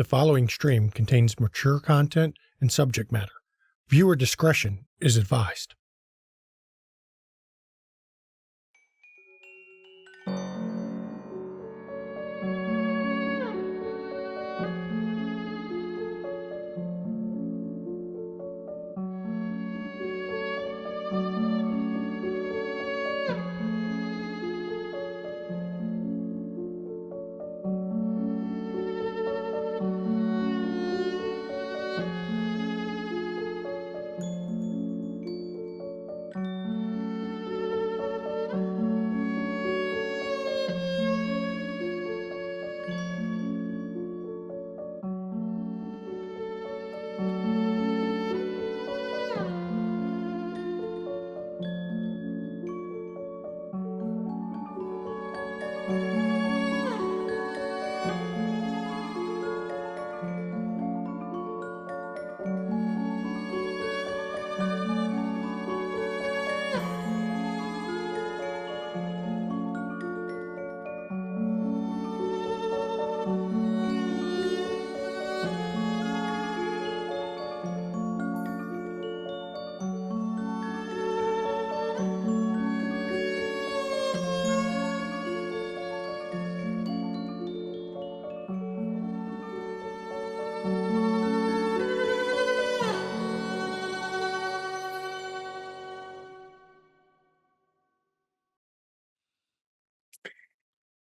The following stream contains mature content and subject matter. Viewer discretion is advised.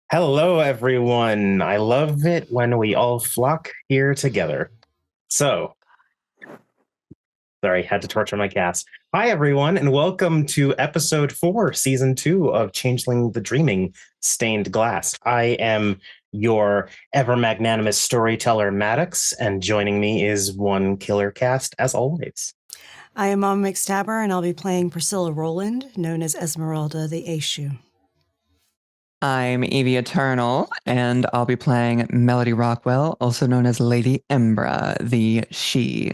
Hello, everyone. I love it when we all flock here together. So, sorry, had to torture my cast. Hi, everyone, and welcome to episode 4, season 2 of Changeling the Dreaming Stained Glass. I am your ever magnanimous storyteller, Maddox, and joining me is one killer cast, as always. I am McStabber, and I'll be playing Priscilla Rowland, known as Esmeralda the Aishu. I'm Evie Eternal, and I'll be playing Melody Rockwell, also known as Lady Embra, the she.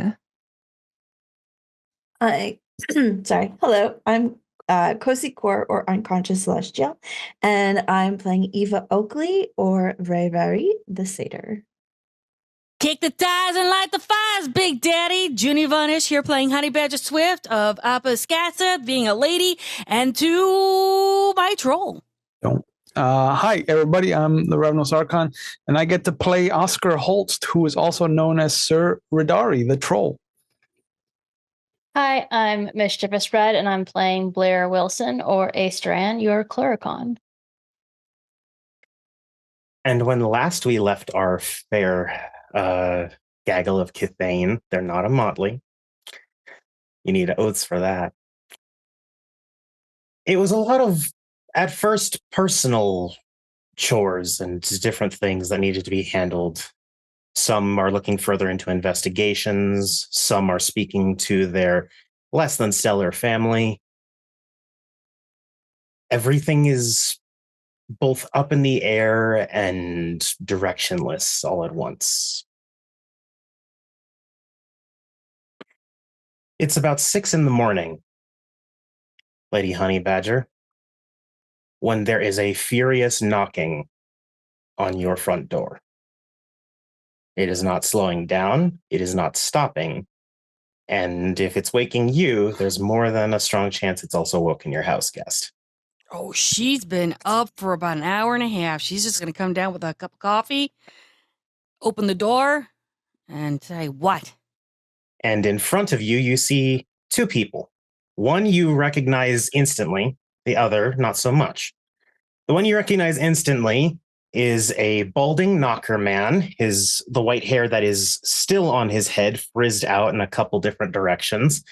Hello, I'm KoFi or Unconscious Celestial, and I'm playing Eva Oakley or Ray the Satyr. Kick the tires and light the fires, Big Daddy. Junie Vanish here playing Honey Badger Swift of Appa Scatsa, being a lady, and to my troll. Hi, everybody. I'm the Revenant Archon, and I get to play Oscar Holst, who is also known as Sir Ridari, the Troll. Hi, I'm Mischievous Red, and I'm playing Blair Wilson, or Astran, your Cluricon. And when last we left our fair gaggle of Kithane, they're not a motley. You need oaths for that. It was a lot of, at first, personal chores and different things that needed to be handled. Some are looking further into investigations. Some are speaking to their less than stellar family. Everything is both up in the air and directionless all at once. It's about 6 a.m, Lady Honey Badger, when there is a furious knocking on your front door. It is not slowing down, it is not stopping, and if it's waking you, there's more than a strong chance it's also woken your house guest. Oh, she's been up for about an hour and a half. She's just going to come down with a cup of coffee, open the door, and say, what? And in front of you, you see 2 people. One you recognize instantly, the other not so much. The one you recognize instantly is a balding knocker man. The white hair that is still on his head frizzed out in a couple different directions.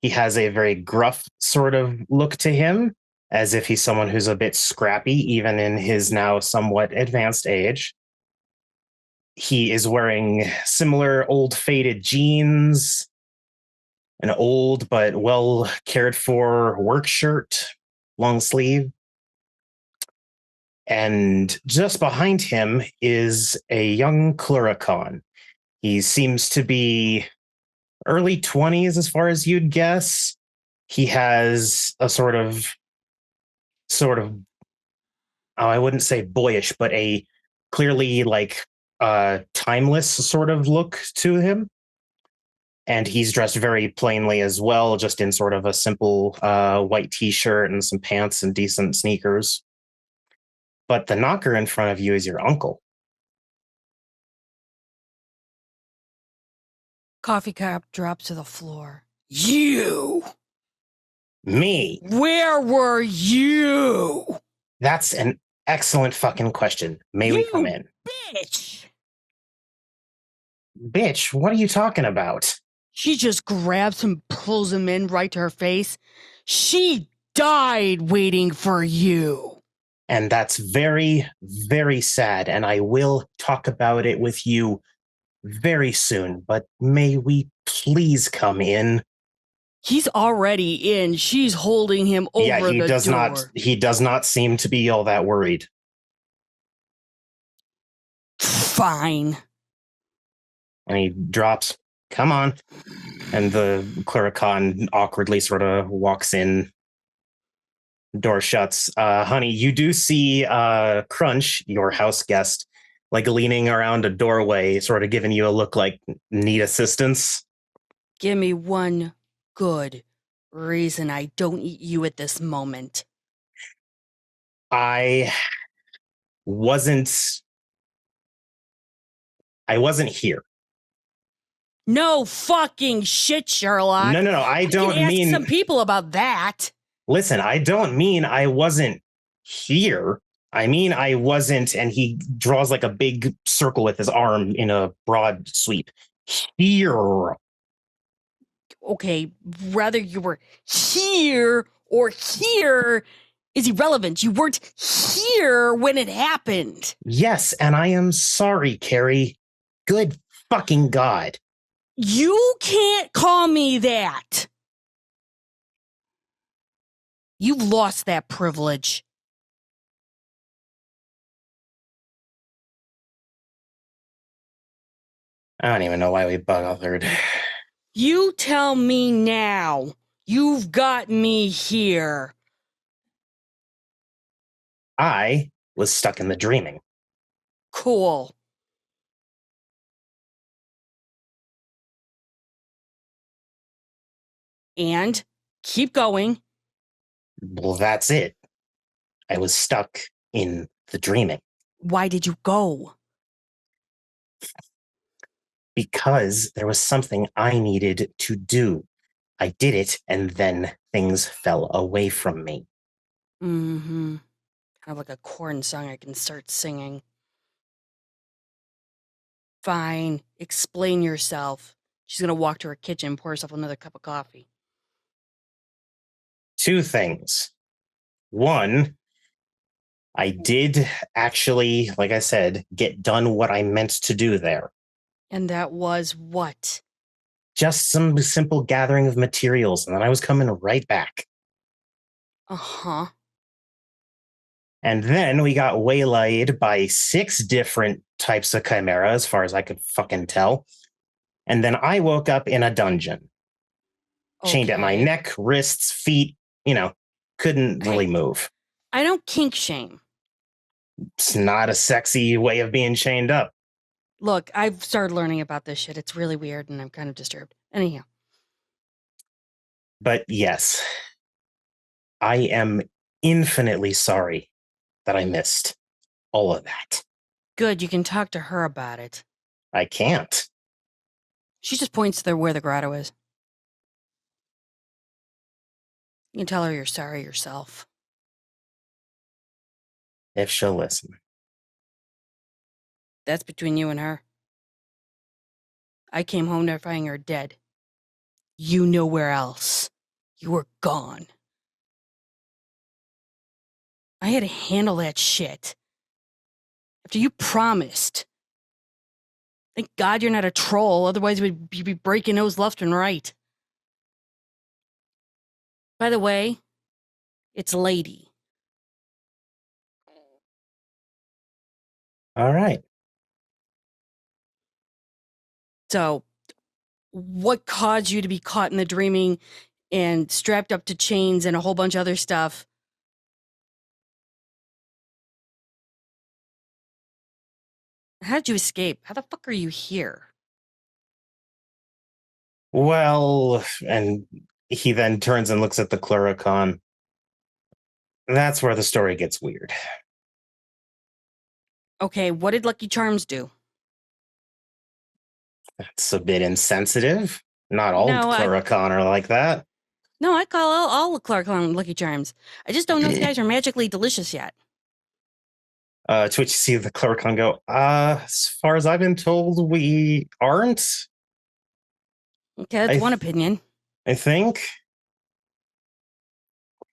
He has a very gruff sort of look to him, as if he's someone who's a bit scrappy, even in his now somewhat advanced age. He is wearing similar old faded jeans, an old but well cared for work shirt, long sleeve. And just behind him is a young Cluricon. He seems to be early 20s as far as you'd guess. He has a sort of, I wouldn't say boyish, but a clearly like timeless sort of look to him. And he's dressed very plainly as well, just in sort of a simple white t-shirt and some pants and decent sneakers. But the knocker in front of you is your uncle. Coffee cup drops to the floor. You! Me? Where were you? That's an excellent fucking question. May we come in? Bitch! Bitch, what are you talking about? She just grabs him, pulls him in right to her face. She died waiting for you. And that's very, very sad. And I will talk about it with you very soon. But may we please come in? He's already in. She's holding him over he the does door. not. He does not seem to be all that worried. Fine. And he drops, come on. And the Clericon awkwardly sort of walks in. Door shuts. Honey, you do see Crunch, your house guest, like leaning around a doorway, sort of giving you a look like need assistance. Give me one good reason I don't eat you at this moment. I wasn't here. No fucking shit, Sherlock. No. I don't can mean. ask some people about that. Listen, I don't mean I wasn't here. I mean I wasn't, and he draws like a big circle with his arm in a broad sweep. Here. Okay, whether you were here or here is irrelevant. You weren't here when it happened. Yes, and I am sorry, Carrie. Good fucking God. You can't call me that. You've lost that privilege. I don't even know why we bothered. You tell me now. You've got me here. I was stuck in the dreaming. Cool. And keep going. Well, that's it. I was stuck in the dreaming. Why did you go? Because there was something I needed to do. I did it, and then things fell away from me. Mm-hmm. Kind of like a corn song I can start singing. Fine. Explain yourself. She's going to walk to her kitchen and pour herself another cup of coffee. Two things. One, I did actually, like I said, get done what I meant to do there. And that was what? Just some simple gathering of materials, and then I was coming right back. Uh-huh. And then we got waylaid by 6 different types of chimera, as far as I could fucking tell. And then I woke up in a dungeon. Chained at my Okay. neck, wrists, feet, couldn't really move. I don't kink shame. It's not a sexy way of being chained up. Look, I've started learning about this shit. It's really weird and I'm kind of disturbed. Anyhow. But yes, I am infinitely sorry that I missed all of that. Good, you can talk to her about it. I can't. She just points to where the grotto is. You can tell her you're sorry yourself. If she'll listen. That's between you and her. I came home to finding her dead. You know where else. You were gone. I had to handle that shit. After you promised. Thank God you're not a troll, otherwise you'd be breaking nose left and right. By the way, it's Lady. All right. So, what caused you to be caught in the dreaming and strapped up to chains and a whole bunch of other stuff? How did you escape? How the fuck are you here? Well, and he then turns and looks at the Cluricon. That's where the story gets weird. Okay, what did Lucky Charms do? That's a bit insensitive. Not all No, Cluricon are like that. No, I call all Cluricon Lucky Charms. I just don't know if you guys are magically delicious yet. To which you see the Cluricon go, as far as I've been told, we aren't. Okay, that's one opinion. I think.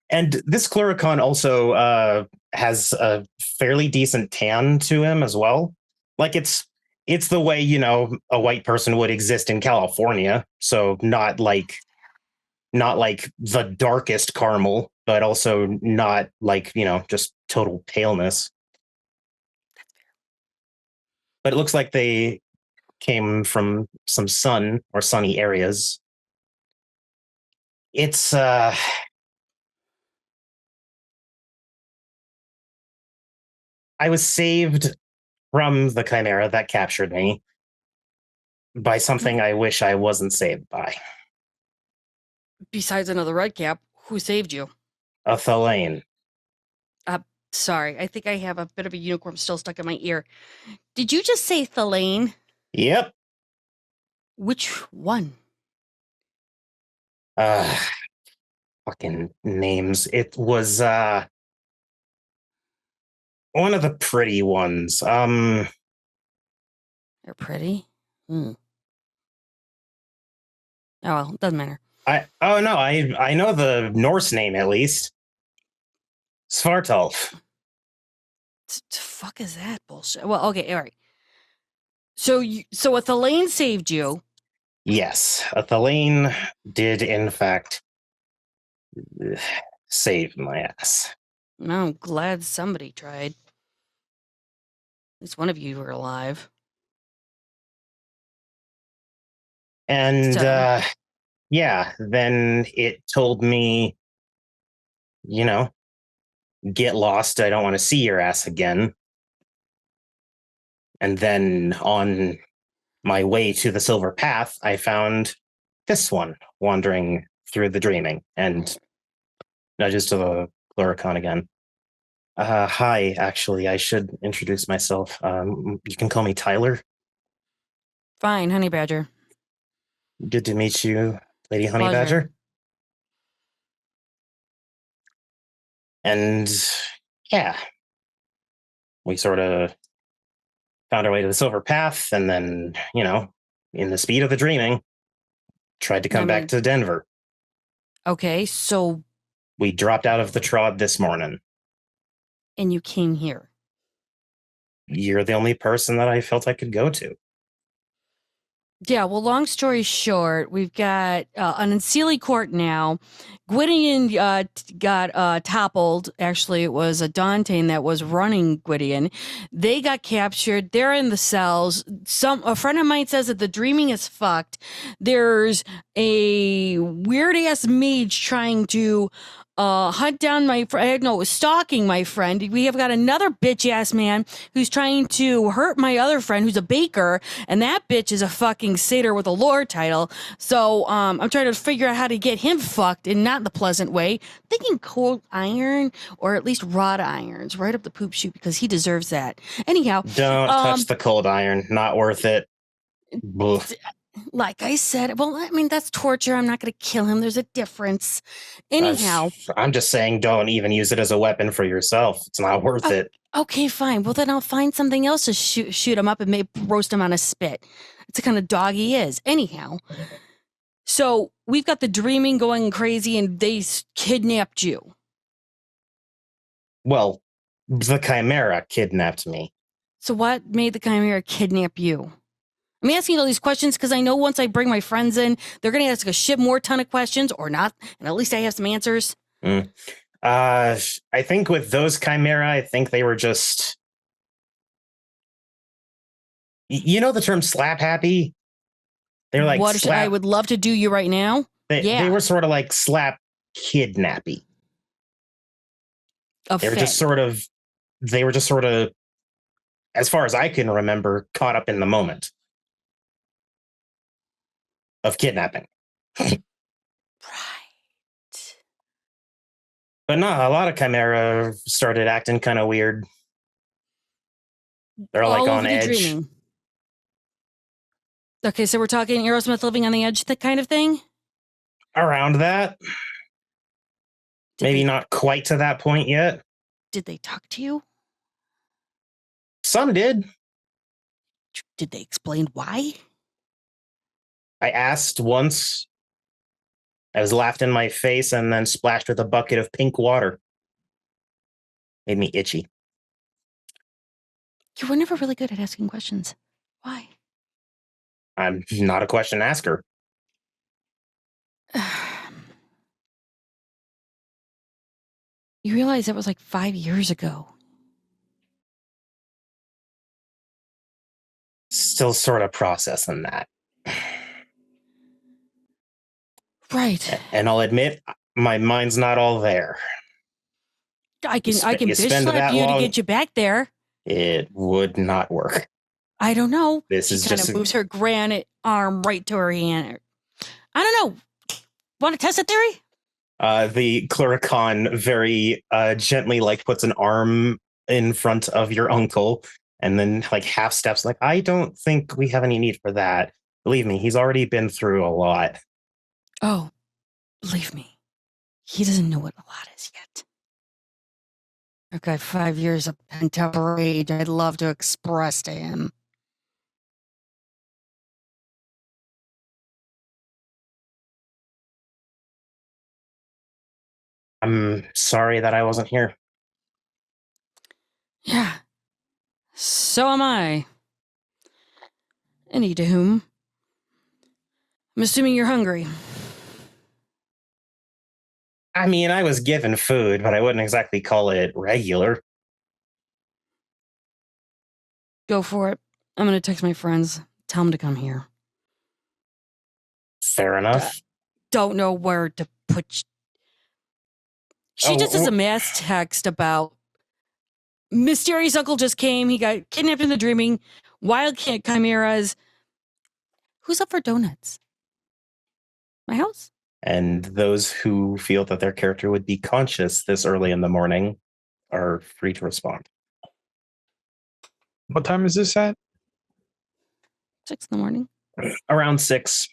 And this Cluricon also has a fairly decent tan to him as well. Like it's the way, a white person would exist in California. So not like the darkest caramel, but also not like, just total paleness. But it looks like they came from some sun or sunny areas. It's I was saved from the chimera that captured me by something I wish I wasn't saved by. Besides another red cap, who saved you? A Thalain. Sorry, I think I have a bit of a unicorn still stuck in my ear. Did you just say Thalain? Yep. Which one? Fucking names. It was one of the pretty ones. They're pretty? Oh well, doesn't matter. I know the Norse name at least. Svartalf. Fuck is that bullshit? Well, okay, all right. So a Thalain saved you. Yes, a Thalain did in fact save my ass. I'm glad somebody tried. At least one of you were alive. And So- yeah, then it told me, get lost. I don't want to see your ass again. And then on my way to the Silver Path, I found this one wandering through the dreaming and nudges to the Cluricon again. Hi, actually, I should introduce myself. You can call me Tyler. Fine, Honey Badger. Good to meet you, Lady Honey Pleasure. Badger. And yeah, we sort of found our way to the Silver Path, and then, in the speed of the dreaming, tried to come back to Denver. Okay, so... We dropped out of the Trod this morning. And you came here. You're the only person that I felt I could go to. Yeah, well, long story short, we've got an Unseelie court now. Gwydion got toppled. Actually, it was a Dantean that was running Gwydion. They got captured. They're in the cells. A friend of mine says that the dreaming is fucked. There's a weird-ass mage trying to hunt down my friend. No, stalking my friend. We have got another bitch-ass man who's trying to hurt my other friend who's a baker, and that bitch is a fucking satyr with a lore title. So I'm trying to figure out how to get him fucked and not in the pleasant way. Thinking cold iron or at least wrought irons right up the poop chute because he deserves that. Anyhow, don't touch the cold iron. Not worth it. Boof. Like I said, well, I mean, that's torture. I'm not going to kill him. There's a difference. Anyhow. I'm just saying don't even use it as a weapon for yourself. It's not worth it. Okay, fine. Well, then I'll find something else to shoot him up and maybe roast him on a spit. It's the kind of dog he is. Anyhow. So we've got the dreaming going crazy and they kidnapped you. Well, the Chimera kidnapped me. So what made the Chimera kidnap you? I'm asking all these questions because I know once I bring my friends in, they're going to ask a shit more ton of questions or not. And at least I have some answers. I think with those Chimera, I think they were just... You know the term slap happy? They're like what slap... I would love to do you right now. They were sort of like slap kidnappy. They were just sort of as far as I can remember, caught up in the moment of kidnapping. Right. But no, a lot of Chimera started acting kind of weird. They're like All on over the edge. dreaming. Okay, so we're talking Aerosmith living on the edge, the kind of thing? Around that. Maybe they, not quite to that point yet. Did they talk to you? Some did. Did they explain why? I asked once. I was laughed in my face and then splashed with a bucket of pink water. Made me itchy. You were never really good at asking questions. Why? I'm not a question asker. You realize that was like 5 years ago. Still sort of processing that. Right. And I'll admit, my mind's not all there. I can you bitch spend slap that you long- to get you back there. It would not work. I don't know. This She is kind just of a- moves her granite arm right to her hand. I don't know. Want to test a theory? The Cluricon very gently puts an arm in front of your uncle and then half steps I don't think we have any need for that. Believe me, he's already been through a lot. Oh, believe me, he doesn't know what a lot is yet. I've got 5 years of pent-up rage I'd love to express to him. I'm sorry that I wasn't here. Yeah. So am I. Any to whom? I'm assuming you're hungry. I mean, I was given food, but I wouldn't exactly call it regular. Go for it. I'm going to text my friends. Tell them to come here. Fair enough. Don't know where to put... She just has a mass text about mysterious uncle just came. He got kidnapped in the dreaming. Wild chimeras. Who's up for donuts? My house? And those who feel that their character would be conscious this early in the morning are free to respond. What time is this at? 6 in the morning. Around 6.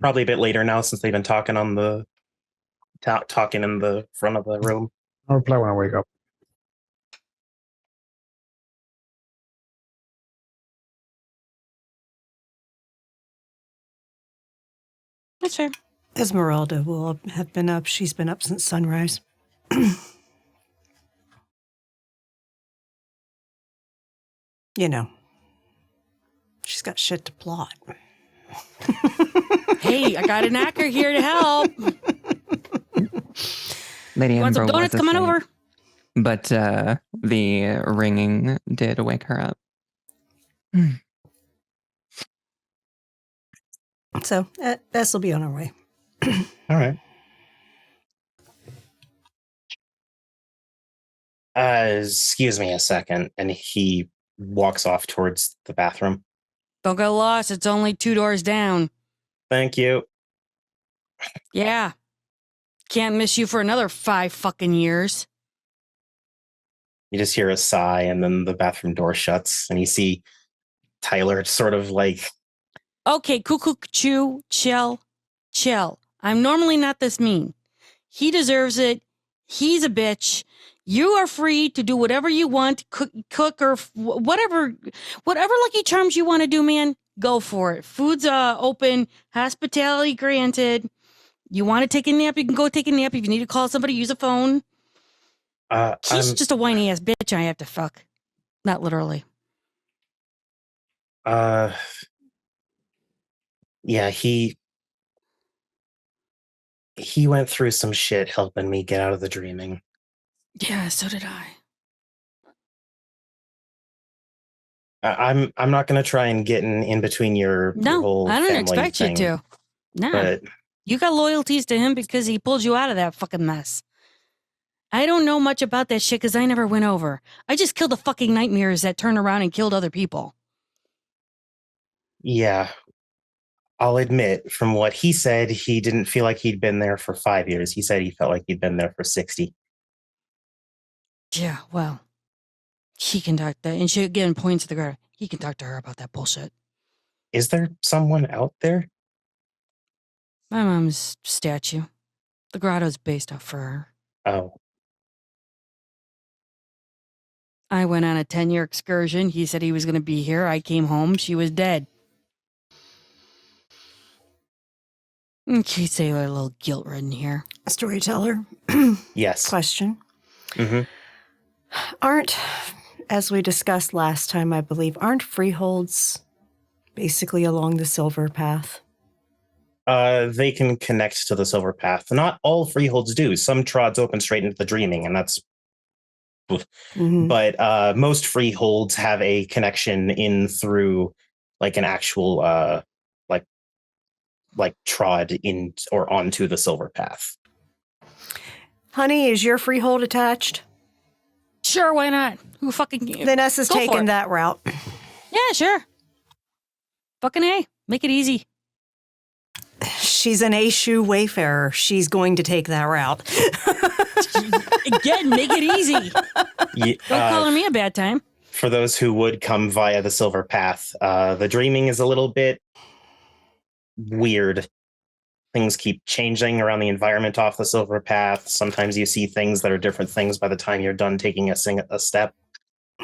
Probably a bit later now since they've been talking on the talking in the front of the room. I'll reply when I wake up. That's fair. Esmeralda will have been up. She's been up since sunrise. You know, she's got shit to plot. Hey, I got an actor here to help. Lady You want some Ember donuts was coming asleep, over? but the ringing did wake her up. So this will be on our way. All right. Excuse me a second. And he walks off towards the bathroom. Don't get lost. It's only 2 doors down. Thank you. Yeah. Can't miss you for another 5 fucking years. You just hear a sigh and then the bathroom door shuts and you see Tyler sort of Okay, cuckoo, chew, chill. I'm normally not this mean. He deserves it. He's a bitch. You are free to do whatever you want, cook or whatever lucky charms you want to do, man. Go for it. Food's open, hospitality granted. You want to take a nap, you can go take a nap. If you need to call somebody, use a phone. He's just a whiny ass bitch I have to fuck. Not literally. Yeah, he went through some shit helping me get out of the dreaming. Yeah, so did I. I'm not gonna try and get in between your whole I don't family expect thing, you to. No, but you got loyalties to him because he pulled you out of that fucking mess. I don't know much about that shit because I never went over. I just killed the fucking nightmares that turn around and killed other people. Yeah. I'll admit, from what he said, he didn't feel like he'd been there for 5 years. He said he felt like he'd been there for 60. Yeah, well, he can talk that, and she again points to the grotto. He can talk to her about that bullshit. Is there someone out there? My mom's statue. The grotto's based off for her. Oh, I went on a 10-year excursion. He said he was going to be here. I came home. She was dead. She'd say a little guilt-ridden here. Storyteller. yes. Question. hmm Aren't, as we discussed last time, I believe, aren't freeholds basically along the Silver Path? They can connect to the Silver Path. Not all freeholds do. Some trods open straight into the Dreaming, and that's... Mhm. But most freeholds have a connection in through like an actual like trod in or onto the Silver Path. Honey, is your freehold attached? Sure, why not? Who fucking... Then us is Go for taking it. that route. Yeah, sure. Fucking A. Make it easy. She's an A-shoe wayfarer. She's going to take that route. Again, make it easy. Yeah, Don't call me a bad time. for those who would come via the Silver Path, the Dreaming is a little bit weird. Things keep changing around the environment off the Silver Path. Sometimes you see things that are different things by the time you're done taking a step.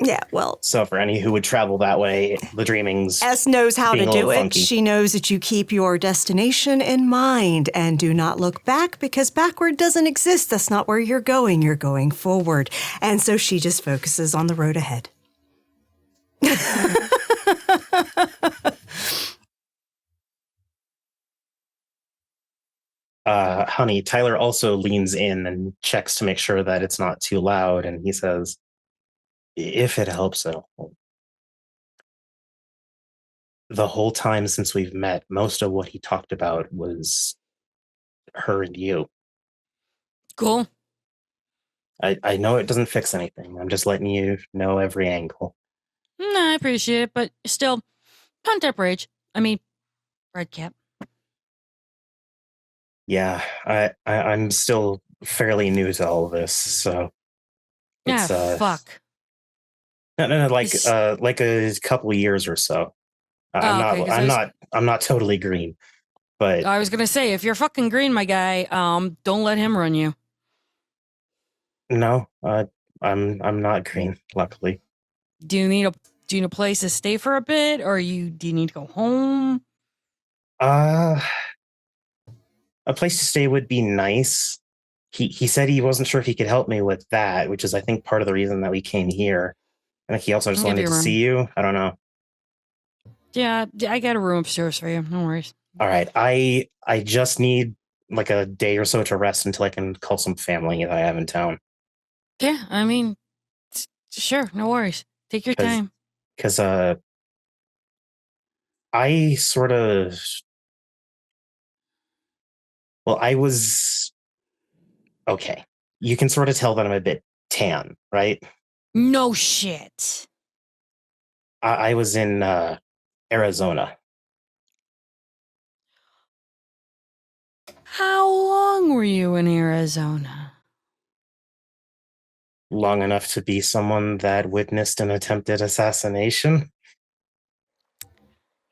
Yeah, well, So for any who would travel that way, the Dreaming's S knows how to being a do little it. funky. She knows that you keep your destination in mind and do not look back because backward doesn't exist. That's not where you're going. You're going forward. And so she just focuses on the road ahead. Honey, Tyler also leans in and checks to make sure that it's not too loud, and he says, if it helps at all. The whole time since we've met, most of what he talked about was her and you. Cool. I know it doesn't fix anything. I'm just letting you know every angle. No, I appreciate it, but still, punt up rage. I mean, red cap. Yeah, I'm still fairly new to all this, so it's Fuck. no, like It's- like a couple years or so. Oh, okay, 'cause I'm not totally green, but I was gonna say, if you're fucking green, my guy, don't let him run you. no, I'm not green, luckily. Do you need a place to stay for a bit, or do you need to go home? A place to stay would be nice. He said he wasn't sure if he could help me with that, which is I think part of the reason that we came here. I think he also just I'll give wanted you to a room. see you. I don't know. Yeah, I got a room upstairs for you. No worries. All right, I just need like a day or so to rest until I can call some family that I have in town. Yeah, I mean, sure, no worries. Take your 'Cause- time. Because I sort of, well, I was okay. You can sort of tell that I'm a bit tan, right? No shit. I was in Arizona. How long were you in Arizona? Long enough to be someone that witnessed an attempted assassination.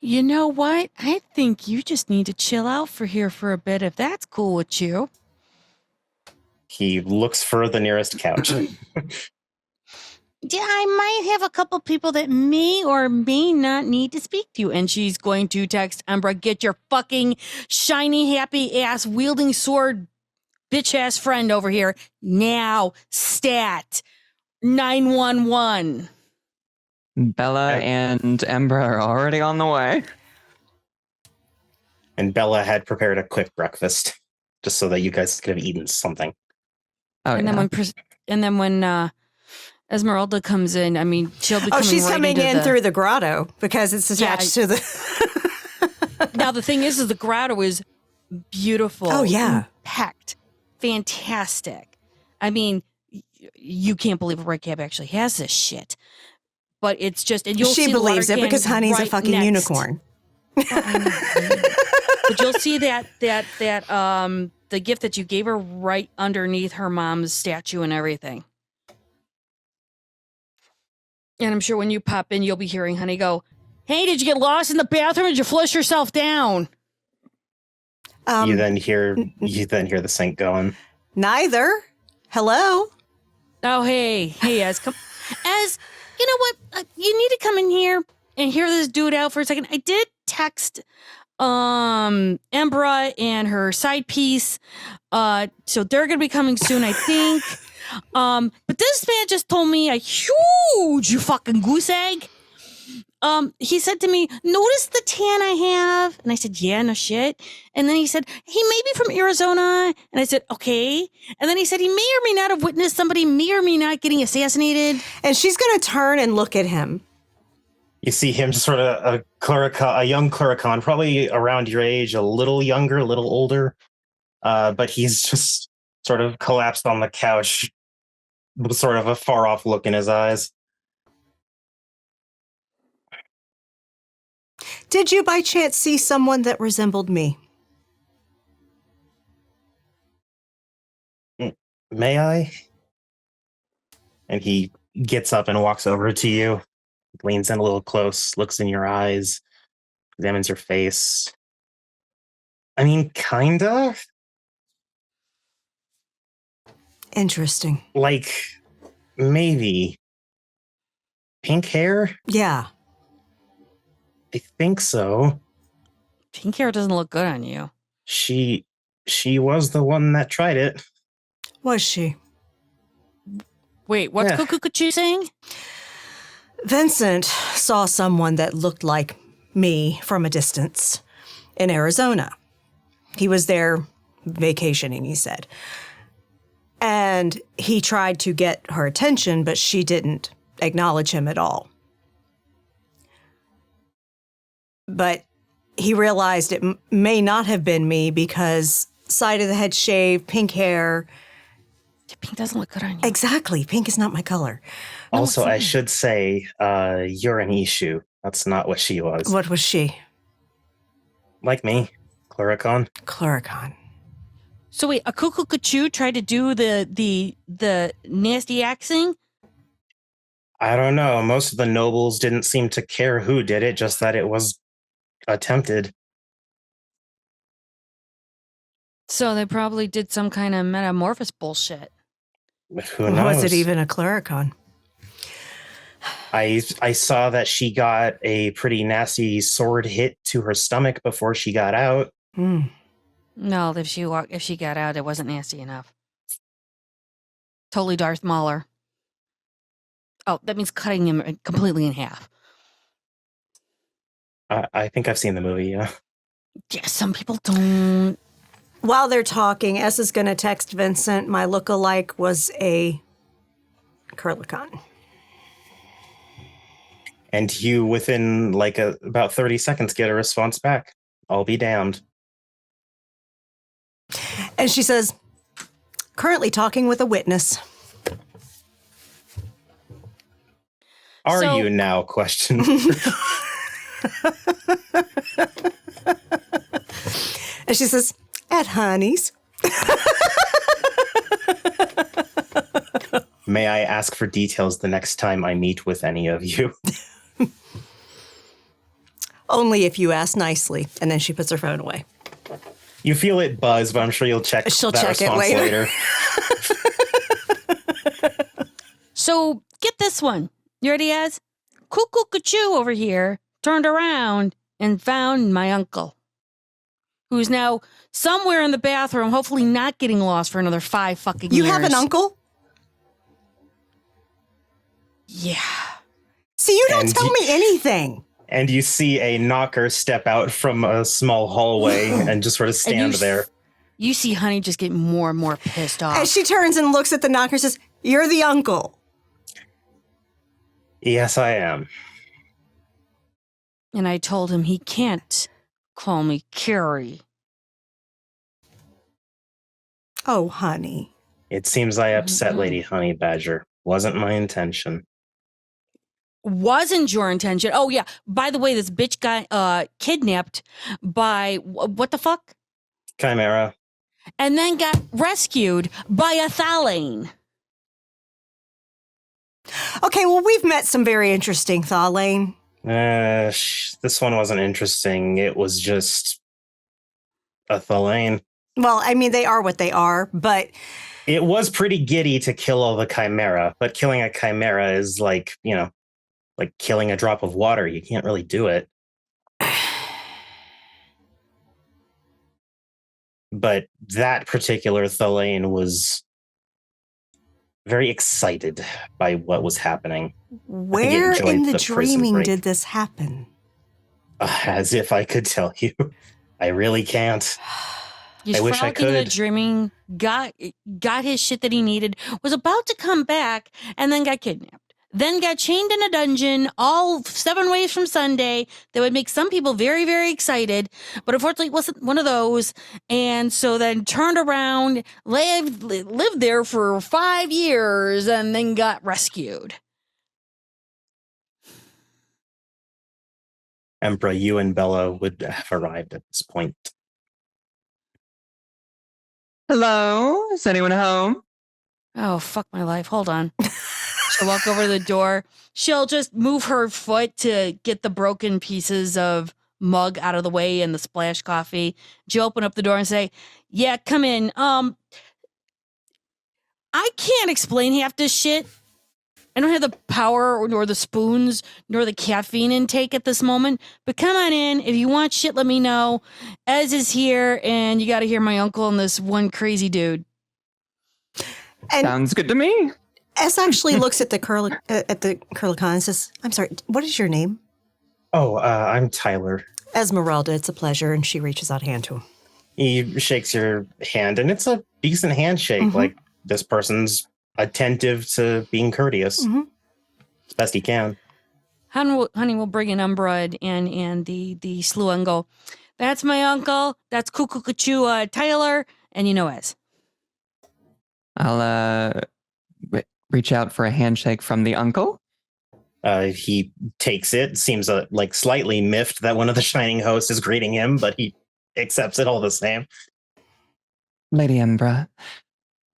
You know what? I think you just need to chill out for here for a bit, if that's cool with you. He looks for the nearest couch. Yeah, I might have a couple people that may or may not need to speak to you. And she's going to text Umbra, get your fucking shiny, happy ass, wielding sword, bitch ass friend over here. Now, stat 911. Bella and Embra are already on the way. And Bella had prepared a quick breakfast just so that you guys could have eaten something. Oh, And yeah. then when Esmeralda comes in, I mean, she'll be coming she's right coming into in the- through the grotto because it's attached to the... Now, the thing is the grotto is beautiful. Oh, yeah. Packed. Fantastic. I mean, you can't believe a red cab actually has this shit. But it's just, and you'll She see the believes water it because can Honey's a right fucking next. unicorn. Well, I know. But you'll see that the gift that you gave her right underneath her mom's statue and everything. And I'm sure when you pop in, you'll be hearing Honey go, "Hey, did you get lost in the bathroom? Did you flush yourself down?" You then hear the sink going. Neither. Hello. Oh, hey, Ez, Ez, you know what? You need to come in here and hear this dude out for a second. I did text Embra and her side piece, so they're gonna be coming soon, I think. But this man just told me a huge fucking goose egg. He said to me, "Notice the tan I have?" And I said, "Yeah, no shit." And then he said, "He may be from Arizona." And I said, "Okay." And then he said, "He may or may not have witnessed somebody may or may not getting assassinated." And she's going to turn and look at him. You see him sort of a young Cluricon, probably around your age, a little younger, a little older. But he's just sort of collapsed on the couch with sort of a far off look in his eyes. Did you by chance see someone that resembled me? May I? And he gets up and walks over to you, leans in a little close, looks in your eyes, examines your face. I mean, kinda. Interesting. Like, maybe. Pink hair? Yeah. I think so. Pink hair doesn't look good on you. She was the one that tried it. Was she? Wait, what's Yeah. Cuckoo saying? Vincent saw someone that looked like me from a distance in Arizona. He was there vacationing, he said. And he tried to get her attention, but she didn't acknowledge him at all. But he realized it may not have been me because side of the head shave, pink hair. Pink doesn't look good on you. Exactly. Pink is not my color. No, Also, it's I not. should say, you're an issue. That's not what she was. What was she? Like me, Cluricon. Cluricon. So wait, a Cuckoo tried to do the nasty axing? I don't know. Most of the nobles didn't seem to care who did it, just that it was attempted. So they probably did some kind of metamorphosis bullshit. Who knows? Was it even a Cluricon? I saw that she got a pretty nasty sword hit to her stomach before she got out. Hmm. No, if she got out, it wasn't nasty enough. Totally Darth Mauler. Oh, that means cutting him completely in half. I think I've seen the movie, yeah. Yeah, some people don't. While they're talking, S is going to text Vincent, my lookalike was a Cluricon. And you, within like about 30 seconds, get a response back. I'll be damned. And she says, currently talking with a witness. Are So- you now? Question. And she says, at Honey's. May I ask for details the next time I meet with any of you? Only if you ask nicely. And then she puts her phone away. You feel it buzz, but I'm sure you'll check She'll that check it response later. So get this one. You ready, Az? Cuckoo over here turned around and found my uncle, who's now somewhere in the bathroom, hopefully not getting lost for another 5 fucking You years. have an uncle? Yeah. See, you don't And tell me anything. And you see a knocker step out from a small hallway and just sort of stand there. You see Honey just get more and more pissed off. And she turns and looks at the knocker and says, you're the uncle. Yes, I am. And I told him he can't call me Carrie. Oh, honey. It seems I upset Mm-mm. Lady Honey Badger. Wasn't my intention. Wasn't your intention. Oh, yeah. By the way, this bitch got kidnapped by what the fuck? Chimera. And then got rescued by a Thalane. Okay, well, we've met some very interesting Thalane. This one wasn't interesting. It was just a Thalane. Well, I mean, they are what they are, but It was pretty giddy to kill all the Chimera, but killing a Chimera is like, like killing a drop of water. You can't really do it. But that particular Thalane was very excited by what was happening. where enjoyed in the the prison dreaming break. did this happen? As if I could tell you. I really can't. He's I wish I frolicking in the could. dreaming, got his shit that he needed, was about to come back, and then got kidnapped. Then got chained in a dungeon all 7 ways from Sunday that would make some people very, very excited, but unfortunately it wasn't one of those. And so then turned around, lived there for 5 years, and then got rescued. Emperor, you and Bella would have arrived at this point. Hello? Is anyone home? Oh, fuck my life. Hold on. She'll walk over to the door. She'll just move her foot to get the broken pieces of mug out of the way and the splash coffee. She'll open up the door and say, yeah, come in. I can't explain half this shit. I don't have the power nor the spoons nor the caffeine intake at this moment, but come on in. If you want shit, let me know. Ez is here, and you got to hear my uncle and this one crazy dude. And Sounds good to me. S actually looks at the Curlicon and says, I'm sorry, what is your name? Oh, I'm Tyler. Esmeralda, it's a pleasure. And she reaches out a hand to him. He shakes your hand, and it's a decent handshake. Mhm. Like, this person's attentive to being courteous Mhm. as best he can. Honey will bring in Umbra and the slew and go, that's my uncle. That's Cuckoo Tyler. And you know Ez. I'll reach out for a handshake from the uncle. He takes it, seems like slightly miffed that one of the Shining Hosts is greeting him, but he accepts it all the same. Lady Embra,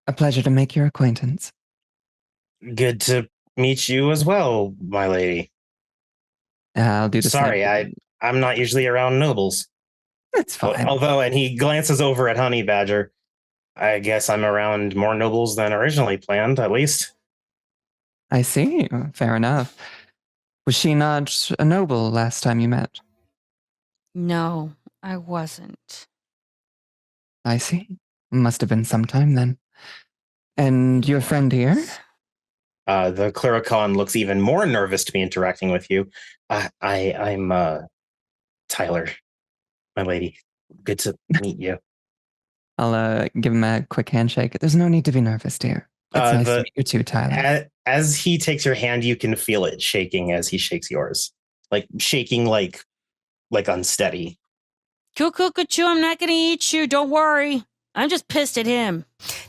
a pleasure to make your acquaintance. Good to meet you as well, my lady. I'll do the Sorry, same. I'm not usually around nobles. It's fine. Although, and he glances over at Honey Badger, I guess I'm around more nobles than originally planned, at least. I see. Fair enough. Was she not a noble last time you met? No, I wasn't. I see. Must have been some time then. And your friend here? The Clericon looks even more nervous to be interacting with you. I'm Tyler, my lady. Good to meet you. I'll give him a quick handshake. There's no need to be nervous, dear. It's nice to meet you too, Tyler. As he takes your hand, you can feel it shaking as he shakes yours. Like shaking like unsteady. Cuckoo, I'm not going to eat you. Don't worry. I'm just pissed at him.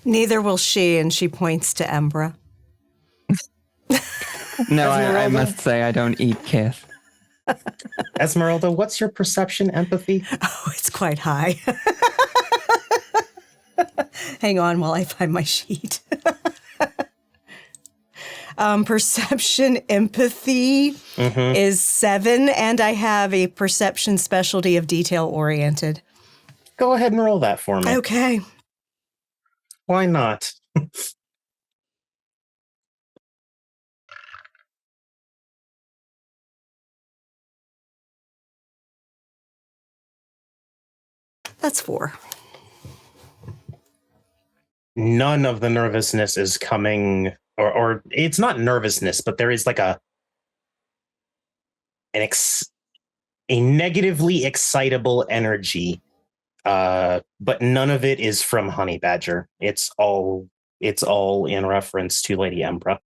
Neither will she, and she points to Embra. No, I must say I don't eat Kith. Esmeralda, what's your perception empathy? Oh, it's quite high. Hang on while I find my sheet. Perception empathy is 7, and I have a perception specialty of detail oriented. Go ahead and roll that for me. Okay. Why not? That's 4. None of the nervousness is coming, or it's not nervousness, but there is like a negatively excitable energy, but none of it is from Honey Badger. It's all in reference to Lady Embra.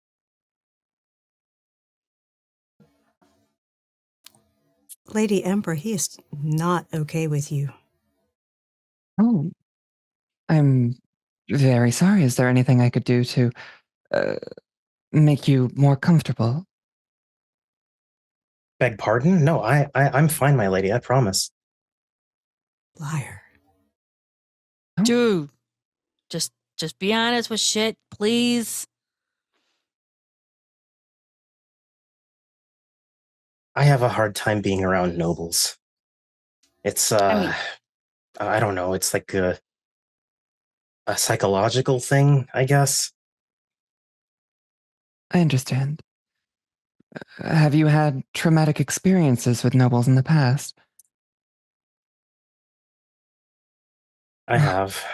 Lady Embra, he is not okay with you. Oh, I'm very sorry. Is there anything I could do to make you more comfortable? Beg pardon? No, I'm fine, my lady. I promise. Liar. Dude, just be honest with shit, please. I have a hard time being around nobles. It's mean- I don't know. It's like a psychological thing, I guess. I understand. Have you had traumatic experiences with nobles in the past? I have.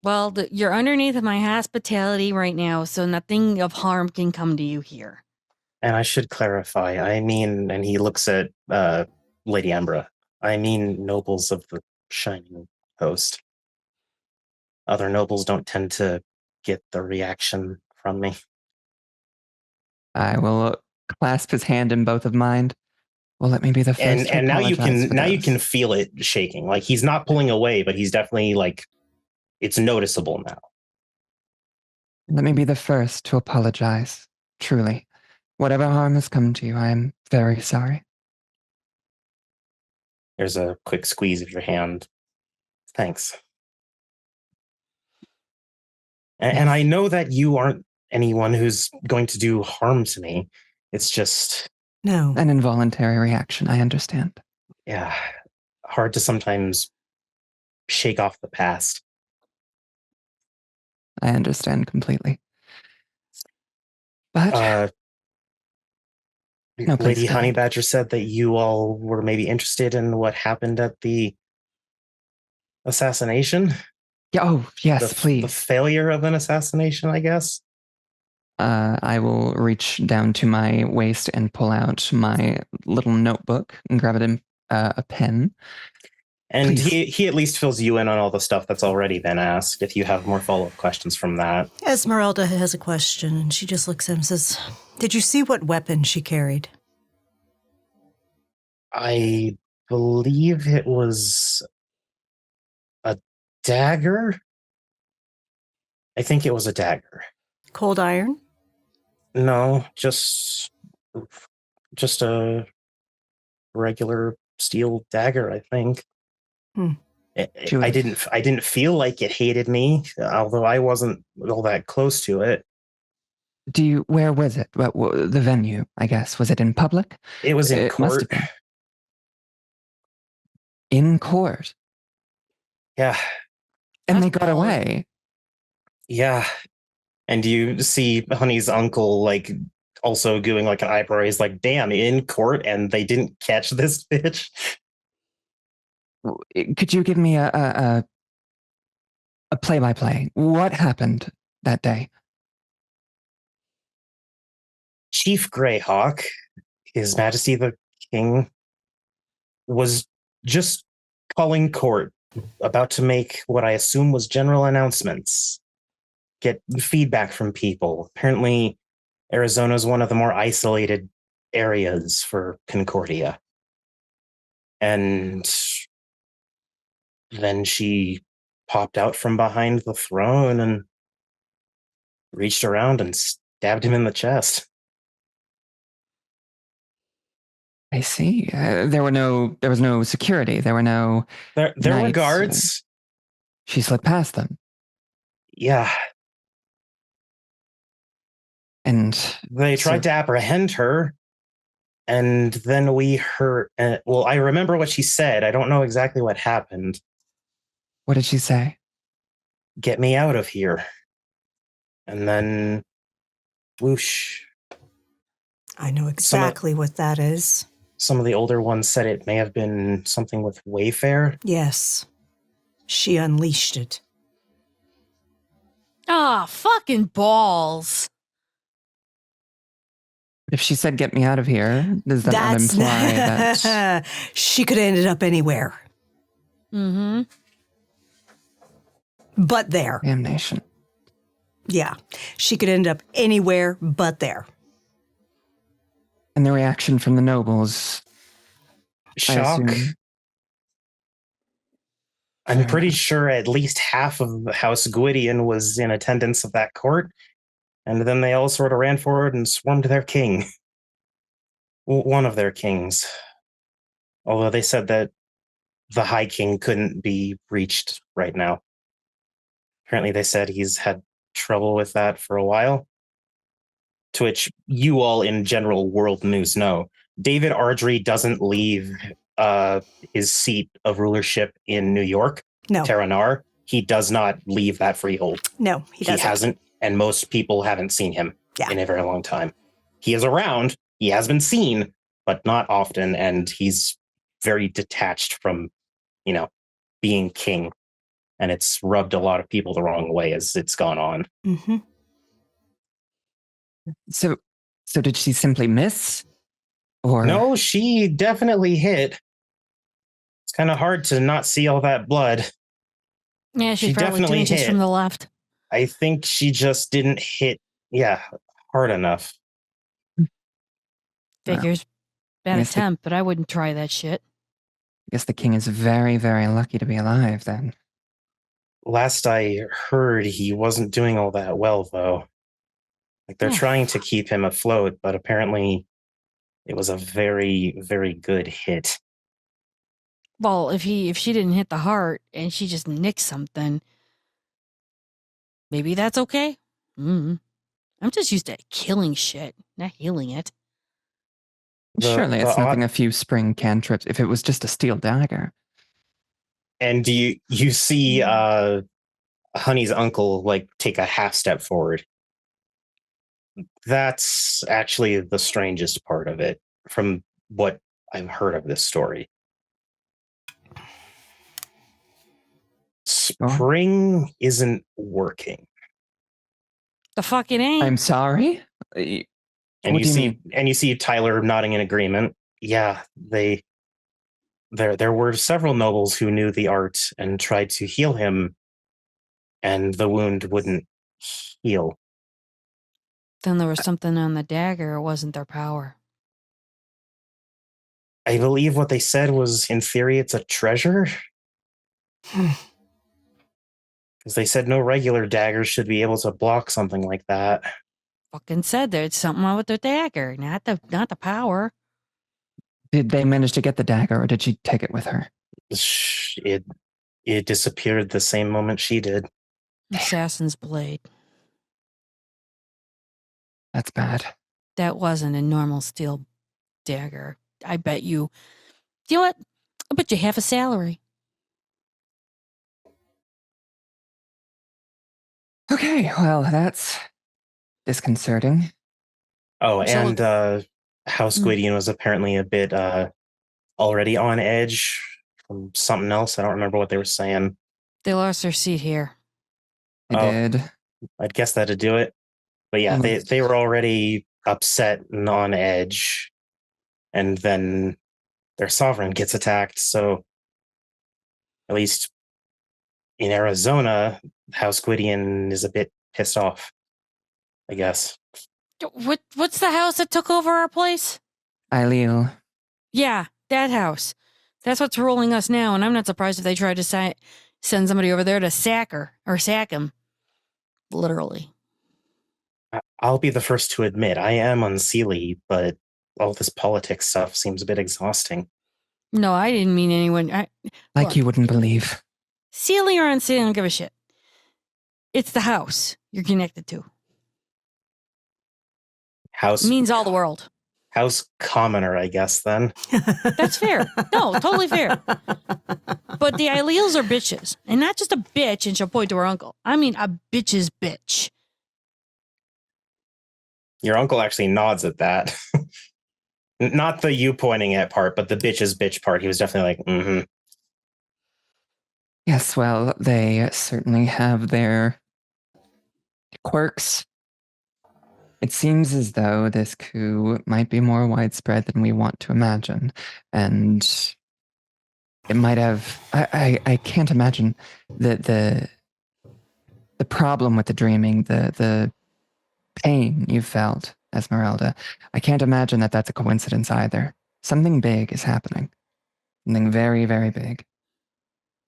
Well, you're underneath my hospitality right now, so nothing of harm can come to you here. And I should clarify. I mean, and he looks at Lady Embra. I mean, nobles of the Shining Coast. Other nobles don't tend to get the reaction from me. I will clasp his hand in both of mine. Well, let me be the first to And now you apologize can feel it shaking. Like he's not pulling away, but he's definitely like it's noticeable now. Let me be the first to apologize. Truly. Whatever harm has come to you, I am very sorry. There's a quick squeeze of your hand. Thanks. And I know that you aren't anyone who's going to do harm to me. It's just No. An involuntary reaction, I understand. yeah, hard to sometimes shake off the past. I understand completely. But no, please Lady go ahead. Honeybadger said that you all were maybe interested in what happened at the assassination. Yeah, oh, yes, The please. failure of an assassination, I guess. I will reach down to my waist and pull out my little notebook and grab it in a pen. And Please. he at least fills you in on all the stuff that's already been asked, if you have more follow-up questions from that. Esmeralda has a question, and she just looks at him and says, "Did you see what weapon she carried?" I believe it was a dagger. I think it was a dagger. Cold iron? No, just a regular steel dagger, I think. Hmm. I didn't feel like it hated me, although I wasn't all that close to it. Where was it? The venue, I guess. Was it in public? It was in It must court. have been. In court? Yeah. And they That's got baller. away. Yeah. And you see Honey's uncle like also doing like an eyebrow. He's like, damn, in court and they didn't catch this bitch. Could you give me a play-by-play? What happened that day? Chief Greyhawk, His Majesty the King, was just calling court, about to make what I assume was general announcements, get feedback from people. Apparently, Arizona is one of the more isolated areas for Concordia. And then she popped out from behind the throne and reached around and stabbed him in the chest. I see. There was no security. There were no. There were knights. guards. She slipped past them, Yeah, and they tried to apprehend her, and then we heard. Well, I remember what she said. I don't know exactly what happened. What did she say? Get me out of here. And then, whoosh. I know exactly what that is. Some of the older ones said it may have been something with Wayfair. Yes. She unleashed it. Ah, fucking balls. If she said, "Get me out of here," does that not imply that she could have ended up anywhere. Mm-hmm. But there. damnation? Yeah. She could end up anywhere but there. And the reaction from the nobles, I Shock. assume. I'm Fair pretty enough. sure at least half of House Gwydion was in attendance of that court, and then they all sort of ran forward and swarmed their king. One of their kings. Although they said that the High King couldn't be reached right now. Apparently, they said he's had trouble with that for a while. To which you all in general world news know. David Ardrey doesn't leave his seat of rulership in New York, No, Terranar. He does not leave that freehold. no, he doesn't. Hasn't, and most people haven't seen him Yeah. in a very long time. He is around, he has been seen, but not often, and he's very detached from, being king. And it's rubbed a lot of people the wrong way as it's gone on. Mm-hmm. So did she simply miss? Or No, she definitely hit. It's kind of hard to not see all that blood. Yeah, she's She probably definitely 2 inches hit. from the left. I think she just didn't hit, hard enough. Figures. Bad Yes, attempt, but I wouldn't try that shit. I guess the king is very, very lucky to be alive then. Last I heard, he wasn't doing all that well, though. Like, they're Yeah. trying to keep him afloat, but apparently it was a very, very good hit. Well, if she didn't hit the heart and she just nicked something, maybe that's okay. I'm just used to killing shit, not healing it. Surely it's the nothing a few spring cantrips if it was just a steel dagger. And you see Honey's uncle take a half step forward. That's actually the strangest part of it from what I've heard of this story. Spring isn't working. The fuck it ain't. I'm sorry? And What do you mean? And you see Tyler nodding in agreement. Yeah, there were several nobles who knew the art and tried to heal him, and the wound wouldn't heal. Then there was something on the dagger. It wasn't their power. I believe what they said was, in theory, it's a treasure. Because they said no regular dagger should be able to block something like that. Fucking said there's something wrong with their dagger, not the power. Did they manage to get the dagger or did she take it with her? It disappeared the same moment she did. Assassin's blade. That's bad. That wasn't a normal steel dagger. I bet you. You know what? I bet you half a salary. Okay, well, that's disconcerting. Oh, So- and House Gwydion was apparently a bit already on edge from something else. I don't remember what they were saying. They lost their seat here. I did. I'd guess that'd do it. But yeah, they were already upset and on edge. And then their sovereign gets attacked. So at least in Arizona, House Gwydion is a bit pissed off, I guess. What's the house that took over our place? Aileel. Yeah, that house. That's what's ruling us now, and I'm not surprised if they try to send somebody over there to sack her or sack him. Literally. I'll be the first to admit I am unseelie, but all this politics stuff seems a bit exhausting. No, I didn't mean anyone. Like Look. you wouldn't believe. Sealy or unsealy, I don't give a shit. It's the house you're connected to. House It means all the world. House commoner, I guess, then. That's fair. No, totally fair. But the Aileels are bitches. And not just a bitch, and she'll point to her uncle. I mean a bitch's bitch. Your uncle actually nods at that. Not the you pointing at part, but the bitch's bitch part. He was definitely like, mm-hmm. Yes, well, they certainly have their quirks. It seems as though this coup might be more widespread than we want to imagine. And it might have, I can't imagine the problem with the dreaming, the pain you felt, Esmeralda. I can't imagine that that's a coincidence either. Something big is happening. Something very, very big.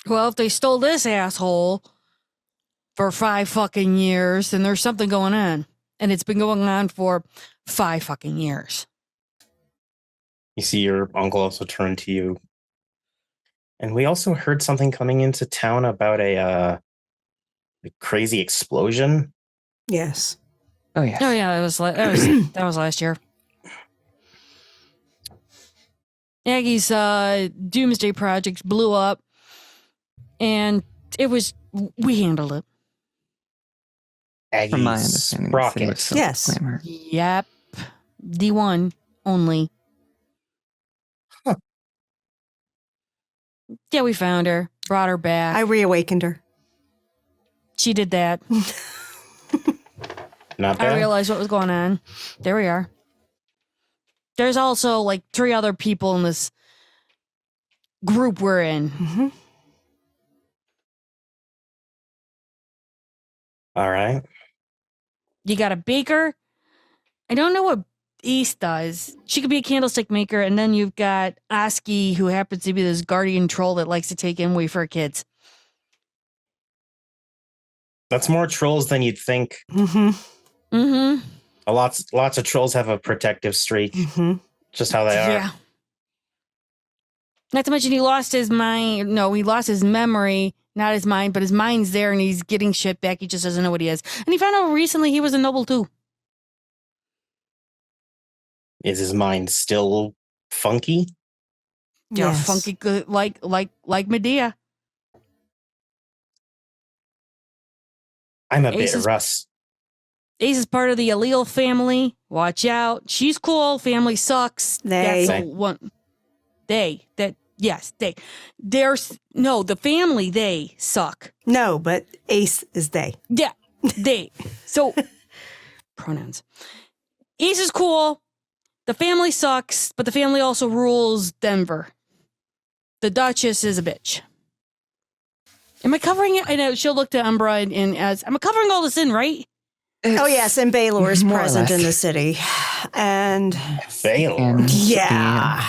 Well, if they stole this asshole for 5 fucking years, then there's something going on. And it's been going on for 5 fucking years. You see your uncle also turn to you. And we also heard something coming into town about a crazy explosion. Yes. Oh yeah. Oh yeah, that was last year. Aggie's doomsday project blew up, and we handled it. From my Aggie's understanding, the city was rocket. still Yes. clamor. Yep, D1 only. Huh. Yeah, we found her, brought her back. I reawakened her. She did that. Not I bad. realized what was going on. There we are. There's also like 3 other people in this group we're in. Mm-hmm. All right. You got a baker. I don't know what Ace does. She could be a candlestick maker, and then you've got Oski, who happens to be this guardian troll that likes to take in wafer kids. That's more trolls than you'd think. Mm-hmm. Mm-hmm. Lots of trolls have a protective streak. Mm-hmm. Just how they are. Yeah. Not to mention he lost his mind. No, he lost his memory. Not his mind, but his mind's there, and he's getting shit back. He just doesn't know what he is. And he found out recently he was a noble too. Is his mind still funky? Yeah, Yes. funky good, like Medea. I'm a Ace bit is- Russ. Ace is part of the Allele family. Watch out. She's cool. Family sucks. They. That's the one. They. That. Yes. They. There's no. The family. They suck. No, but Ace is they. Yeah. They. So pronouns. Ace is cool. The family sucks, but the family also rules Denver. The Duchess is a bitch. Am I covering it? I know she'll look to Umbra and as am I covering all this in, right? Oh, yes, and Baylor is more or present in less. the city. And Fail. And yeah.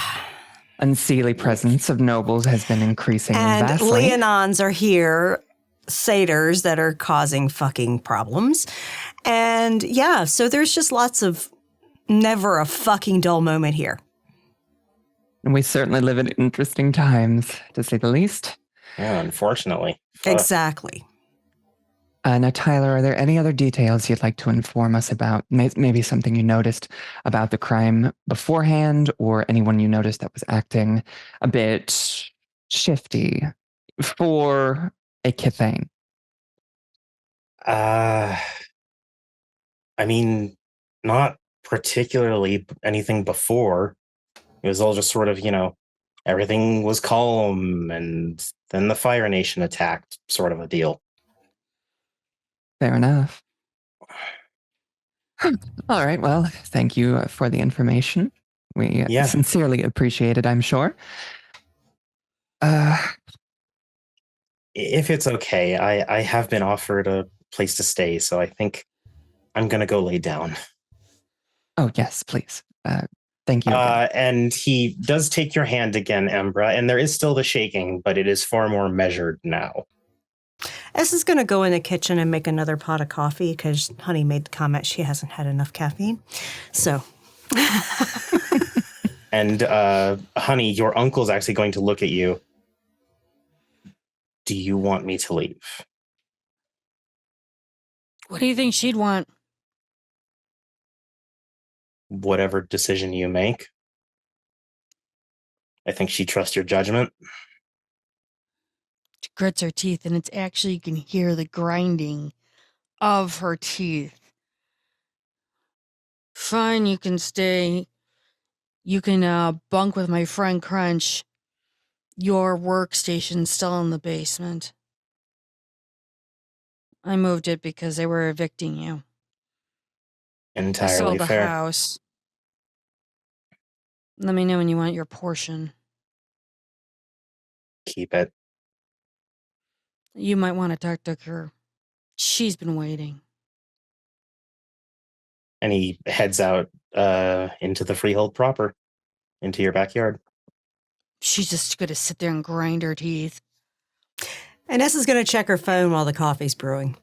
the unseelie presence of nobles has been increasing And vastly. Leonons are here, satyrs that are causing fucking problems. And yeah, so there's just lots of never a fucking dull moment here. And we certainly live in interesting times, to say the least. Yeah, unfortunately. Fuck. Exactly. Now, Tyler, are there any other details you'd like to inform us about? Maybe something you noticed about the crime beforehand, or anyone you noticed that was acting a bit shifty for a Kithane? I mean, not particularly anything before. It was all just sort of, everything was calm, and then the Fire Nation attacked, sort of a deal. Fair enough. All right. Well, thank you for the information. We Yeah. sincerely appreciate it, I'm sure. If it's okay, I have been offered a place to stay, so I think I'm going to go lay down. Oh, yes, please. Thank you. again. And he does take your hand again, Embra, and there is still the shaking, but it is far more measured now. S is going to go in the kitchen and make another pot of coffee because Honey made the comment she hasn't had enough caffeine. So, And Honey, your uncle's actually going to look at you. Do you want me to leave? What do you think she'd want? Whatever decision you make. I think she trusts your judgment. She grits her teeth, and it's actually, you can hear the grinding of her teeth. Fine, you can stay. You can bunk with my friend Crunch. Your workstation's still in the basement. I moved it because they were evicting you. I sold Entirely the fair. house. Let me know when you want your portion. Keep it. You might want to talk to her. She's been waiting. And he heads out into the freehold proper, into your backyard. She's just going to sit there and grind her teeth. And S is going to check her phone while the coffee's brewing.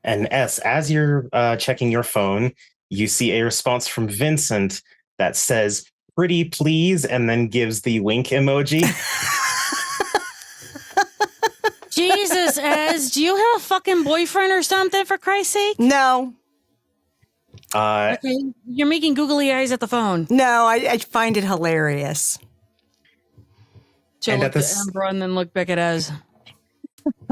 And S, as you're checking your phone, you see a response from Vincent that says, "Pretty please," and then gives the wink emoji. Jesus, Ez, do you have a fucking boyfriend or something, for Christ's sake? No. Okay, you're making googly eyes at the phone. No, I find it hilarious. She'll And look at Ember and then look back at Ez.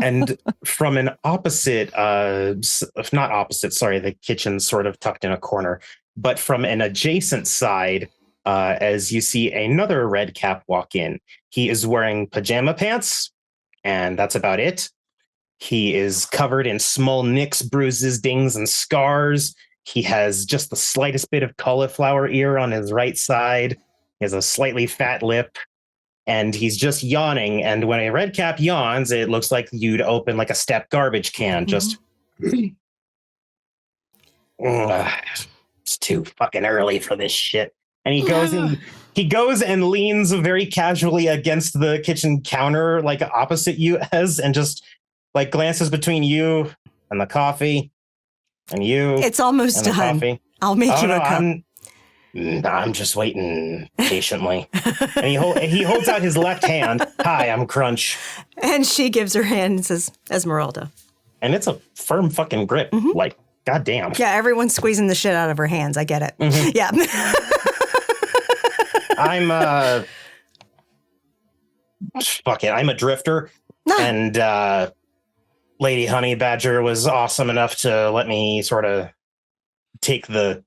And from an opposite, not opposite, sorry, the kitchen's sort of tucked in a corner, but from an adjacent side, as you see another red cap walk in. He is wearing pajama pants, and that's about it. He is covered in small nicks, bruises, dings, and scars. He has just the slightest bit of cauliflower ear on his right side. He has a slightly fat lip, and he's just yawning. And when a red cap yawns, it looks like you'd open like a step garbage can. Just, it's too fucking early for this shit. And he goes and leans very casually against the kitchen counter, like opposite you, Ez, and just like glances between you and the coffee and you. It's almost and the done. coffee. I'll make you a cup. I'm just waiting patiently. And he holds out his left hand. "Hi, I'm Crunch." And she gives her hand and says, "Esmeralda." And it's a firm fucking grip. Like, goddamn. Yeah, everyone's squeezing the shit out of her hands. I get it. Yeah. I'm fuck it. I'm a drifter. And Lady Honey Badger was awesome enough to let me sort of take the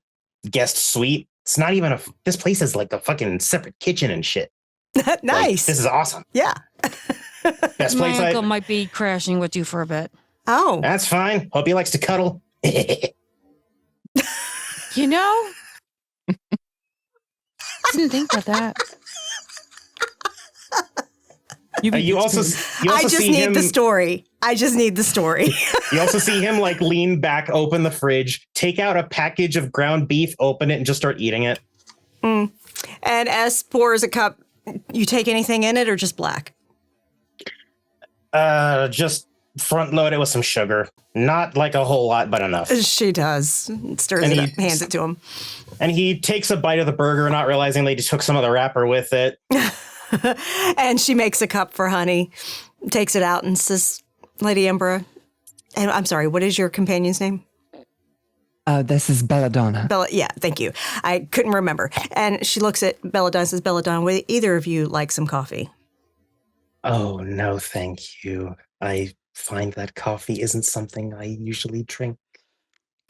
guest suite. It's not even this place is like a fucking separate kitchen and shit. Nice. Like, this is awesome. Yeah. Best My place uncle might be crashing with you for a bit. Oh. That's fine. Hope he likes to cuddle. You know? Didn't think about that. You also I just see need him, the story. I just need the story. You also see him like lean back, open the fridge, take out a package of ground beef, open it, and just start eating it. And S pours a cup. You take anything in it or just black? Just front load it with some sugar. Not like a whole lot, but enough. She does. Stirs it up, hands it to him. And he takes a bite of the burger, not realizing they just took some of the wrapper with it. And she makes a cup for Honey, takes it out and says, "Lady Ember," and I'm sorry, what is your companion's name? This is Belladonna. Yeah, thank you. I couldn't remember. And she looks at Belladonna and says, "Belladonna, would either of you like some coffee?" Oh, no, thank you. I find that coffee isn't something I usually drink.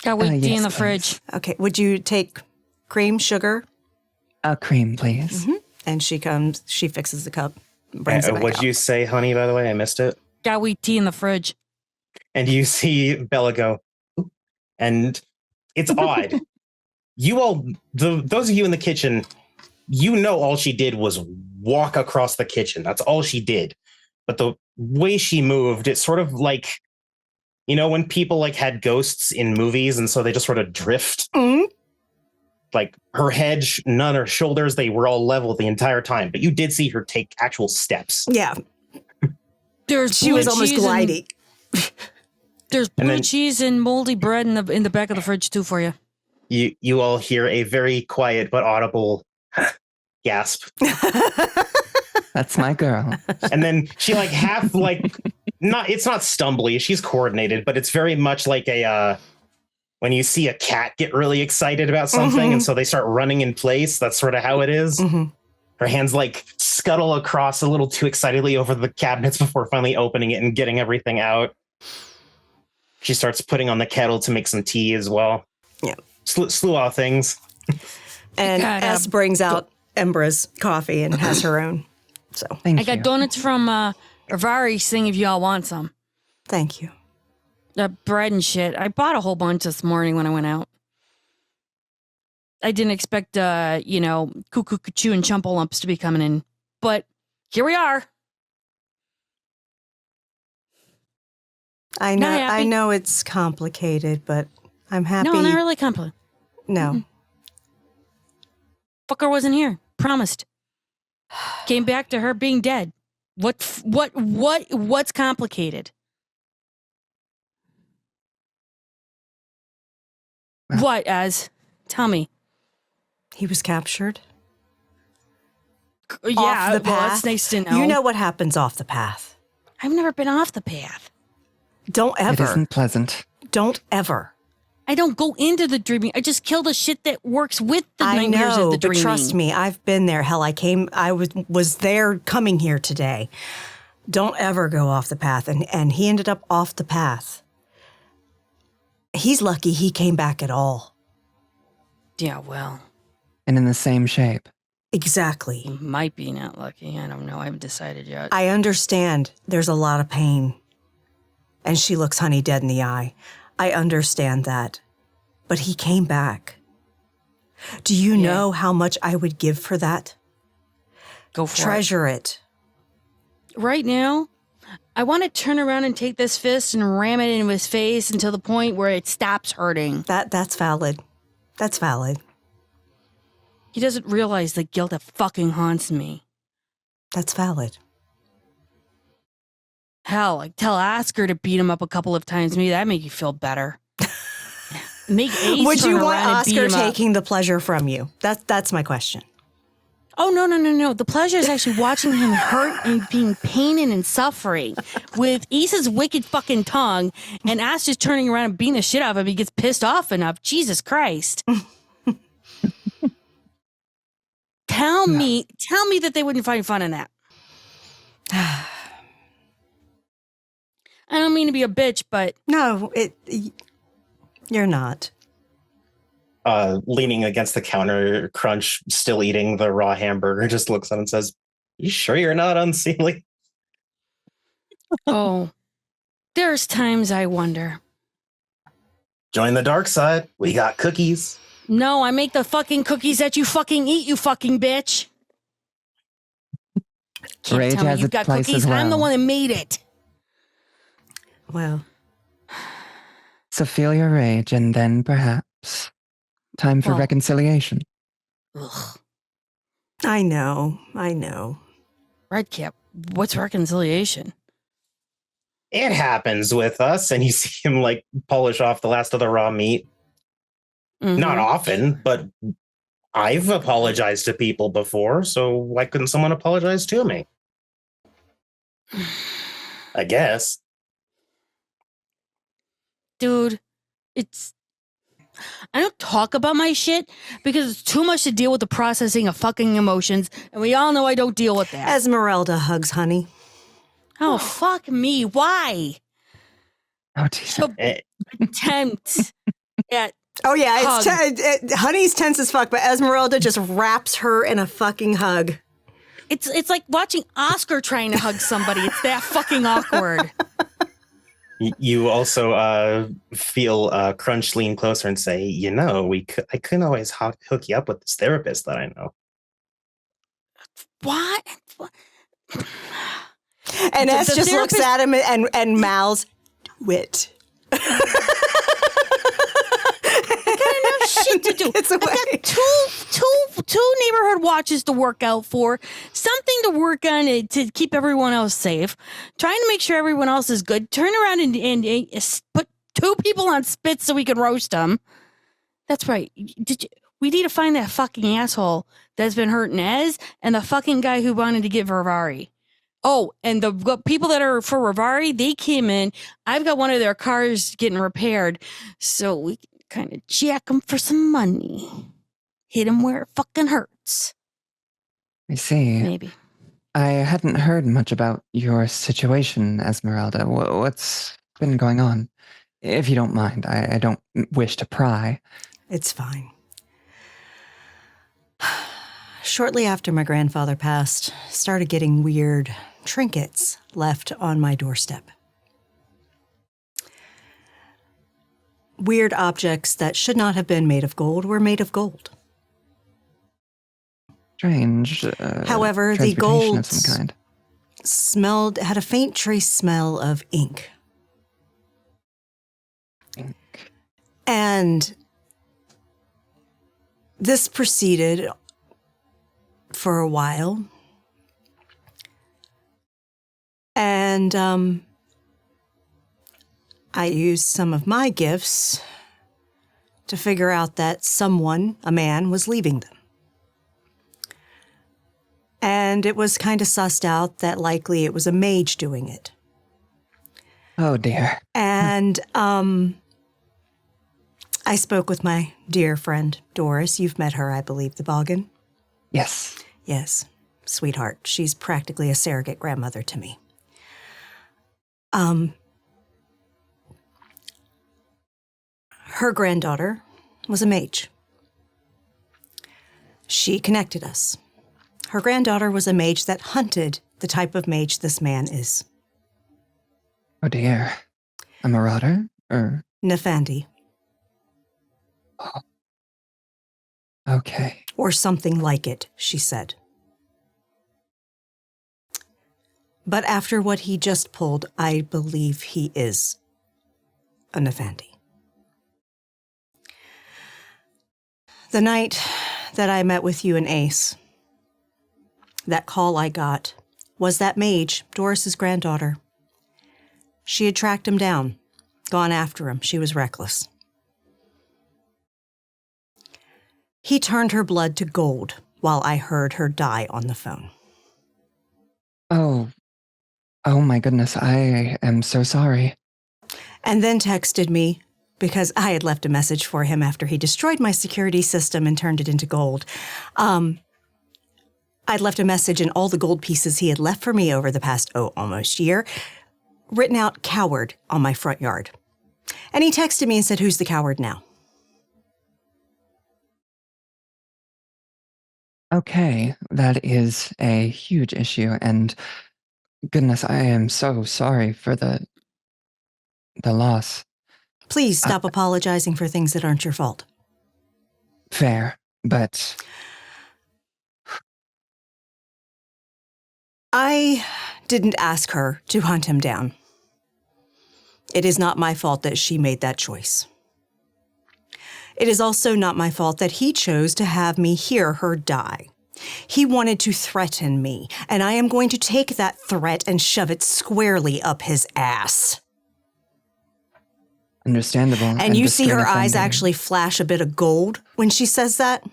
Got weak tea yes, in the please. fridge. Okay, would you take cream, sugar? Cream, please. And she comes, she fixes the cup, brings it back What'd out. you say, honey, by the way? I missed it. Got weak tea in the fridge. And you see Bella go, "Oop." And it's odd. You all, those of you in the kitchen, you know all she did was walk across the kitchen. That's all she did. But the way she moved, it's sort of like, you know, when people like had ghosts in movies and so they just sort of drift. Like her head, none her shoulders, they were all level the entire time. But you did see her take actual steps. Yeah, she was almost gliding. There's blue cheese and moldy bread in the back of the fridge too for you. You all hear a very quiet but audible gasp. That's my girl. And then she like half like it's not stumbly, she's coordinated, but it's very much like a when you see a cat get really excited about something and so they start running in place. That's sort of how it is. Her hands like scuttle across a little too excitedly over the cabinets before finally opening it and getting everything out. She starts putting on the kettle to make some tea as well. Yeah. Slew of things. And S brings out Embra's coffee and has her own. So Thank I you. got donuts from Ravari's thing if y'all want some. thank you. Bread and shit. I bought a whole bunch this morning when I went out. I didn't expect, cuckoo, cuckoo, and chumpalumps to be coming in. But here we are. I know. Not happy. I know it's complicated, but I'm happy. No, not really complicated. No. Fucker wasn't here. Promised. Came back to her being dead. What's complicated? Well- What, Az? Tell me. He was captured. Yeah, Off the well, path. that's nice to know. You know what happens off the path. I've never been off the path. Don't It ever. isn't pleasant. Don't ever. I don't go into the dreaming. I just kill the shit that works with the I nightmares know, of the but dreaming. trust me, I've been there. Hell, I was there coming here today. Don't ever go off the path. And he ended up off the path. He's lucky he came back at all. Yeah, well, And in the same shape. Exactly. might be not lucky. I don't know. I haven't decided yet. I understand there's a lot of pain. And she looks Honey dead in the eye. I understand that. But he came back. Do you Yeah. know how much I would give for that? Go for Treasure it. it. Right now, I want to turn around and take this fist and ram it into his face until the point where it stops hurting. That's valid. That's valid. He doesn't realize the guilt that fucking haunts me. That's valid. Hell, like tell Oscar to beat him up a couple of times. Maybe that make you feel better. Make Ace Would turn you want around and beat Oscar him up. taking the pleasure from you? That's my question. Oh, no. The pleasure is actually watching him hurt and being pained and suffering with Ace's wicked fucking tongue and Ass just turning around and beating the shit out of him. He gets pissed off enough. Jesus Christ. Tell me that they wouldn't find fun in that. I don't mean to be a bitch, but No, you're not. Leaning against the counter, Crunch, still eating the raw hamburger, just looks at him and says, "You sure you're not unseemly?" oh, there's times I wonder. Join the dark side. We got cookies. No, I make the fucking cookies that you fucking eat, you fucking bitch. Can't Rage tell me has you've its got place cookies. as I'm the well. one that made it. Well, So feel your rage, and then perhaps time for Well- reconciliation. Ugh. I know. Redcap, what's reconciliation? It happens with us, and you see him like polish off the last of the raw meat. Mhm. Not often, but I've apologized to people before, so why couldn't someone apologize to me? I guess. Dude, I don't talk about my shit because it's too much to deal with the processing of fucking emotions, and we all know I don't deal with that. Esmeralda hugs Honey. Oh, fuck me. Why? Oh, dear. So Eh, attempt at Oh yeah, Hug. Honey's tense as fuck, but Esmeralda just wraps her in a fucking hug. it's like watching Oscar trying to hug somebody. It's that fucking awkward. You also feel Crunch lean closer and say, I couldn't always hook you up with this therapist that I know. What? And The- S the just looks therapist- at him and mouths, "Wit." Shit to do. It's I've away. got two neighborhood watches to work out for, something to work on to keep everyone else safe, trying to make sure everyone else is good. Turn around and put two people on spits so we can roast them. That's right. We need to find that fucking asshole that's been hurting Ez and the fucking guy who wanted to get Rivari. Oh, and the people that are for Rivari, they came in. I've got one of their cars getting repaired, so we can kind of jack them for some money. Hit them where it fucking hurts. I see. Maybe. I hadn't heard much about your situation, Esmeralda. What's been going on? If you don't mind, I don't wish to pry. It's fine. Shortly after my grandfather passed, started getting weird trinkets left on my doorstep. Weird objects that should not have been made of gold were made of gold. Strange. However, the transportation gold of some kind. had a faint trace smell of ink. And this proceeded for a while. And I used some of my gifts to figure out that someone, a man, was leaving them. And it was kind of sussed out that likely it was a mage doing it. Oh, dear. And I spoke with my dear friend, Doris. You've met her, I believe, the Boggin. Yes. Yes, sweetheart. She's practically a surrogate grandmother to me. Her granddaughter was a mage. She connected us. Her granddaughter was a mage that hunted the type of mage this man is. Oh, dear. A marauder? Or... Nefandi. Oh. Okay. Or something like it, she said. But after what he just pulled, I believe he is a Nefandi. The night that I met with you and Ace, that call I got was that mage, Doris's granddaughter. She had tracked him down, gone after him. She was reckless. He turned her blood to gold while I heard her die on the phone. Oh my goodness, I am so sorry. And then texted me because I had left a message for him after he destroyed my security system and turned it into gold. I'd left a message and all the gold pieces he had left for me over the past, almost year, written out coward on my front yard. And he texted me and said, "Who's the coward now?" Okay, that is a huge issue, and goodness, I am so sorry for the loss. Please stop apologizing for things that aren't your fault. Fair, but... I didn't ask her to hunt him down. It is not my fault that she made that choice. It is also not my fault that he chose to have me hear her die. He wanted to threaten me, and I am going to take that threat and shove it squarely up his ass. Understandable. And you see her eyes offending. actually flash a bit of gold when she says that?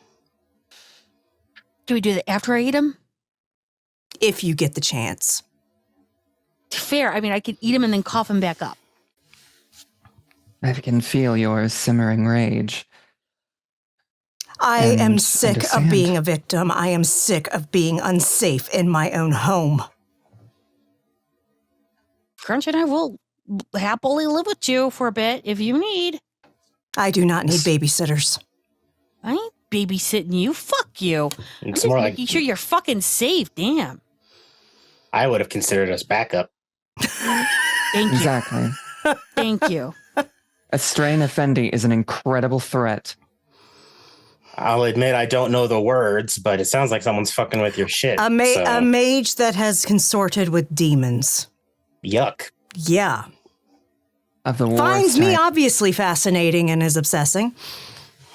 Do we do that after I eat him? If you get the chance. Fair. I mean, I could eat him and then cough him back up. I can feel your simmering rage. I And am sick understand. of being a victim. I am sick of being unsafe in my own home. Crunch and I will happily live with you for a bit if you need. I do not need babysitters. I ain't babysitting you. Fuck you. I'm It's just more making like sure you're fucking safe. Damn. I would have considered us backup. Thank you. Exactly. Thank you. A strain Effendi is an incredible threat. I'll admit I don't know the words, but it sounds like someone's fucking with your shit. A so, mage that has consorted with demons. yuck. Yeah. Of the Finds worst me type. obviously fascinating and is obsessing.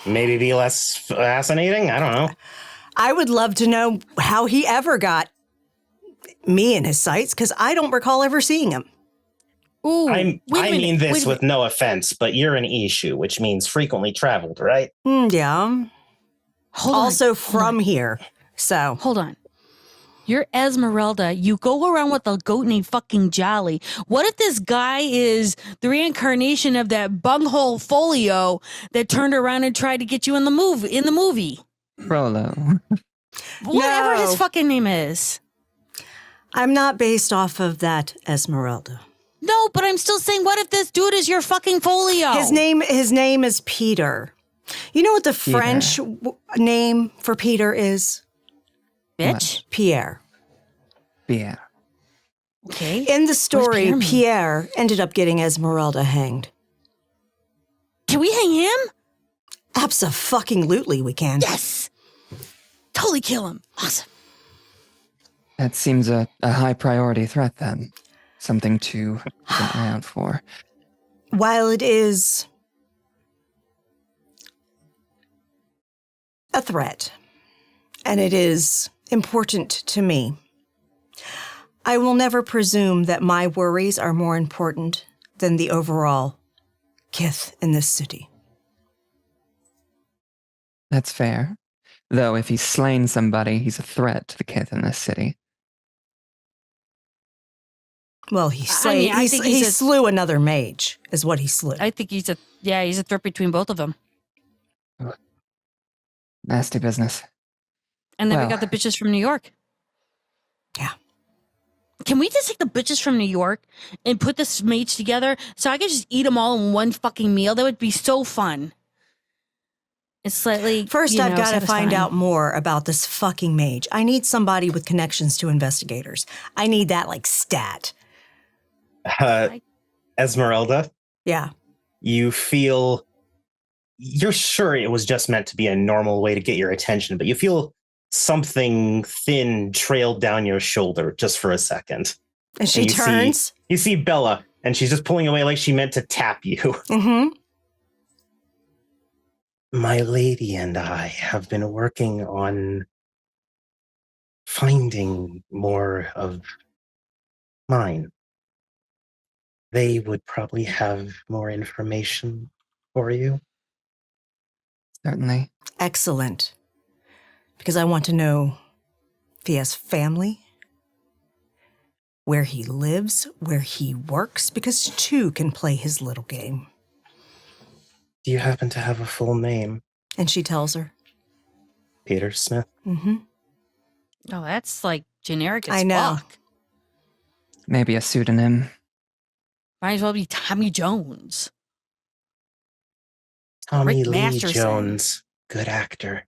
Maybe be less fascinating? I don't know. I would love to know how he ever got me in his sights, because I don't recall ever seeing him. Ooh. I wait a minute, mean this wait a with no offense, but you're an Ishu, which means frequently traveled, right? Yeah. Hold on. Also from here. So. Hold on. You're Esmeralda. You go around with a goat named fucking Jolly. What if this guy is the reincarnation of that bunghole Folio that turned around and tried to get you in the movie? Frollo. Whatever No. his fucking name is. I'm not based off of that Esmeralda. No, but I'm still saying, what if this dude is your fucking Folio? His name is Peter. You know what the Peter. French name for Peter is? Bitch. Pierre. Yeah. Okay. In the story, mean? Pierre ended up getting Esmeralda hanged. Can we hang him? Abso-fucking-lutely we can. Yes. Totally kill him. Awesome. That seems a high priority threat then. Something to keep an eye out for. While it is a threat, and it is important to me, I will never presume that my worries are more important than the overall kith in this city. That's fair. Though if he's slain somebody, he's a threat to the kith in this city. Well, he slew another mage, is what he slew. I think he's a threat between both of them. Nasty business. And then we got the bitches from New York. Yeah. Can we just take the bitches from New York and put this mage together so I could just eat them all in one fucking meal? That would be so fun. It's slightly. First, I've got to satisfying. find out more about this fucking mage. I need somebody with connections to investigators. I need that, like, stat. Esmeralda, Yeah. you're sure it was just meant to be a normal way to get your attention, but you feel something thin trailed down your shoulder just for a second. And she turns. You see Bella, and she's just pulling away like she meant to tap you. Mm-hmm. My lady and I have been working on finding more of mine. They would probably have more information for you. Certainly. Excellent. Because I want to know if he has family, where he lives, where he works, because two can play his little game. Do you happen to have a full name? And she tells her. Peter Smith? Mm-hmm. Oh, that's like generic as I know. fuck. Maybe a pseudonym. Might as well be Tommy Jones. Tommy Rick Lee Masterson. Jones. Good actor.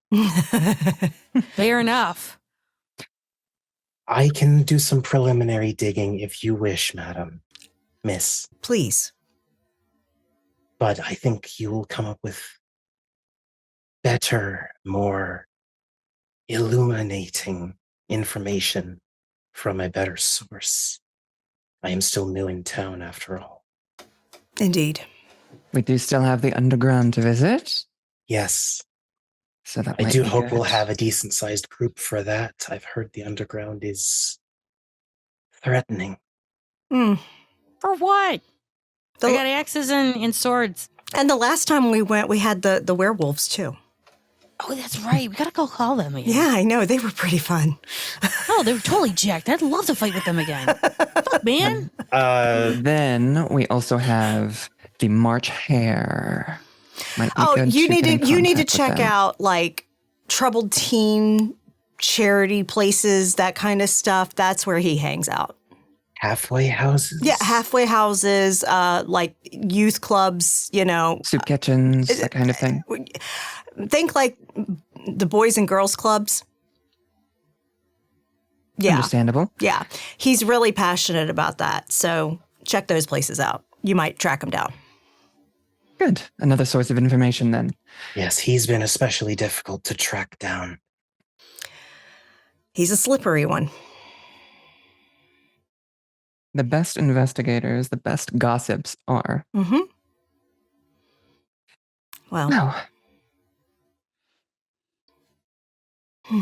Fair enough. I can do some preliminary digging if you wish, madam. Miss. Please. But I think you will come up with better, more illuminating information from a better source. I am still new in town, after all. Indeed. We do still have the underground to visit. Yes. So that I might do be hope good. we'll have a decent-sized group for that. I've heard the underground is threatening. Mm. For what? I got axes and swords. And the last time we went, we had the werewolves, too. Oh, that's right. We gotta go call them again. Yeah, I know. They were pretty fun. Oh, they were totally jacked. I'd love to fight with them again. Fuck, man. Then we also have the March Hare. Might be Oh, good you get in need to contact with check them. out like troubled teen charity places, that kind of stuff. That's where he hangs out. Halfway houses? Yeah, halfway houses, like youth clubs, Soup kitchens, that kind of thing. Think like the Boys and Girls Clubs. Yeah. Understandable. Yeah. He's really passionate about that. So check those places out. You might track him down. Good. Another source of information then. Yes, he's been especially difficult to track down. He's a slippery one. The best investigators, the best gossips are. Mm-hmm. Well. No.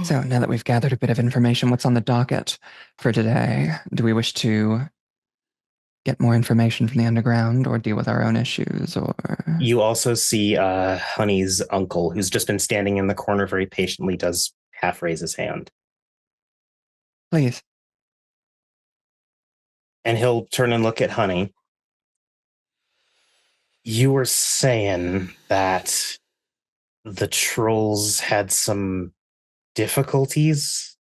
So now that we've gathered a bit of information, what's on the docket for today? Do we wish to get more information from the underground or deal with our own issues? Or You also see Honey's uncle, who's just been standing in the corner very patiently, does half raise his hand. Please. And he'll turn and look at Honey. You were saying that the trolls had some difficulties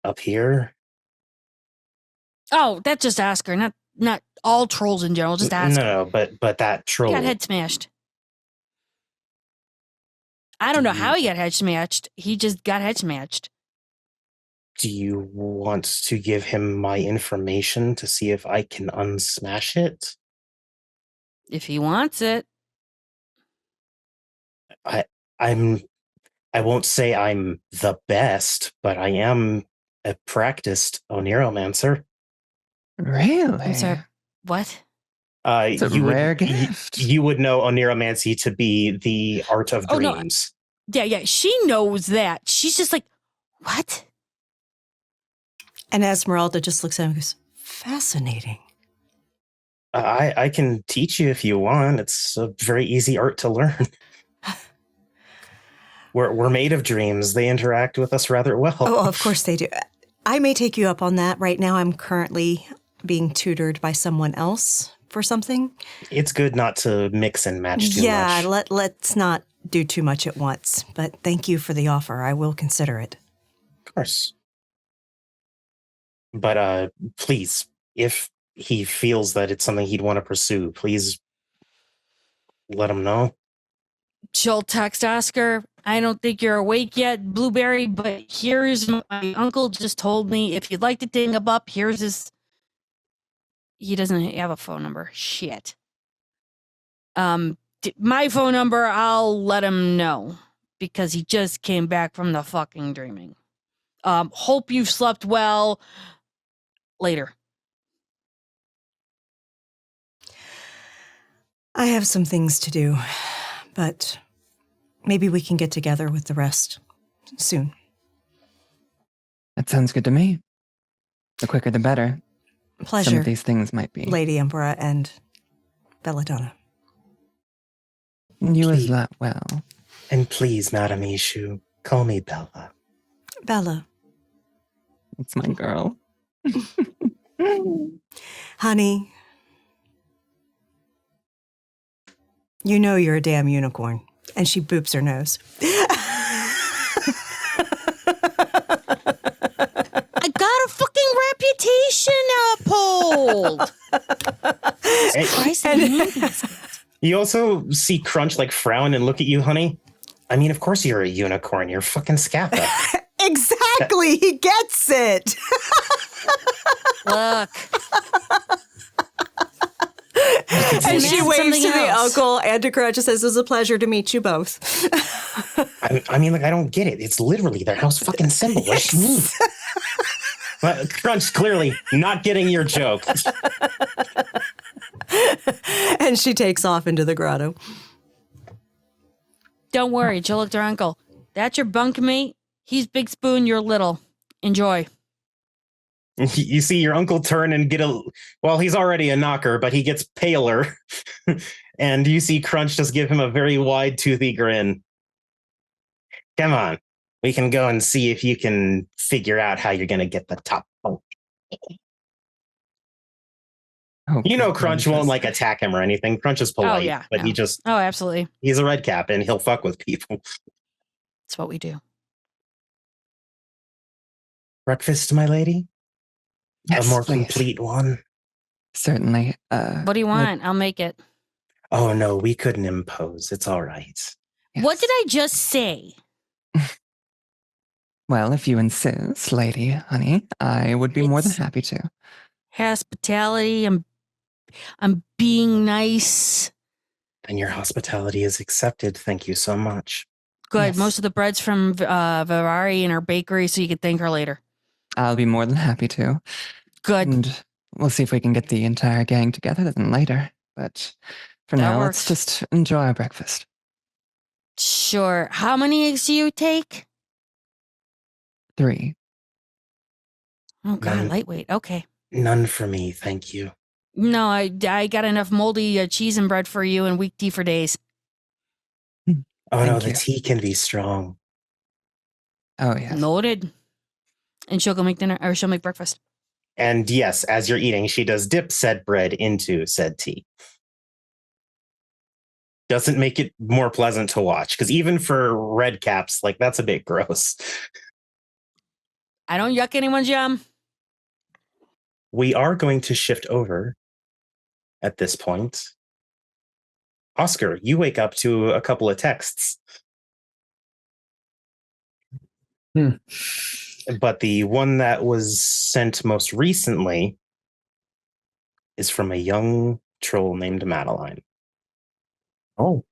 up here? Oh, that's just ask her. Not all trolls in general. Just ask her. No, but that troll. He got head smashed. I don't know how he got head smashed. He just got head smashed. Do you want to give him my information to see if I can unsmash it? If he wants it. I won't say I'm the best, but I am a practiced Oniromancer. Really? I'm sorry. What? It's a rare gift. You would know Oniromancy to be the art of Oh, no. dreams. Yeah. She knows that. She's just like, what? And Esmeralda just looks at him and goes, fascinating. I can teach you if you want. It's a very easy art to learn. We're made of dreams. They interact with us rather well. Oh, of course they do. I may take you up on that. Right now, I'm currently being tutored by someone else for something. It's good not to mix and match too much. Yeah, let's not do too much at once. But thank you for the offer. I will consider it. Of course. But please, if he feels that it's something he'd want to pursue, please let him know. She'll text Oscar. I don't think you're awake yet, Blueberry, but here's my uncle just told me if you'd like to ding him up, here's his. He doesn't have a phone number. Shit. My phone number, I'll let him know because he just came back from the fucking dreaming. Hope you've slept well. Later. I have some things to do, but maybe we can get together with the rest soon. That sounds good to me. The quicker the better. Pleasure. Some of these things might be. Lady Emperor and Belladonna. You as well. And please, Madame Ishu, call me Bella. Bella. It's my girl. Honey, you know you're a damn unicorn. And she boops her nose. I got a fucking reputation uphold. You also see Crunch like frown and look at you, honey. I mean, of course you're a unicorn. You're fucking Scappa. Exactly. He gets it. Look. And she waves Something to the else. uncle and to Crunch and says, it was a pleasure to meet you both. I mean, like, I don't get it. It's literally their house fucking symbol. What does she mean? But Crunch clearly not getting your joke. And she takes off into the grotto. Don't worry, Jill looked at her uncle. That's your bunkmate. He's Big Spoon, you're Little. Enjoy. You see your uncle turn and well, he's already a knocker, but he gets paler. And you see Crunch just give him a very wide, toothy grin. Come on. We can go and see if you can figure out how you're going to get the top bunk. You know Crunch won't like attack him or anything. Crunch is polite, but no. he just, Oh, absolutely. he's a red cap and he'll fuck with people. That's what we do. Breakfast, my lady? Yes, A more please. complete one? Certainly. What do you want? I'll make it. Oh, no, we couldn't impose. It's all right. What did I just say? Well, if you insist, lady, honey, I would be more than happy to. Hospitality. I'm being nice. And your hospitality is accepted. Thank you so much. Good. Yes. Most of the bread's from Virari in our bakery, so you can thank her later. I'll be more than happy to. Good. And we'll see if we can get the entire gang together then later. But for That now, works. let's just enjoy our breakfast. Sure. How many eggs do you take? 3. Oh, God, None. lightweight. Okay. None for me, thank you. No, I got enough moldy cheese and bread for you and weak tea for days. Oh, no, Thank the you. tea can be strong. Oh, yes. Noted. And she'll go make dinner, or she'll make breakfast. And yes, as you're eating, she does dip said bread into said tea. Doesn't make it more pleasant to watch, because even for red caps, like, that's a bit gross. I don't yuck anyone's yum. We are going to shift over at this point. Oscar, you wake up to a couple of texts. But the one that was sent most recently is from a young troll named Madeline. Oh.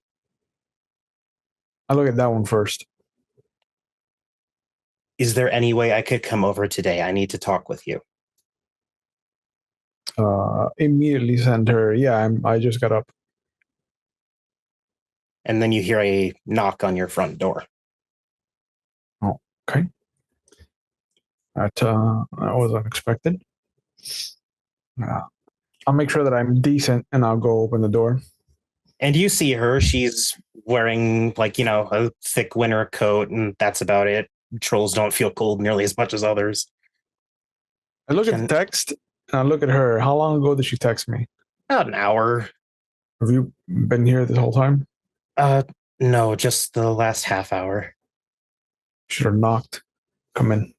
I look at that one first. Is there any way I could come over today? I need to talk with you. Immediately send her. Yeah, I just got up. And then you hear a knock on your front door. Oh, okay. That was unexpected. I'll make sure that I'm decent, and I'll go open the door. And you see her. She's wearing, like, a thick winter coat, and that's about it. Trolls don't feel cold nearly as much as others. I look at the text, and I look at her. How long ago did she text me? About an hour. Have you been here this whole time? No, just the last half hour. Should have knocked. Come in.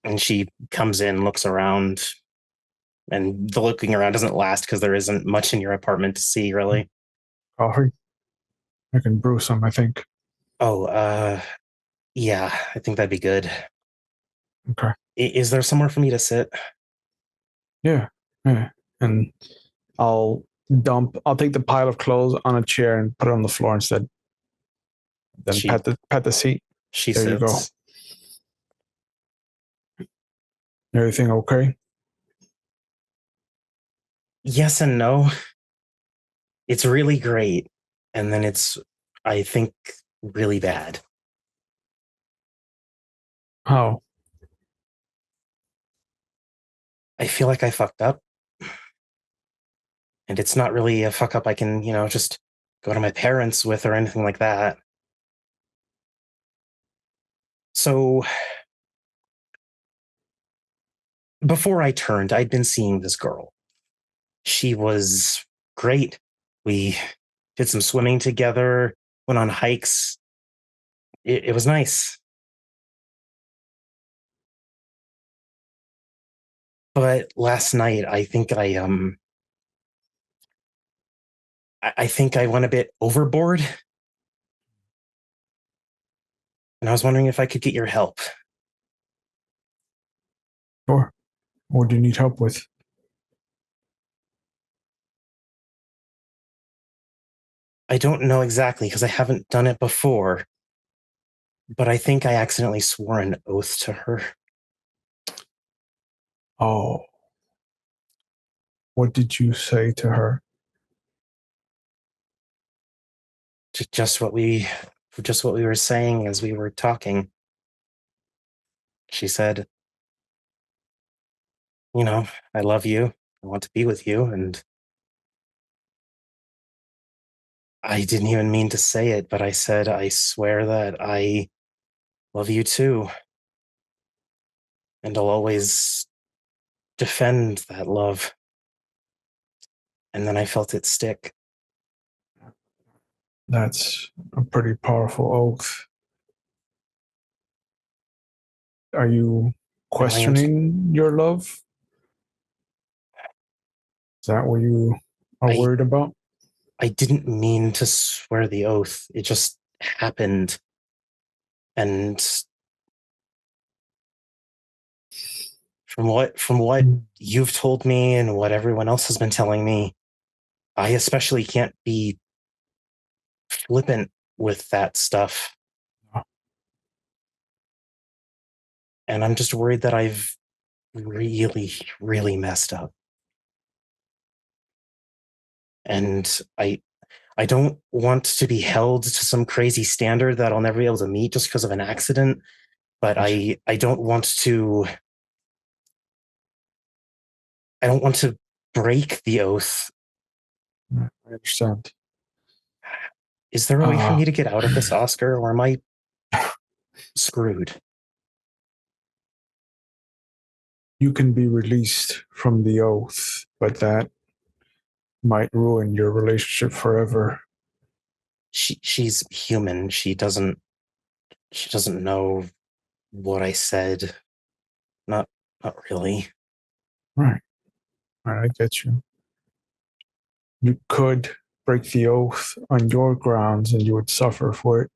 And she comes in, looks around, and the looking around doesn't last because there isn't much in your apartment to see, really. Coffee? I can brew some, I think. Oh, yeah, I think that'd be good. Okay. Is there somewhere for me to sit? Yeah. And I'll take the pile of clothes on a chair and put it on the floor instead. Then pat the seat. She there sits. You go. Everything okay? Yes and no. It's really great. And then it's, I think, really bad. How? I feel like I fucked up. And it's not really a fuck up I can, just go to my parents with or anything like that. So before I turned, I'd been seeing this girl. She was great. We did some swimming together, went on hikes. It was nice. But last night, I think I went a bit overboard. And I was wondering if I could get your help. Sure. What do you need help with? I don't know exactly because I haven't done it before. But I think I accidentally swore an oath to her. Oh. What did you say to her? Just what we were saying as we were talking. She said, I love you. I want to be with you. And I didn't even mean to say it, but I said, I swear that I love you too. And I'll always defend that love. And then I felt it stick. That's a pretty powerful oath. Are you questioning your love? Is that what you are worried about? I didn't mean to swear the oath. It just happened. And from what you've told me and what everyone else has been telling me, I especially can't be flippant with that stuff. And I'm just worried that I've really, really messed up. And I don't want to be held to some crazy standard that I'll never be able to meet just because of an accident. But I don't want to break the oath. I understand. Is there a way for me to get out of this, Oscar, or am I screwed? You can be released from the oath, but that might ruin your relationship forever. She's human. She doesn't know what I said. Not really. Right. I get you. You could break the oath on your grounds and you would suffer for it.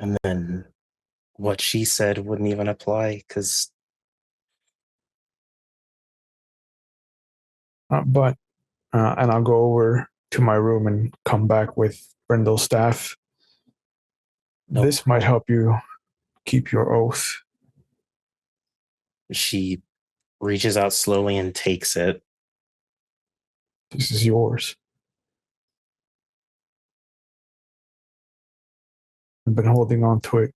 And then what she said wouldn't even apply because... and I'll go over to my room and come back with Brindle's staff. Nope. This might help you keep your oath. She reaches out slowly and takes it. This is yours. I've been holding on to it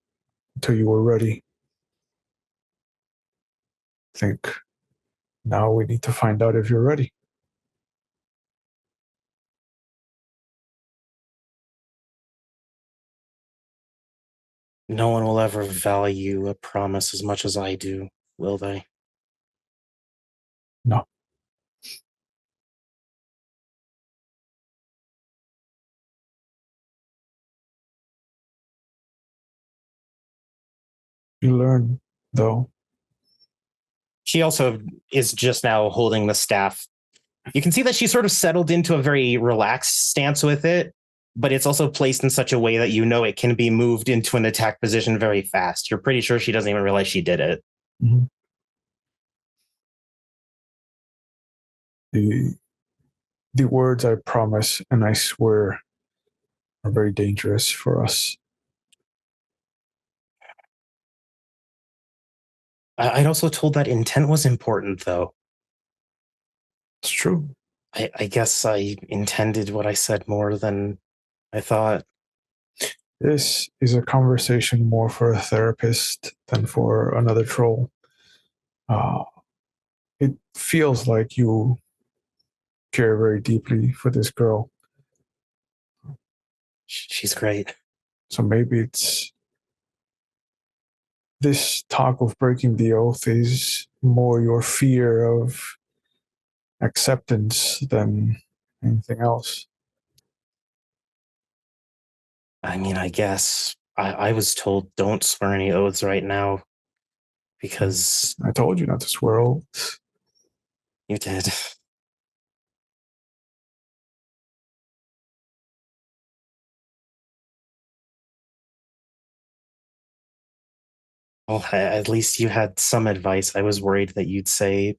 until you were ready. think now we need to find out if you're ready. No one will ever value a promise as much as I do, will they? No. You learn, though. She also is just now holding the staff. You can see that she sort of settled into a very relaxed stance with it, but it's also placed in such a way that you know it can be moved into an attack position very fast. You're pretty sure she doesn't even realize she did it. Mm-hmm. The words I promise and I swear are very dangerous for us. I'd also told that intent was important, though. It's true. I guess I intended what I said more than I thought. This is a conversation more for a therapist than for another troll. It feels like you care very deeply for this girl. She's great. So maybe it's this talk of breaking the oath is more your fear of acceptance than anything else. I mean, I guess I was told don't swear any oaths right now because I told you not to swear oaths. you did. Well, at least you had some advice. I was worried that you'd say,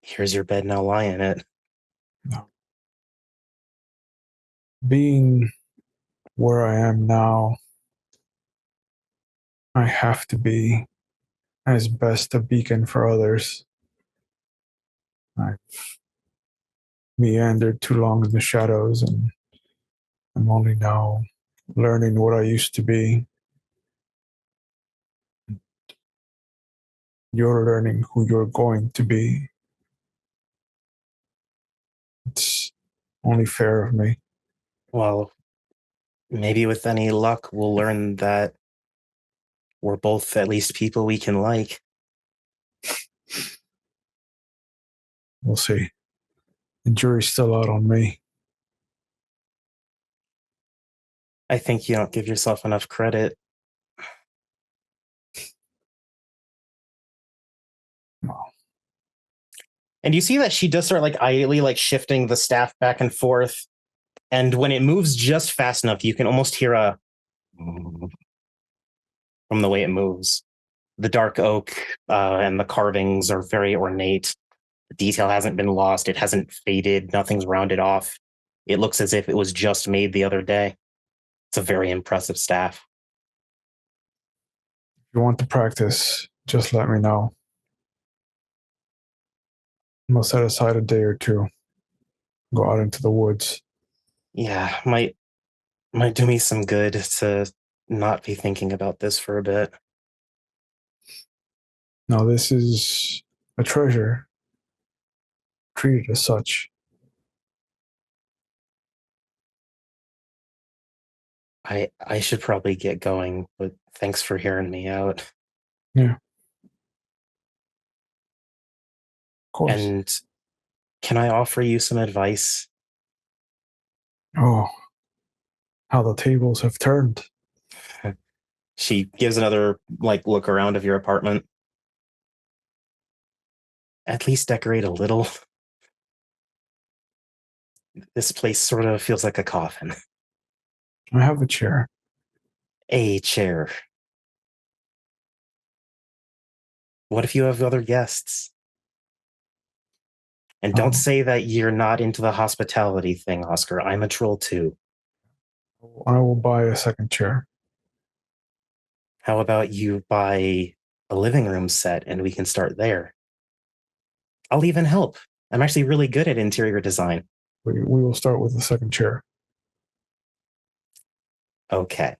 here's your bed, now lie in it. No. Being where I am now, I have to be as best a beacon for others. I've meandered too long in the shadows, and I'm only now learning what I used to be. You're learning who you're going to be. It's only fair of me. Well, maybe with any luck, we'll learn that we're both at least people we can like. We'll see. The jury's still out on me. I think you don't give yourself enough credit. No. And you see that she does start like idly like shifting the staff back and forth. And when it moves just fast enough, you can almost hear a from the way it moves. The dark oak and the carvings are very ornate. The detail hasn't been lost. It hasn't faded. Nothing's rounded off. It looks as if it was just made the other day. It's a very impressive staff. If you want to practice, just let me know. I'll set aside a day or two. Go out into the woods. Yeah, might do me some good to not be thinking about this for a bit. Now, this is a treasure. Treat it as such. I should probably get going, but thanks for hearing me out. Yeah. Of course. And can I offer you some advice? Oh, how the tables have turned. She gives another like look around of your apartment. At least decorate a little. This place sort of feels like a coffin. I have a chair. A chair. What if you have other guests? And don't say that you're not into the hospitality thing, Oscar. I'm a troll too. I will buy a second chair. How about you buy a living room set and we can start there? I'll even help. I'm actually really good at interior design. We will start with the second chair. Okay.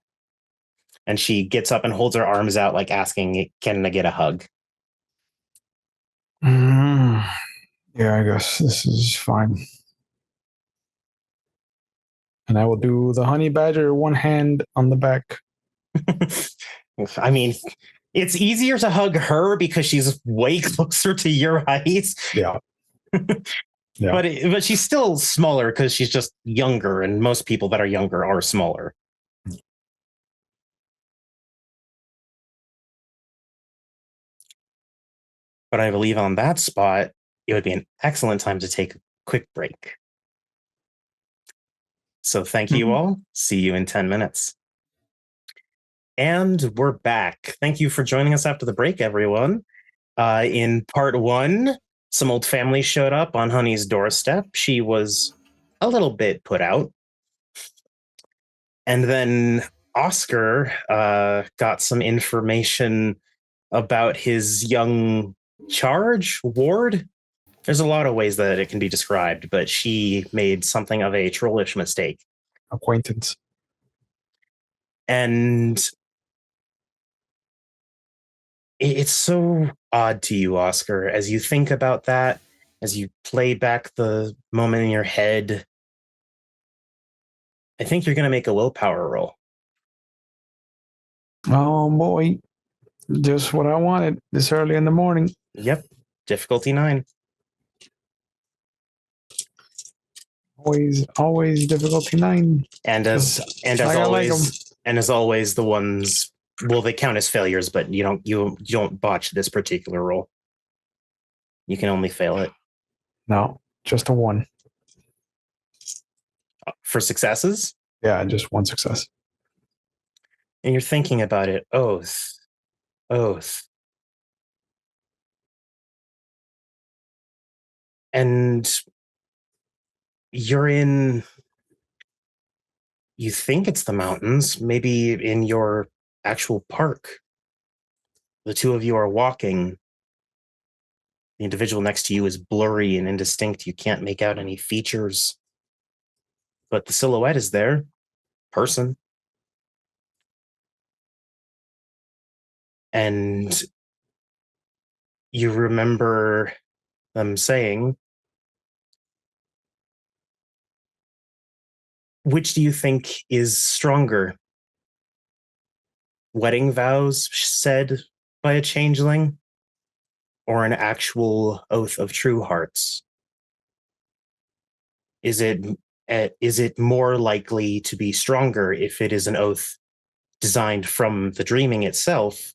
And she gets up and holds her arms out like asking, can I get a hug? Yeah, I guess this is fine. And I will do the honey badger, one hand on the back. I mean, it's easier to hug her because she's way closer to your height. Yeah. Yeah. But she's still smaller because she's just younger, and most people that are younger are smaller. But I believe on that spot, it would be an excellent time to take a quick break. So thank you all. See you in 10 minutes. And we're back. Thank you for joining us after the break, everyone. In part 1, some old family showed up on Honey's doorstep. She was a little bit put out. And then Oscar got some information about his young ward. There's a lot of ways that it can be described, but she made something of a trollish mistake. Acquaintance. And it's so odd to you, Oscar, as you think about that, as you play back the moment in your head. I think you're going to make a willpower roll. Oh, boy. Just what I wanted this early in the morning. Yep. Difficulty 9. Always difficulty 9. And as always, the ones, well, they count as failures, but you don't botch this particular roll. You can only fail it. No, just a 1. For successes? Yeah, just 1 success. And you're thinking about it. Oath. And you're in, you think it's the mountains, maybe in your actual park. The two of you are walking. The individual next to you is blurry and indistinct. You can't make out any features. But the silhouette is there. Person. And you remember them saying, which do you think is stronger? Wedding vows said by a changeling, or an actual oath of true hearts? Is it more likely to be stronger if it is an oath designed from the dreaming itself,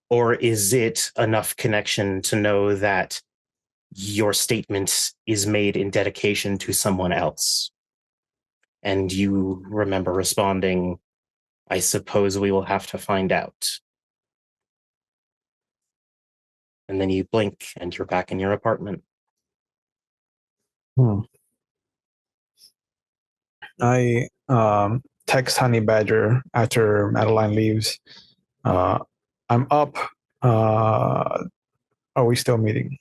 or is it enough connection to know that your statement is made in dedication to someone else? And you remember responding, I suppose we will have to find out. And then you blink and you're back in your apartment. I text Honey Badger after Madeline leaves. I'm up. Are we still meeting?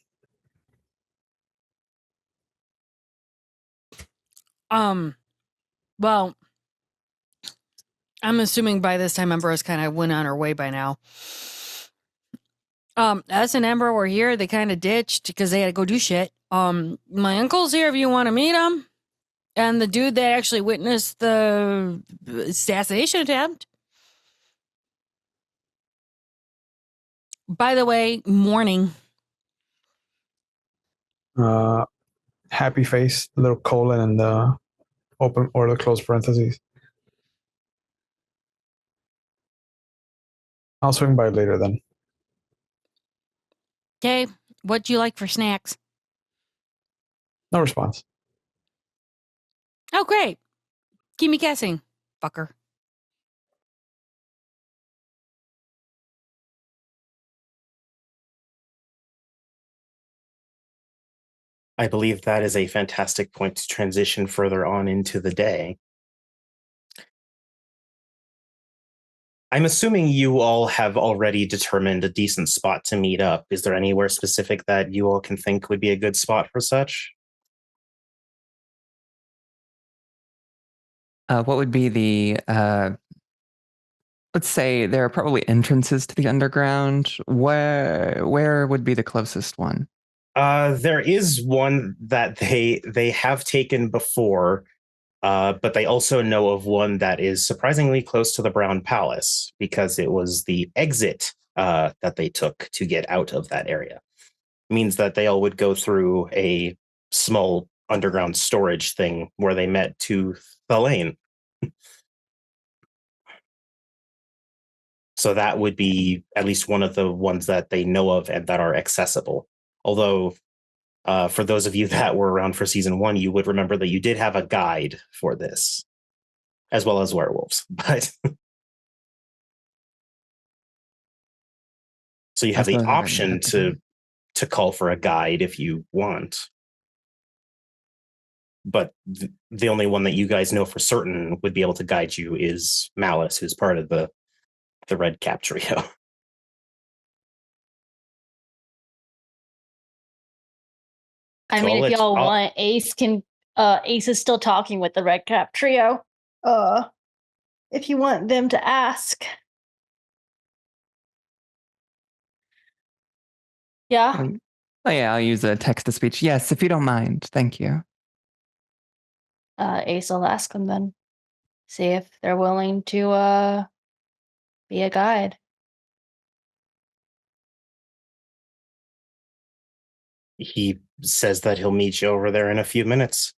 Well, I'm assuming by this time Ember has kind of went on her way by now. Us and Ember were here. They kind of ditched because they had to go do shit. My uncle's here if you want to meet him. And the dude that actually witnessed the assassination attempt. By the way, morning. Happy face, a little colon in the open or the closed parentheses. I'll swing by later then. Okay, what do you like for snacks? No response. Oh, great. Keep me guessing, fucker. I believe that is a fantastic point to transition further on into the day. I'm assuming you all have already determined a decent spot to meet up. Is there anywhere specific that you all can think would be a good spot for such? What would be the, let's say there are probably entrances to the underground. Where would be the closest one? There is one that they have taken before, but they also know of one that is surprisingly close to the Brown Palace because it was the exit that they took to get out of that area. It means that they all would go through a small underground storage thing where they met to Thalain. So that would be at least one of the ones that they know of and that are accessible. Although, for those of you that were around for season 1, you would remember that you did have a guide for this, as well as werewolves. But so you have the option to call for a guide if you want. But the only one that you guys know for certain would be able to guide you is Malice, who's part of the Red Cap trio. I mean, if y'all want, Ace can. Ace is still talking with the Red Cap trio. If you want them to ask. Yeah. Oh yeah, I'll use a text to speech. Yes, if you don't mind, thank you. Ace will ask them then. See if they're willing to be a guide. He says that he'll meet you over there in a few minutes.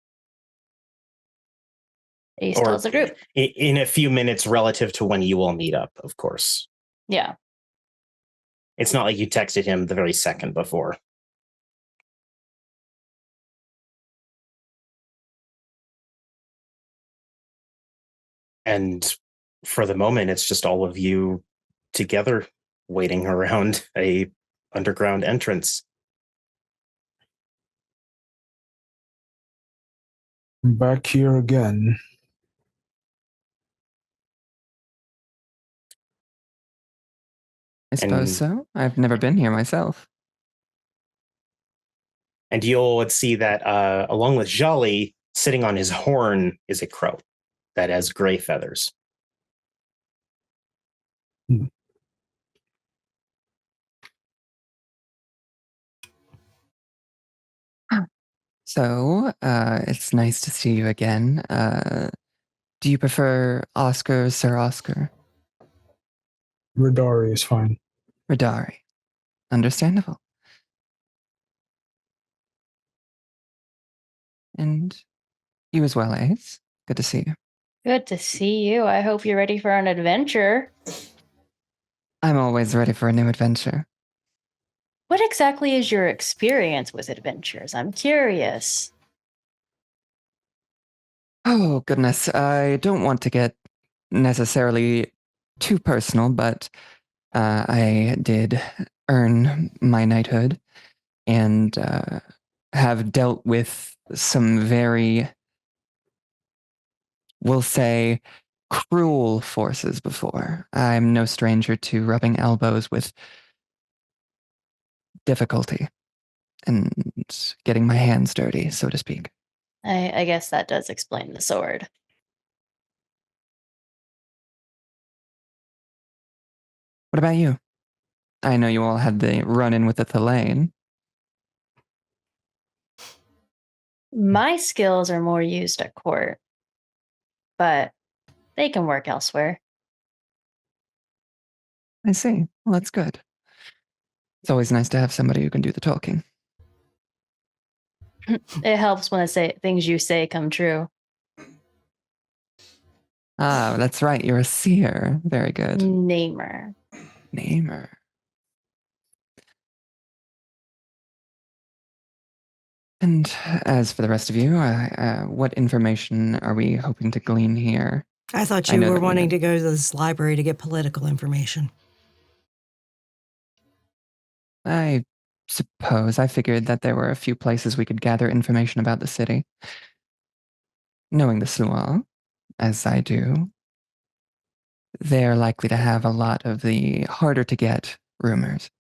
Ace tells the group. In a few minutes relative to when you all meet up, of course. Yeah. It's not like you texted him the very second before. And for the moment, it's just all of you together waiting around a underground entrance. Back here again. I suppose so. I've never been here myself. And you'll would see that along with Jolly, sitting on his horn is a crow that has gray feathers. So, it's nice to see you again. Do you prefer Oscar or Sir Oscar? Radari is fine. Radari. Understandable. And you as well, Ace. Good to see you. Good to see you. I hope you're ready for an adventure. I'm always ready for a new adventure. What exactly is your experience with adventures? I'm curious. Oh, goodness. I don't want to get necessarily too personal, but I did earn my knighthood and have dealt with some very, we'll say, cruel forces before. I'm no stranger to rubbing elbows with difficulty and getting my hands dirty, so to speak. I guess that does explain the sword. What about you? I know you all had the run-in with the Thalain. My skills are more used at court, but they can work elsewhere. I see. Well, that's good. It's always nice to have somebody who can do the talking. It helps when things you say come true. Ah, that's right. You're a seer. Very good. Namer. And as for the rest of you, what information are we hoping to glean here? I thought you were wanting to go to this library to get political information. I suppose I figured that there were a few places we could gather information about the city. Knowing the Sluagh, as I do, they're likely to have a lot of the harder to get rumors.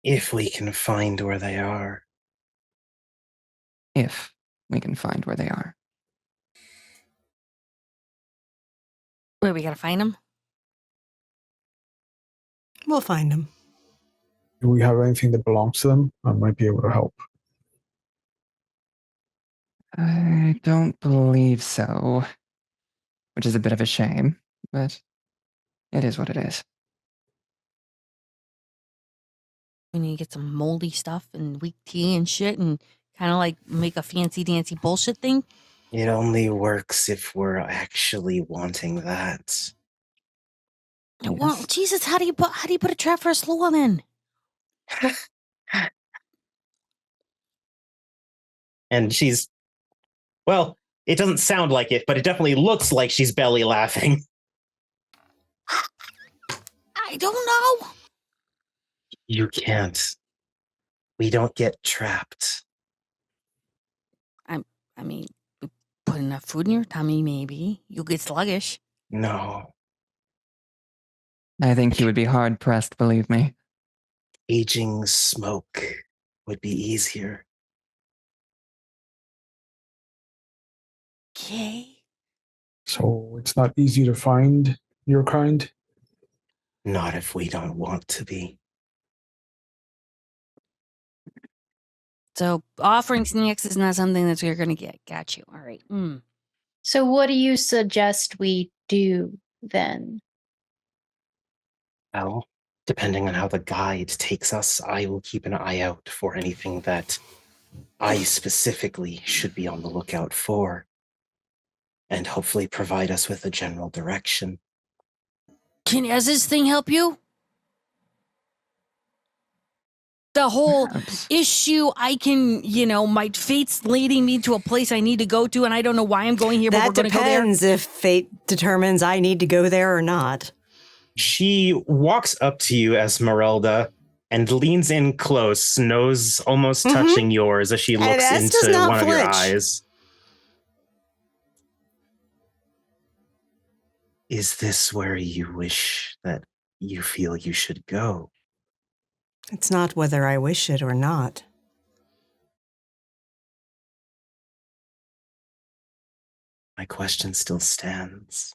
If we can find where they are. If we can find where they are. Wait, we gotta find them? We'll find them. Do we have anything that belongs to them? I might be able to help. I don't believe so, which is a bit of a shame, but it is what it is. We need to get some moldy stuff and weak tea and shit and kind of like make a fancy dancy bullshit thing. It only works if we're actually wanting that. Yes. Well, Jesus, how do you put a trap for a slow then? And she's, well, it doesn't sound like it, but it definitely looks like she's belly laughing. I don't know. You can't. We don't get trapped. I mean, put enough food in your tummy, maybe. You'll get sluggish. No. I think you would be hard-pressed, believe me. Aging smoke would be easier. Okay. So it's not easy to find your kind? Not if we don't want to be. So offering snacks is not something that you're going to get. Got you. All right. So what do you suggest we do then? Well, depending on how the guide takes us, I will keep an eye out for anything that I specifically should be on the lookout for, and hopefully provide us with a general direction. Does this thing help you? The whole issue, I can, my fate's leading me to a place I need to go to, and I don't know why I'm going here, but we're going to go there. That depends if fate determines I need to go there or not. She walks up to you, Esmeralda, and leans in close, nose almost touching yours as she looks into one of your eyes. Is this where you wish that you feel you should go? It's not whether I wish it or not. My question still stands.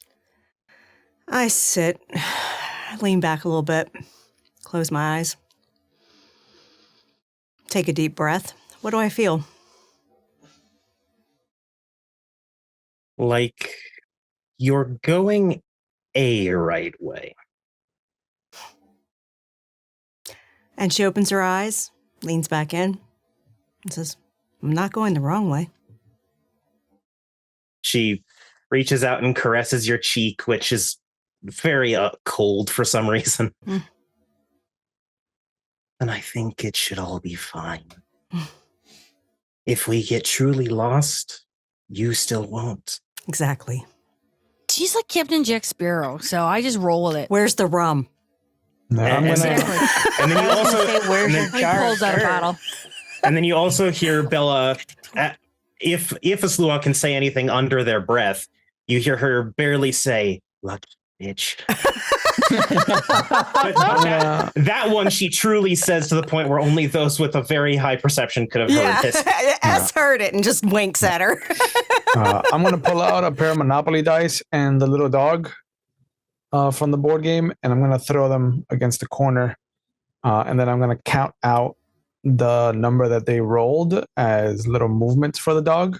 I sit, lean back a little bit, close my eyes, take a deep breath. What do I feel? Like you're going a right way. And she opens her eyes, leans back in, and says, I'm not going the wrong way. She reaches out and caresses your cheek, which is very cold for some reason. And I think it should all be fine. If we get truly lost, you still won't. Exactly. She's like Captain Jack Sparrow, so I just roll with it. Where's the rum? No, I'm gonna... And then you also He pulls out a bottle. And then you also hear Bella, if Aslua can say anything under their breath, you hear her barely say, "Lucky bitch." but that one she truly says to the point where only those with a very high perception could have heard this. S heard it and just winks at her. I'm going to pull out a pair of Monopoly dice and the little dog from the board game, and I'm going to throw them against the corner. And then I'm going to count out the number that they rolled as little movements for the dog.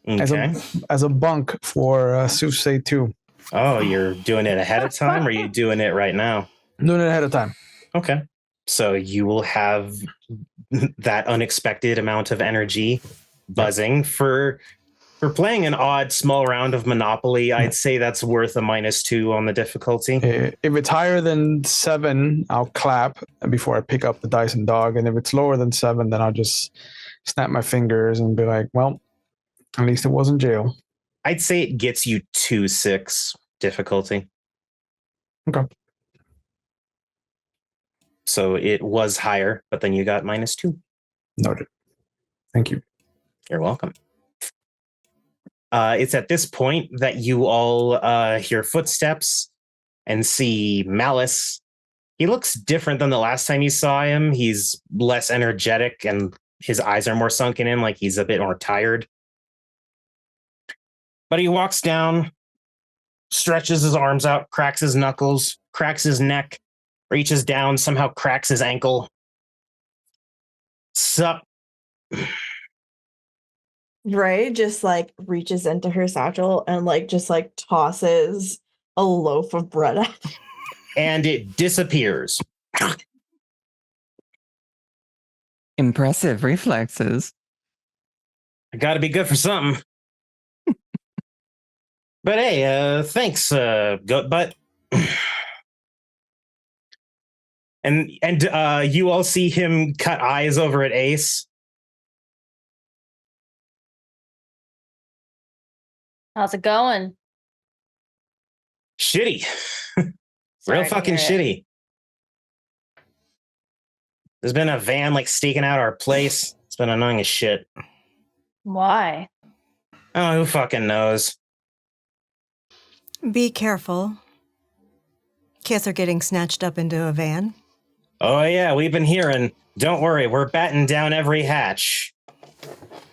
Okay. As a bunk for Soothsay 2. Oh, you're doing it ahead of time, or are you doing it right now? I'm doing it ahead of time. Okay. So you will have that unexpected amount of energy buzzing for playing an odd small round of Monopoly. I'd say that's worth a -2 on the difficulty. If it's higher than 7, I'll clap before I pick up the dice and dog. And if it's lower than 7, then I'll just snap my fingers and be like, well, at least it wasn't jail. I'd say it gets you 2-6 difficulty. Okay. So it was higher, but then you got -2. Noted. Thank you. You're welcome. It's at this point that you all hear footsteps and see Malice. He looks different than the last time you saw him. He's less energetic and his eyes are more sunken in, like he's a bit more tired. But he walks down, stretches his arms out, cracks his knuckles, cracks his neck, reaches down, somehow cracks his ankle, Sup? Ray just like reaches into her satchel and like just like tosses a loaf of bread at him. And it disappears. Impressive reflexes. I gotta be good for something. But hey, thanks, goat butt. and you all see him cut eyes over at Ace. How's it going? Shitty. Sorry Real to fucking hear it. shitty. There's been a van like staking out our place. It's been annoying as shit. Why? Oh, who fucking knows? Be careful. Kids are getting snatched up into a van. Oh yeah, we've been hearing. Don't worry, we're batting down every hatch.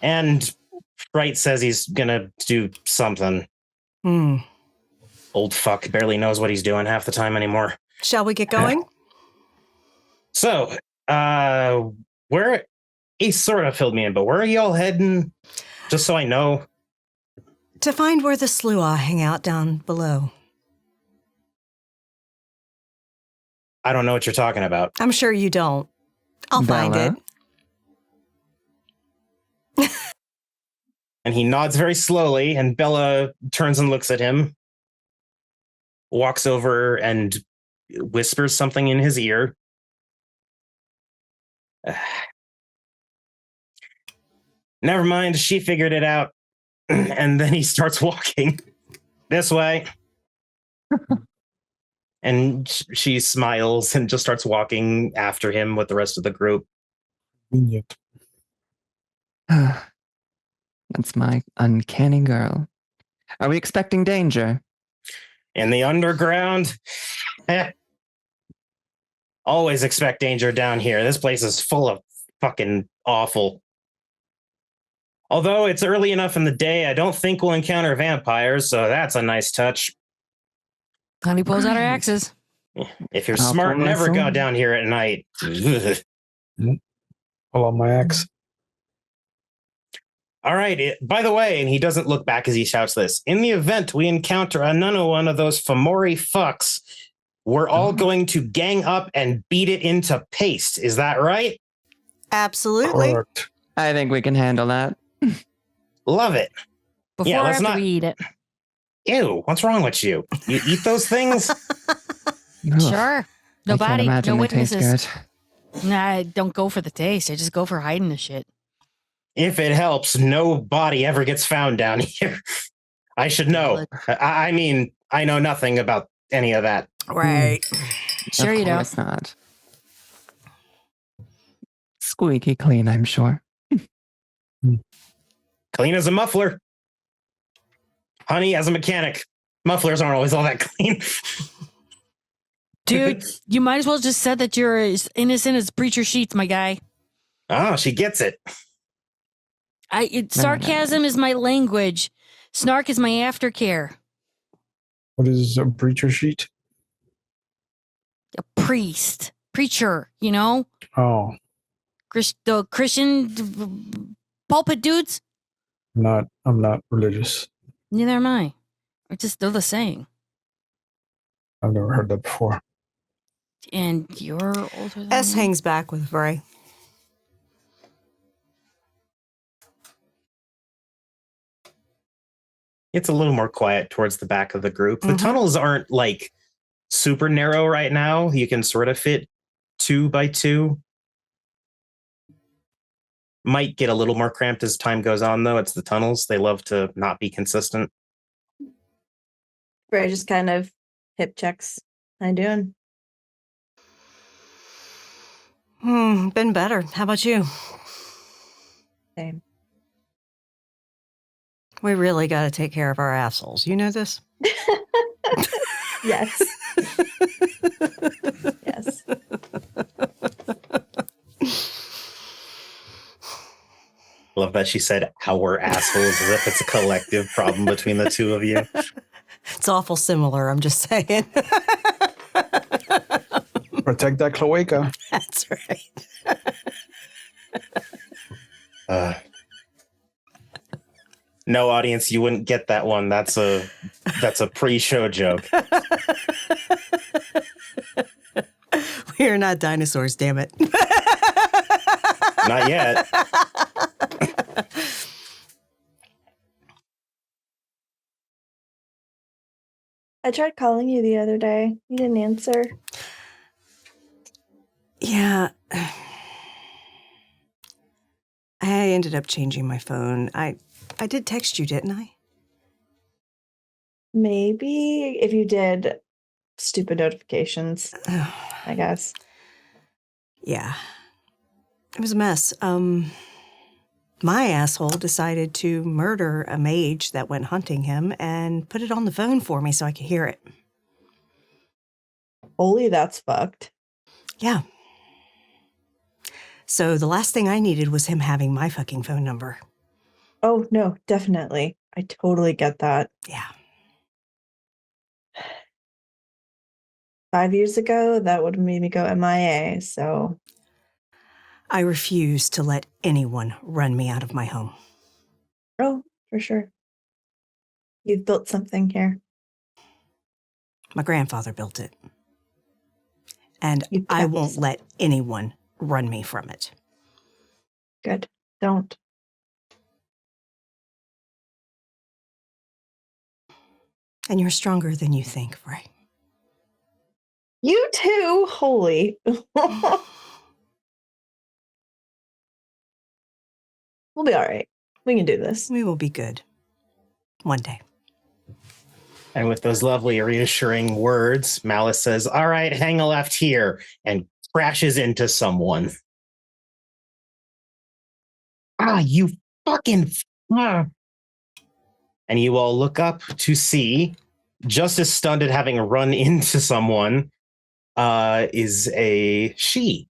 And Fright says he's gonna do something. Old fuck barely knows what he's doing half the time anymore. Shall we get going? So, where he sort of filled me in, but where are y'all heading? Just so I know. To find where the Sluagh hang out down below. I don't know what you're talking about. I'm sure you don't. I'll find Bella? it. And he nods very slowly, and Bella turns and looks at him, walks over and whispers something in his ear. Never mind, she figured it out. And then he starts walking this way. And she smiles and just starts walking after him with the rest of the group. That's my uncanny girl. Are we expecting danger? In the underground? Always expect danger down here. This place is full of fucking awful. Although it's early enough in the day, I don't think we'll encounter vampires, so that's a nice touch. Connie pulls out her axes. If you're I'll smart, pull my never go sword. down here at night. Pull out my axe. All right. By the way, and he doesn't look back as he shouts this, in the event we encounter another one of those Fomori fucks, we're all going to gang up and beat it into paste. Is that right? Absolutely. Correct. I think we can handle that. Love it. Before Yeah, or let's after not- we eat it. Ew, what's wrong with you? You eat those things? Ugh, Sure. No I can't body, imagine no they taste witnesses. good. Nah, I don't go for the taste. I just go for hiding the shit. If it helps, no body ever gets found down here. I should know. I mean, I know nothing about any of that. Right. Sure Of you don't. course not. Squeaky clean, I'm sure. Clean as a muffler. Honey as a mechanic. Mufflers aren't always all that clean. Dude, you might as well just said that you're as innocent as preacher sheets, my guy. Oh, she gets it. Sarcasm is my language. Snark is my aftercare. What is a preacher sheet? A priest, preacher, you know, Oh, the Christian pulpit dudes. I'm not religious. Neither am I. They're the same. I've never heard that before. And you're older than S me? hangs back with Bray. It's a little more quiet towards the back of the group. The Mhm. tunnels aren't like super narrow right now. You can sort of fit 2 by 2. Might get a little more cramped as time goes on, though. It's the tunnels. They love to not be consistent. Ray just kind of hip checks. How you doing? Been better. How about you? Same. We really got to take care of our assholes. You know this? Yes. Yes. Love that she said our assholes as if it's a collective problem between the two of you. It's awful similar, I'm just saying. Protect that cloaca. That's right. No, audience, you wouldn't get that one. That's a pre-show joke. We are not dinosaurs, damn it. Not yet. I tried calling you the other day. You didn't answer. Yeah. I ended up changing my phone. I did text you, didn't I? Maybe. If you did, stupid notifications, I guess. Yeah. It was a mess. My asshole decided to murder a mage that went hunting him and put it on the phone for me so I could hear it. Holy, that's fucked. Yeah. So the last thing I needed was him having my fucking phone number. Oh, no, definitely. I totally get that. Yeah. 5 years ago, that would have made me go MIA, so... I refuse to let anyone run me out of my home. Oh, for sure. You've built something here. My grandfather built it. And I won't let anyone run me from it. Good. Don't. And you're stronger than you think, Frey. You too. Holy. We'll be all right. We can do this. We will be good. One day. And with those lovely reassuring words, Malice says, all right, hang a left here, and crashes into someone. You fucking... And you all look up to see, just as stunned at having run into someone, is a she.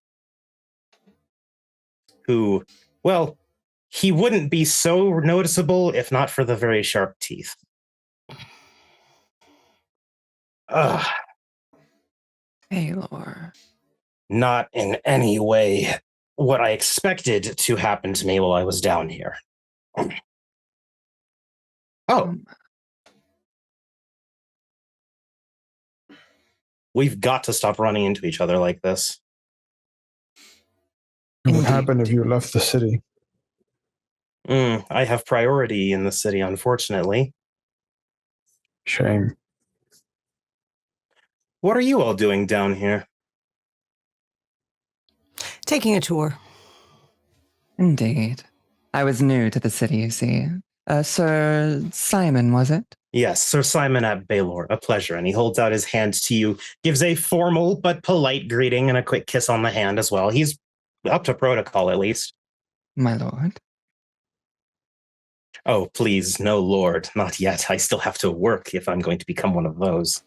Who, well, he wouldn't be so noticeable if not for the very sharp teeth. Taylor. Not in any way what I expected to happen to me while I was down here. Oh. We've got to stop running into each other like this. What would happen if you left the city? I have priority in the city, unfortunately. Shame. What are you all doing down here? Taking a tour. Indeed. I was new to the city, you see. Sir Simon, was it? Yes, Sir Simon at Baylor. A pleasure. And he holds out his hand to you, gives a formal but polite greeting and a quick kiss on the hand as well. He's up to protocol, at least. My lord. Oh, please, no lord. Not yet. I still have to work if I'm going to become one of those.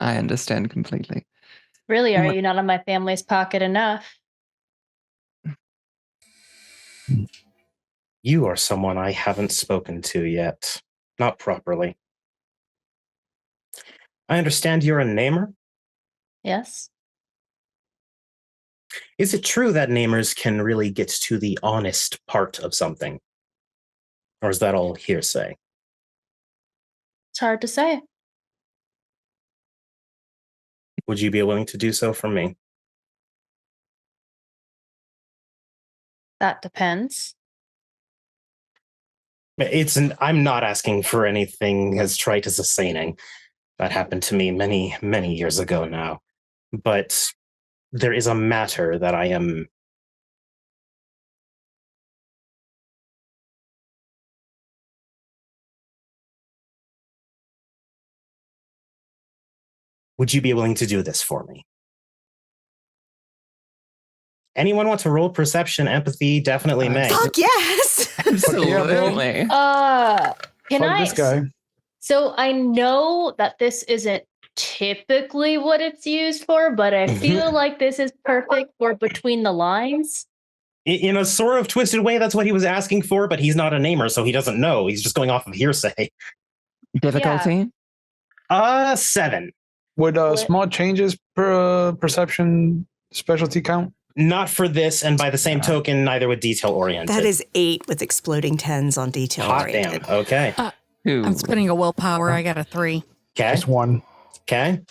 I understand completely. Really, are you not in my family's pocket enough? You are someone I haven't spoken to yet. Not properly. I understand you're a namer? Yes. Is it true that namers can really get to the honest part of something? Or is that all hearsay? It's hard to say. Would you be willing to do so for me? That depends. I'm not asking for anything as trite as a saying. That happened to me many, many years ago now. But there is a matter that I am... Would you be willing to do this for me? Anyone want to roll perception, empathy? Definitely may. Fuck yes! Absolutely. Can I? This guy. So I know that this isn't typically what it's used for, but I feel like this is perfect for between the lines. In a sort of twisted way, that's what he was asking for, but he's not a namer, so he doesn't know. He's just going off of hearsay. Difficulty? 7. Would small changes per perception specialty count? Not for this, and by the same token, neither with detail oriented. That is 8 with exploding 10s on detail hot oriented. damn. Okay. I'm spending a willpower. I got a 3. Okay. Just 1. Okay.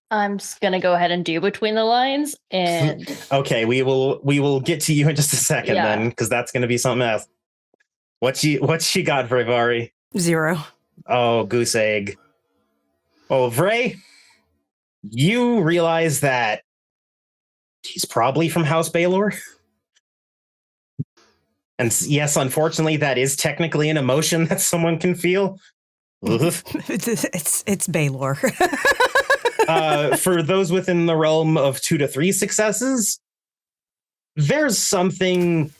I'm just gonna go ahead and do between the lines, and Okay, we will get to you in just a second then, because that's gonna be something else. What's she got, Vrevari? 0. Oh, goose egg. Oh, Vray, you realize that he's probably from House Baylor. And yes, unfortunately, that is technically an emotion that someone can feel. It's Baylor. For those within the realm of 2 to 3 successes, there's something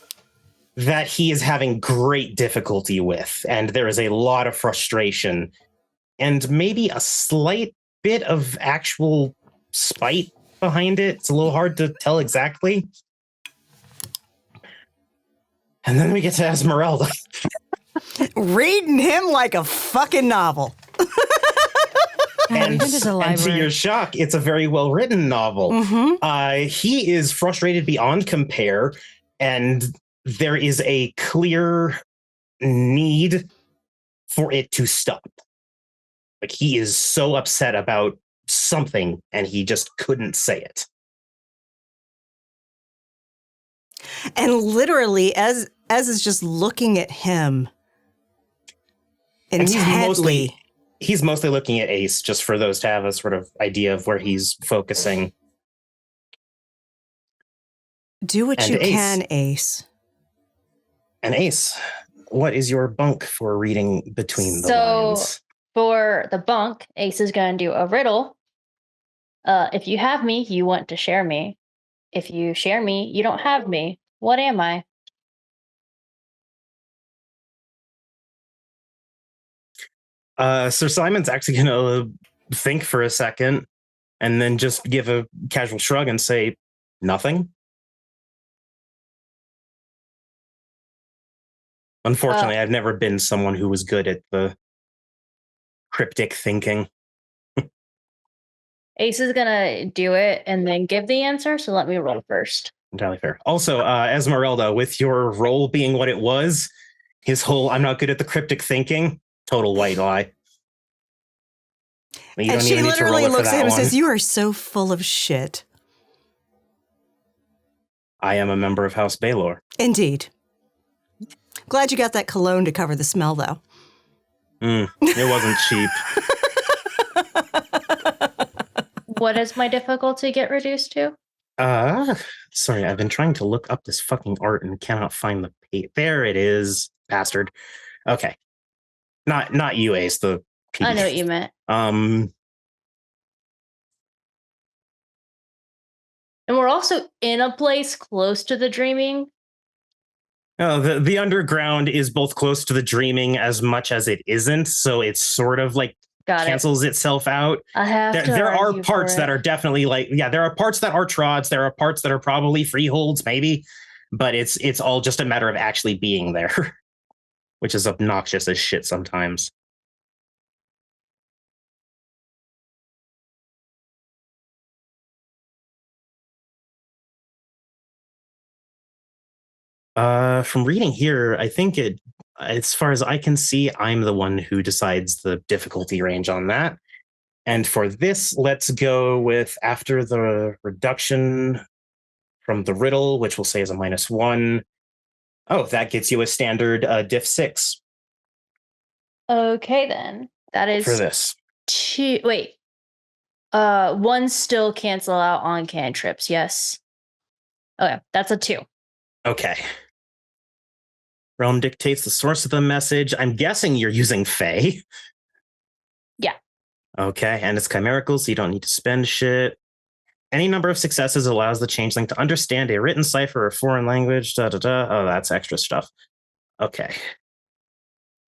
that he is having great difficulty with, and there is a lot of frustration, and maybe a slight bit of actual spite behind it. It's a little hard to tell exactly. And then we get to Esmeralda. Reading him like a fucking novel. And to your shock, it's a very well-written novel. Mm-hmm. He is frustrated beyond compare, and there is a clear need for it to stop. Like, he is so upset about something, and he just couldn't say it. And literally, as is just looking at him intently. He's mostly looking at Ace, just for those to have a sort of idea of where he's focusing. Do what you can, Ace. And Ace, what is your bunk for reading between the lines? So for the bunk, Ace is going to do a riddle. If you have me, you want to share me. If you share me, you don't have me. What am I? Sir Simon's actually going to think for a second and then just give a casual shrug and say, nothing. Unfortunately, I've never been someone who was good at the cryptic thinking. Ace is going to do it and then give the answer, so let me roll first. Entirely fair. Also, Esmeralda, with your role being what it was, his whole I'm not good at the cryptic thinking, total white lie. You and she literally looks at him and says, "You are so full of shit." I am a member of House Baylor. Indeed. Glad you got that cologne to cover the smell, though. It wasn't cheap. What does my difficulty get reduced to? Sorry, I've been trying to look up this fucking art and cannot find the page. There it is, bastard. Okay. Not you, Ace, the PD. I know what you meant. And we're also in a place close to the dreaming. The underground is both close to the dreaming as much as it isn't, so it's sort of like cancels itself out. There are parts that are definitely there are parts that are trods, there are parts that are probably freeholds, maybe, but it's all just a matter of actually being there, which is obnoxious as shit sometimes. From reading here, I think as far as I can see, I'm the one who decides the difficulty range on that. And for this, let's go with after the reduction from the riddle, which we'll say is a -1. Oh, that gets you a standard diff 6. Okay, then. That is for this. 2. Wait. 1 still cancel out on cantrips, yes. Okay, that's a 2. Okay. Realm dictates the source of the message. I'm guessing you're using Fae. Yeah. Okay, and it's chimerical, so you don't need to spend shit. Any number of successes allows the changeling to understand a written cipher or foreign language. Oh, that's extra stuff. Okay.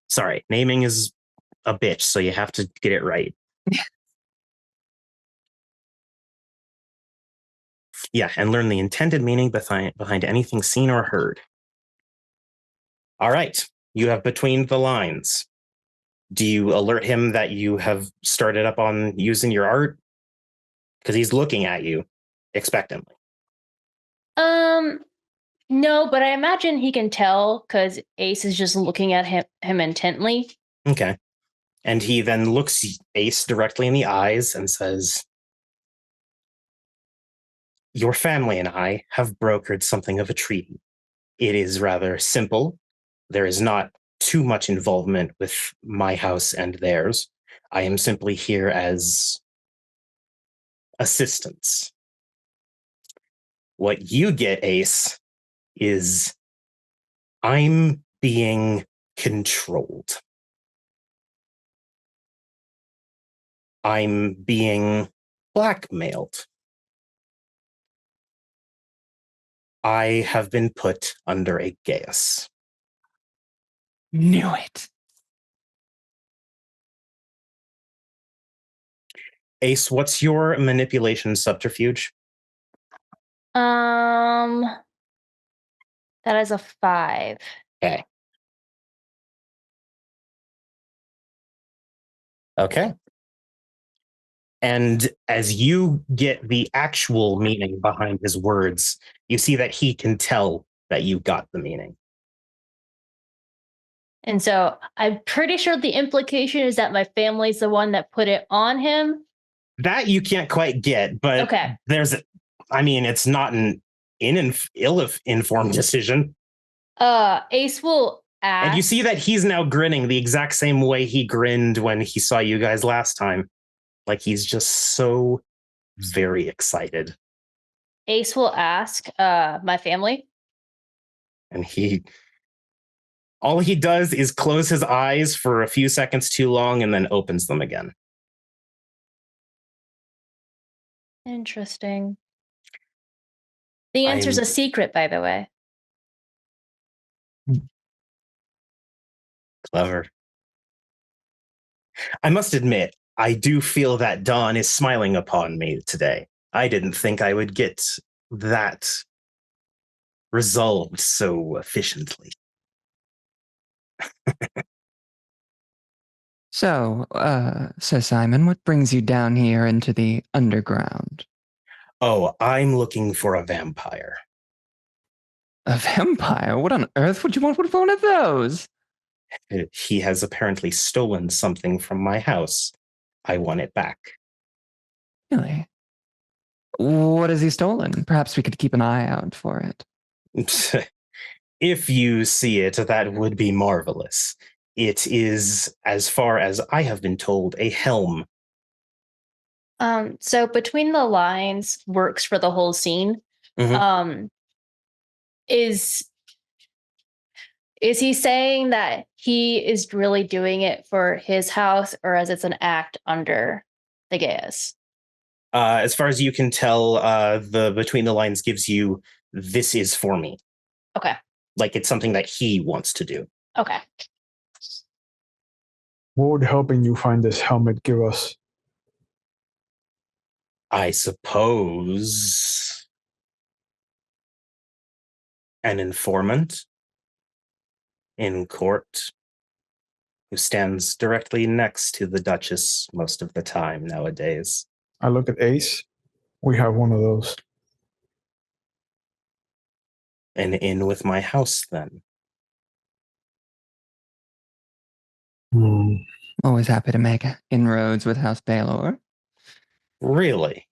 Sorry, naming is a bitch, so you have to get it right. Yeah, and learn the intended meaning behind anything seen or heard. All right, you have between the lines. Do you alert him that you have started up on using your art? Because he's looking at you. expectantly. No, but I imagine he can tell because Ace is just looking at him intently. Okay. And he then looks Ace directly in the eyes and says, "Your family and I have brokered something of a treaty. It is rather simple. There is not too much involvement with my house and theirs. I am simply here as assistance. What you get, Ace, is I'm being controlled. I'm being blackmailed. I have been put under a geas." Knew it. Ace, what's your manipulation subterfuge? That is a 5. Okay. Okay. And as you get the actual meaning behind his words, you see that he can tell that you got the meaning. And so I'm pretty sure the implication is that my family's the one that put it on him. That you can't quite get, but okay. It's not an ill-informed decision. Ace will ask. And you see that he's now grinning the exact same way he grinned when he saw you guys last time. Like he's just so very excited. Ace will ask my family. And all he does is close his eyes for a few seconds too long and then opens them again. Interesting. The answer's a secret, by the way. Clever. I must admit, I do feel that Dawn is smiling upon me today. I didn't think I would get that resolved so efficiently. So, Sir Simon, what brings you down here into the underground? Oh, I'm looking for a vampire. A vampire? What on earth would you want with one of those? He has apparently stolen something from my house. I want it back. Really? What has he stolen? Perhaps we could keep an eye out for it. If you see it, that would be marvelous. It is, as far as I have been told, a helm. So between the lines works for the whole scene. Mm-hmm. Is he saying that he is really doing it for his house, or as it's an act under the geas? As far as you can tell, the between the lines gives you, this is for me. Okay. Like it's something that he wants to do. Okay. What would helping you find this helmet give us? I suppose an informant in court who stands directly next to the Duchess most of the time nowadays. I look at Ace. We have one of those. And in with my house, then. Always happy to make inroads with House Baylor. Really?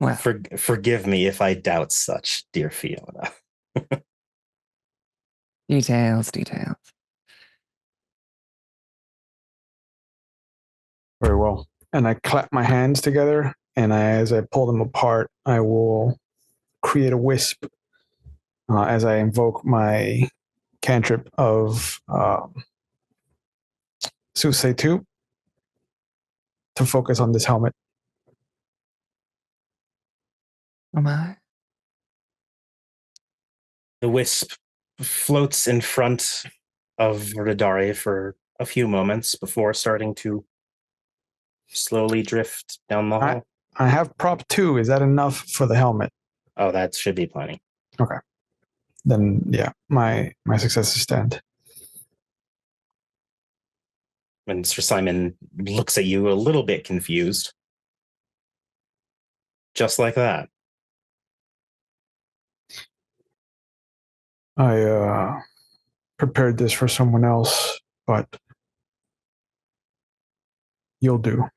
Well, forgive me if I doubt such, dear Fiona. Details. Very well. And I clap my hands together, and as I pull them apart, I will create a wisp as I invoke my cantrip of Susei 2 to focus on this helmet. Oh my. The wisp floats in front of Radare for a few moments before starting to slowly drift down the hall. I have prop 2. Is that enough for the helmet? Oh, that should be plenty. Okay. Then, yeah, my successes stand. And Sir Simon looks at you a little bit confused. Just like that. I prepared this for someone else, but you'll do.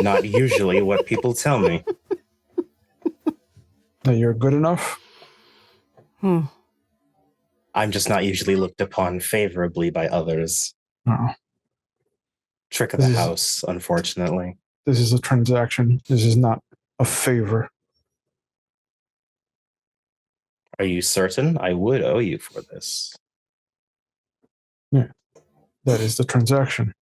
Not usually what people tell me. That you're good enough? I'm just not usually looked upon favorably by others. No. Trick of the house, unfortunately. This is a transaction. This is not a favor. Are you certain? I would owe you for this. Yeah. That is the transaction.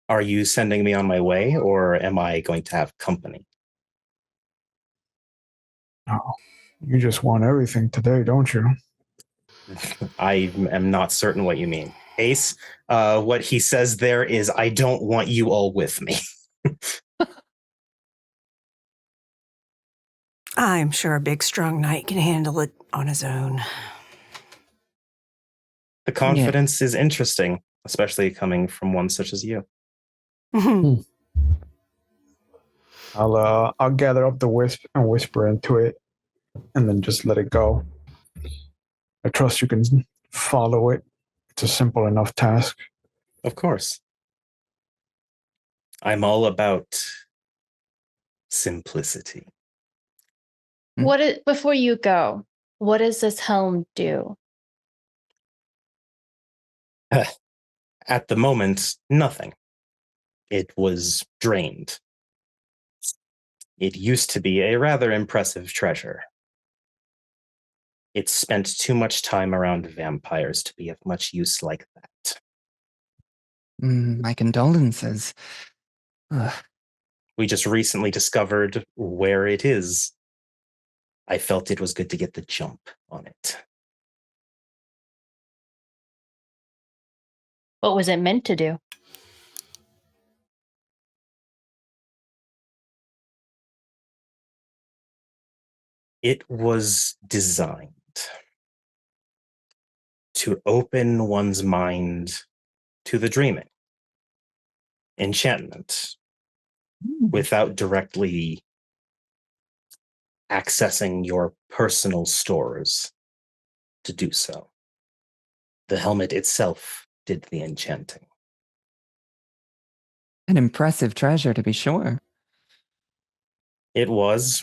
Are you sending me on my way, or am I going to have company? Oh, you just want everything today, don't you? I am not certain what you mean. Ace, what he says there is, I don't want you all with me. I'm sure a big, strong knight can handle it on his own. The confidence is interesting, especially coming from one such as you. I'll gather up the wisp and whisper into it, and then just let it go. I trust you can follow it. It's a simple enough task. Of course. I'm all about simplicity. Before you go, what does this helm do? At the moment, nothing. It was drained. It used to be a rather impressive treasure. It spent too much time around vampires to be of much use like that. My condolences. We just recently discovered where it is. I felt it was good to get the jump on it. What was it meant to do? It was designed to open one's mind to the dreaming, enchantment, without directly accessing your personal stores to do so. The helmet itself did the enchanting. An impressive treasure, to be sure. It was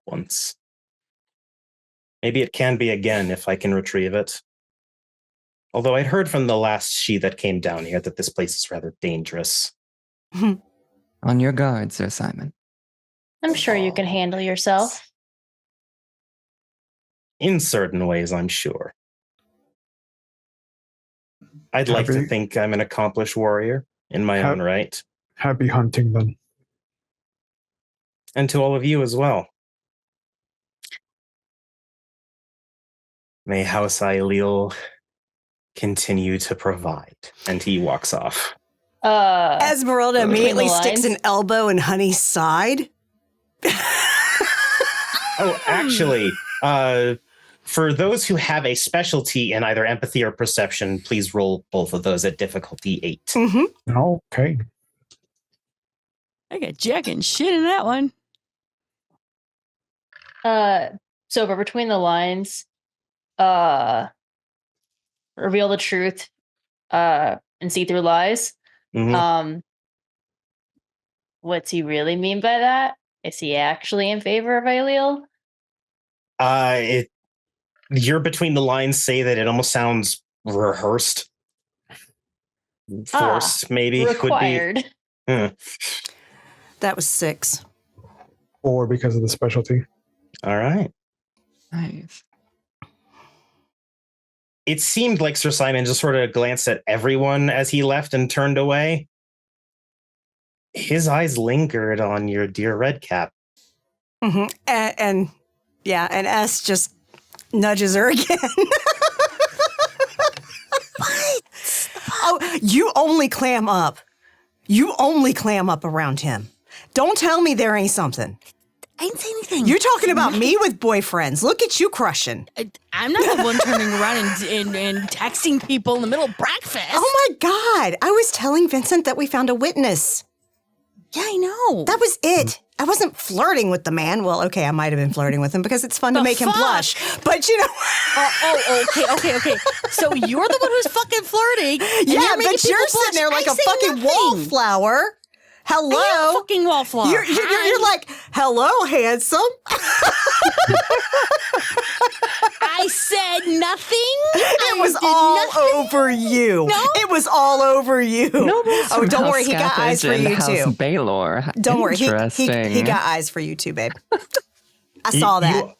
once. Maybe it can be again if I can retrieve it. Although I'd heard from the last she that came down here that this place is rather dangerous. On your guard, Sir Simon. I'm sure you can handle yourself. In certain ways, I'm sure. I'd like to think I'm an accomplished warrior in my own right. Happy hunting, then. And to all of you as well. May House Aileel continue to provide. And he walks off. Esmeralda immediately sticks an elbow in Honey's side. Oh, actually, for those who have a specialty in either empathy or perception, please roll both of those at difficulty 8. Mm-hmm. Okay. I got Jack and shit in that one. So for between the lines, reveal the truth, and see through lies. Mm-hmm. What's he really mean by that? Is he actually in favor of Aileel? You're between the lines say that it almost sounds rehearsed. Forced, maybe. Required. Could be. That was 6. 4 because of the specialty. All right. Nice. It seemed like Sir Simon just sort of glanced at everyone as he left and turned away. His eyes lingered on your dear Redcap. Mm-hmm. And S just nudges her again. Oh, you only clam up. You only clam up around him. Don't tell me there ain't something. I didn't say anything. You're talking about me with boyfriends. Look at you crushing. I'm not the one turning around and texting people in the middle of breakfast. Oh my God. I was telling Vincent that we found a witness. Yeah, I know. That was it. I wasn't flirting with the man. Well, okay, I might have been flirting with him because it's fun to make him blush. But you know. Okay. So you're the one who's fucking flirting. Yeah, but you're sitting there like a fucking wallflower. Hello. I am a fucking wallflower. You're like, hello, handsome. I said nothing. It was all over you. No? It was all over you. Oh, don't worry. He got eyes for you, too. Baylor. Don't worry. He Interesting. got eyes for you, too, babe. I saw that.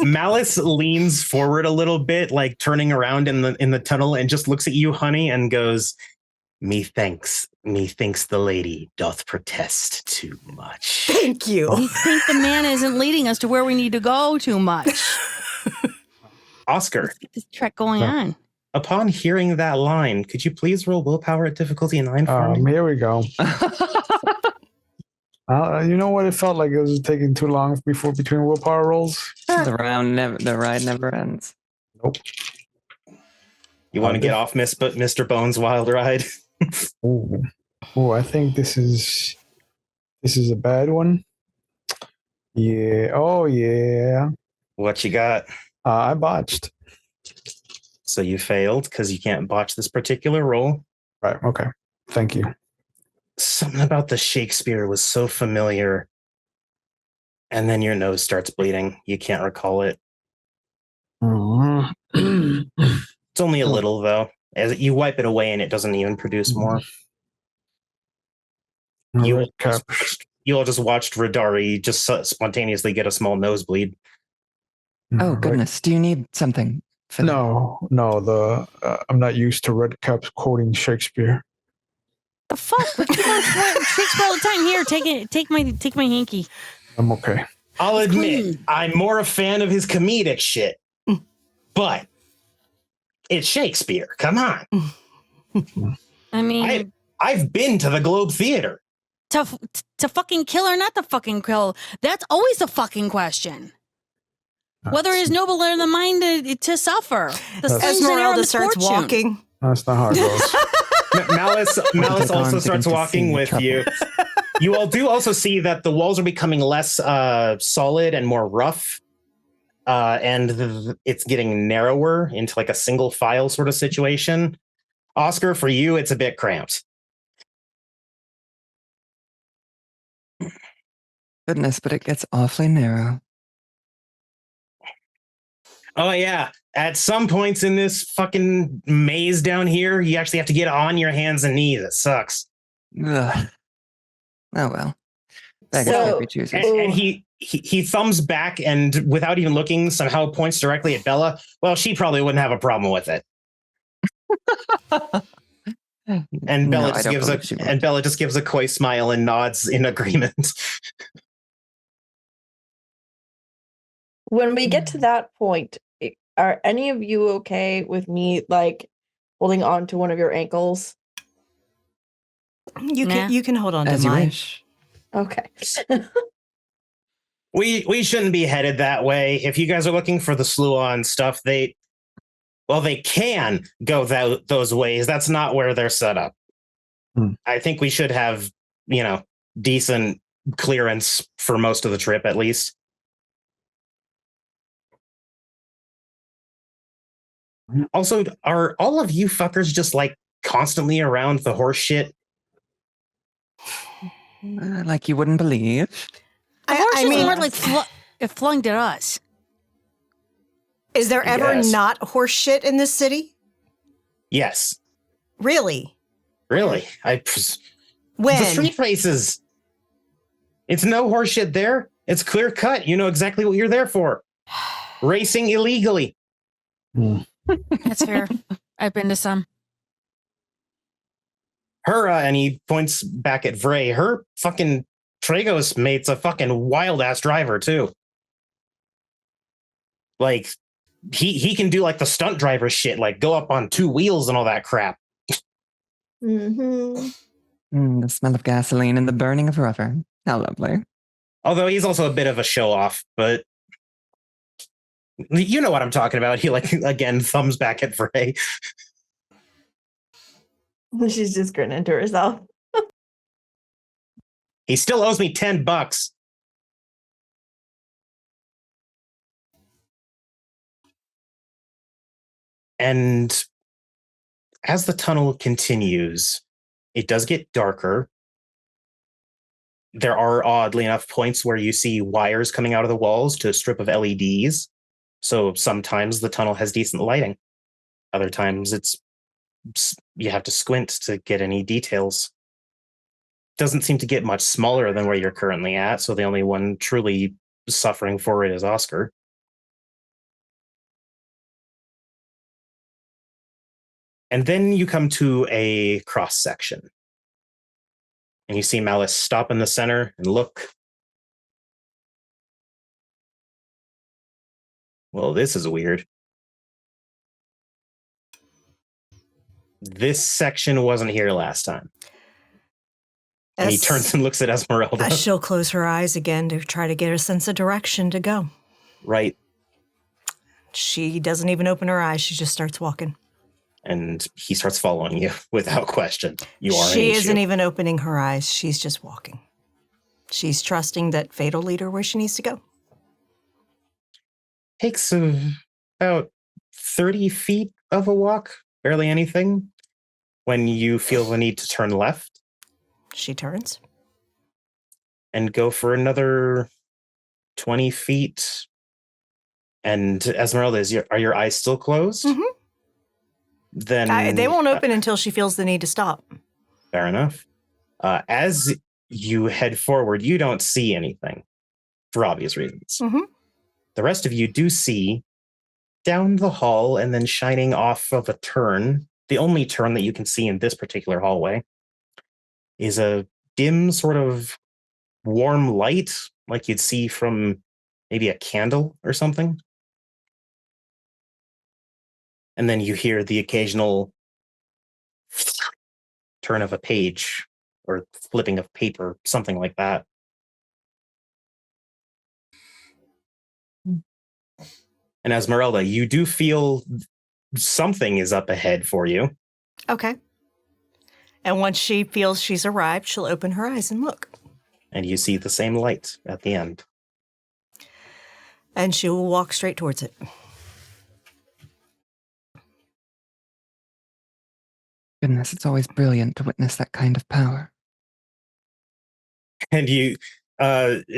Malice leans forward a little bit, like turning around in the tunnel, and just looks at you, honey, and goes, Methinks the lady doth protest too much. Thank you. We think the man isn't leading us to where we need to go too much. Oscar. Let's get this trek going on. Upon hearing that line, could you please roll willpower at difficulty 9 for me? Here we go. You know what? It felt like it was taking too long between willpower rolls. The ride never ends. Nope. You want to get off Mr. Bones' wild ride? Oh, I think this is a bad one. Yeah. Oh, yeah. What you got? I botched. So you failed because you can't botch this particular roll. Right. Okay. Thank you. Something about the Shakespeare was so familiar. And then your nose starts bleeding. You can't recall it. It's only a little, though. As you wipe it away and it doesn't even produce more. You all just watched Radari just spontaneously get a small nosebleed. Oh, goodness. Do you need something? No. I'm not used to red caps quoting Shakespeare. The fuck? We keep on Shakespeare all the time. Here, take my hanky. I'm okay. I'll admit, I'm more a fan of his comedic shit. But it's Shakespeare. Come on. I mean, I've been to the Globe Theater. To fucking kill or not to fucking kill? That's always the fucking question. Whether it is nobler in the mind to suffer. Esmeralda starts walking. That's not how it goes. Malice also starts walking with you. You all do also see that the walls are becoming less solid and more rough. And it's getting narrower into like a single file sort of situation. Oscar, for you, it's a bit cramped. Goodness, but it gets awfully narrow. Oh, yeah. At some points in this fucking maze down here, you actually have to get on your hands and knees. It sucks. Ugh. Oh, well. And he thumbs back and without even looking somehow points directly at Bella. Well, she probably wouldn't have a problem with it. And Bella just gives a coy smile and nods in agreement. When we get to that point, are any of you okay with me like holding on to one of your ankles? You can hold on to mine. Wish. Okay. We shouldn't be headed that way. If you guys are looking for the Sluon stuff, they can go those ways. That's not where they're set up. I think we should have, decent clearance for most of the trip, at least. Also, are all of you fuckers just like constantly around the horse shit? Like you wouldn't believe. I mean, more like it flung at us. Is there ever not horse shit in this city? Yes. Really? Really? When? The street races. It's no horse shit there. It's clear cut. You know exactly what you're there for. Racing illegally. That's fair. I've been to some. Her, and he points back at Vray, her fucking Tragos mate's a fucking wild ass driver too. Like he can do like the stunt driver shit, like go up on 2 wheels and all that crap. Mm-hmm. The smell of gasoline and the burning of rubber. How lovely. Although he's also a bit of a show-off, but you know what I'm talking about. He, again, thumbs back at Frey. She's just grinning to herself. He still owes me $10. And as the tunnel continues, it does get darker. There are, oddly enough, points where you see wires coming out of the walls to a strip of LEDs. So sometimes the tunnel has decent lighting. Other times you have to squint to get any details. Doesn't seem to get much smaller than where you're currently at, so the only one truly suffering for it is Oscar. And then you come to a cross section. And you see Malice stop in the center and look. Well, this is weird. This section wasn't here last time. And he turns and looks at Esmeralda. She'll close her eyes again to try to get a sense of direction to go. Right. She doesn't even open her eyes. She just starts walking. And he starts following you without question. You are. She isn't even opening her eyes. She's just walking. She's trusting that fate will lead her where she needs to go. Takes about 30 feet of a walk, barely anything, when you feel the need to turn left. She turns. And go for another 20 feet. And Esmeralda, are your eyes still closed? Mm-hmm. Then they won't open until she feels the need to stop. Fair enough. As you head forward, you don't see anything for obvious reasons. Mm-hmm. The rest of you do see down the hall and then shining off of a turn, the only turn that you can see in this particular hallway, is a dim sort of warm light like you'd see from maybe a candle or something. And then you hear the occasional turn of a page or flipping of paper, something like that. And Esmeralda, you do feel something is up ahead for you. Okay. And once she feels she's arrived, she'll open her eyes and look. And you see the same light at the end. And she will walk straight towards it. Goodness, it's always brilliant to witness that kind of power. And you,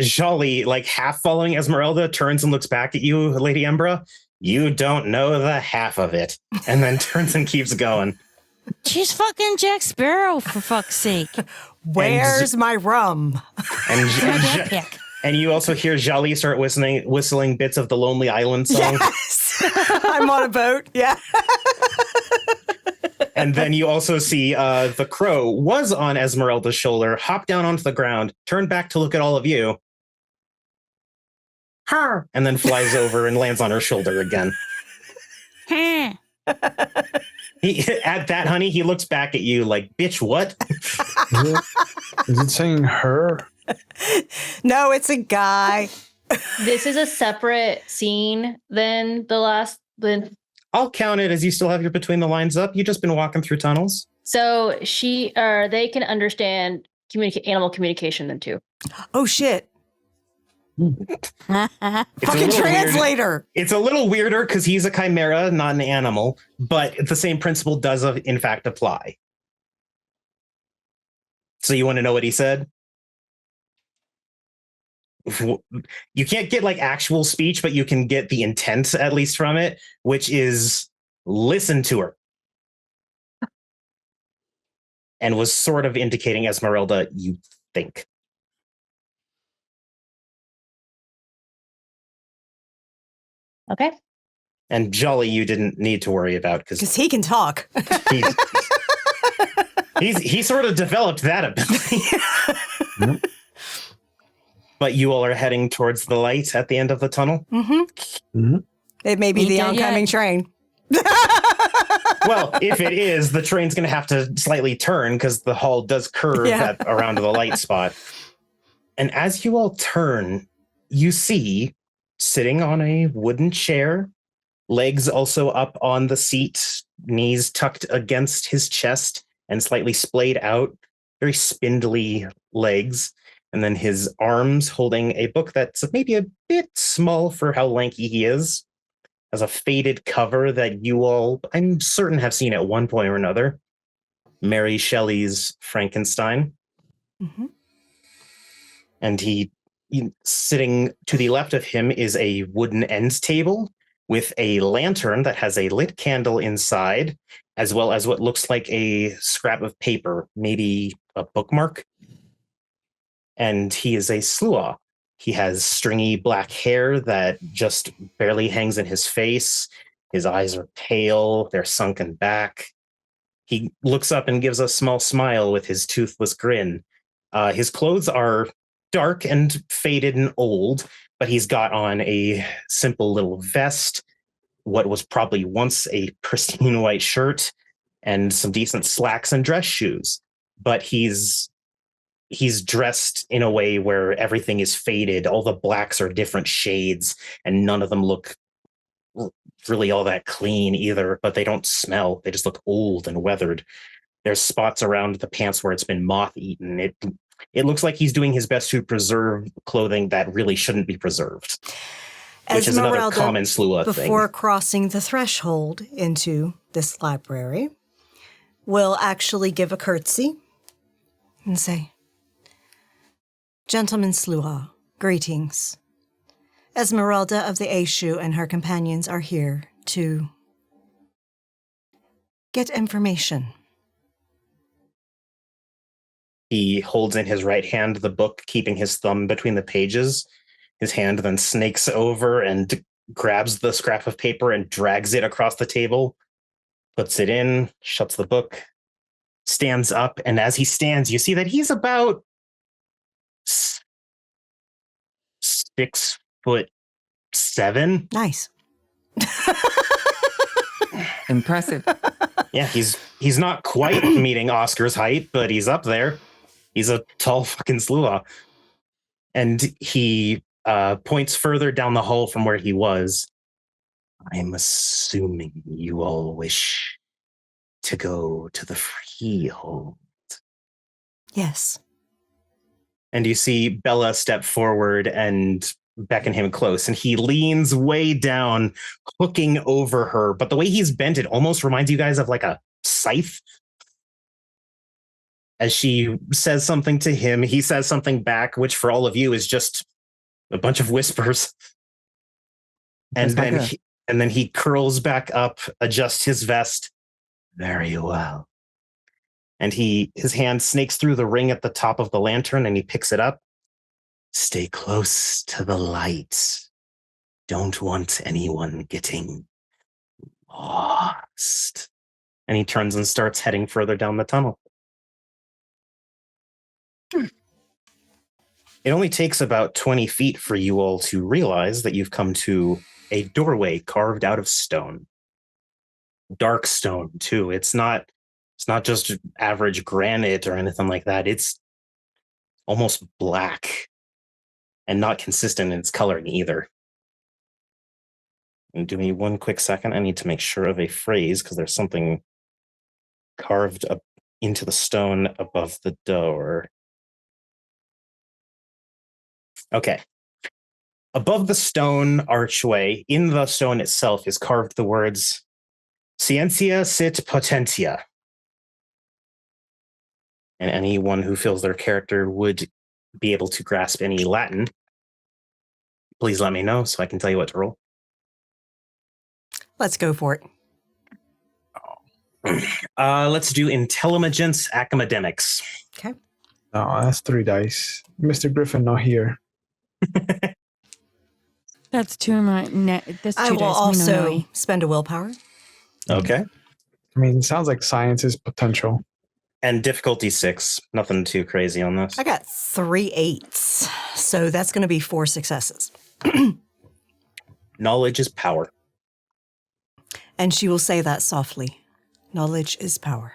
Jolly, like half following Esmeralda, turns and looks back at you, Lady Embra. You don't know the half of it. And then turns and keeps going. She's fucking Jack Sparrow, for fuck's sake. Where's my rum? And you also hear Jolly start whistling bits of the Lonely Island song. Yes! I'm on a boat, yeah. And then you also see the crow was on Esmeralda's shoulder, hop down onto the ground, turn back to look at all of you. Her! And then flies over and lands on her shoulder again. At that, honey, he looks back at you like, bitch, what? Is it saying her? No, it's a guy. This is a separate scene than the last. I'll count it as you still have your between the lines up. You've just been walking through tunnels. So they can understand animal communication then too. Oh shit. Fucking translator. It's a little weirder because he's a chimera, not an animal, but the same principle does in fact apply. So you want to know what he said? You can't get like actual speech, but you can get the intent at least from it, which is listen to her. And was sort of indicating Esmeralda, you think. Okay. And Jolly, you didn't need to worry about because he can talk. He sort of developed that ability. But you all are heading towards the light at the end of the tunnel? Mm-hmm. Mm-hmm. It may be the oncoming train. Well, if it is, the train's going to have to slightly turn because the hall does curve around to the light spot. And as you all turn, you see, sitting on a wooden chair, legs also up on the seat, knees tucked against his chest and slightly splayed out, very spindly legs, and then his arms holding a book that's maybe a bit small for how lanky he is, has a faded cover that you all, I'm certain, have seen at one point or another. Mary Shelley's Frankenstein. Mm-hmm. And he, sitting to the left of him is a wooden end table with a lantern that has a lit candle inside, as well as what looks like a scrap of paper, maybe a bookmark. And he is a Sluagh. He has stringy black hair that just barely hangs in his face. His eyes are pale, they're sunken back. He looks up and gives a small smile with his toothless grin. His clothes are dark and faded and old, but he's got on a simple little vest, what was probably once a pristine white shirt, and some decent slacks and dress shoes. But he's dressed in a way where everything is faded. All the blacks are different shades, and none of them look really all that clean either, but they don't smell. They just look old and weathered. There's spots around the pants where it's been moth-eaten. It looks like he's doing his best to preserve clothing that really shouldn't be preserved, which is another common Sluagh thing. Before crossing the threshold into this library, will actually give a curtsy and say, "Gentlemen Sluagh, greetings. Esmeralda of the Aeshu and her companions are here to get information." He holds in his right hand the book, keeping his thumb between the pages. His hand then snakes over and grabs the scrap of paper and drags it across the table, puts it in, shuts the book, stands up, and as he stands, you see that he's about 6'7". Nice. Impressive. Yeah, he's not quite meeting Oscar's height, but he's up there. He's a tall fucking Sluagh. And he points further down the hall from where he was. "I'm assuming you all wish to go to the Freehold." Yes. And you see Bella step forward and beckon him close, and he leans way down, hooking over her. But the way he's bent, it almost reminds you guys of like a scythe. As she says something to him, he says something back, which for all of you is just a bunch of whispers. And then he curls back up, adjusts his vest. "Very well." And his hand snakes through the ring at the top of the lantern, and he picks it up. "Stay close to the light. Don't want anyone getting lost." And he turns and starts heading further down the tunnel. It only takes about 20 feet for you all to realize that you've come to a doorway carved out of stone. Dark stone, too. It's not just average granite or anything like that. It's almost black and not consistent in its coloring either. And give me one quick second. I need to make sure of a phrase because there's something carved up into the stone above the door. Okay. Above the stone archway, in the stone itself, is carved the words "Scientia sit potentia." And anyone who feels their character would be able to grasp any Latin, please let me know so I can tell you what to roll. Let's go for it. Let's do Intelligence Academics. Okay. Oh, that's 3 dice. Mr. Griffin not here. That's two of my. That's two I will dice. also spend a willpower. Okay. I mean, it sounds like science is potential. And difficulty 6. Nothing too crazy on this. I got 3 8s, so that's going to be 4 successes. Knowledge is power. And she will say that softly. Knowledge is power.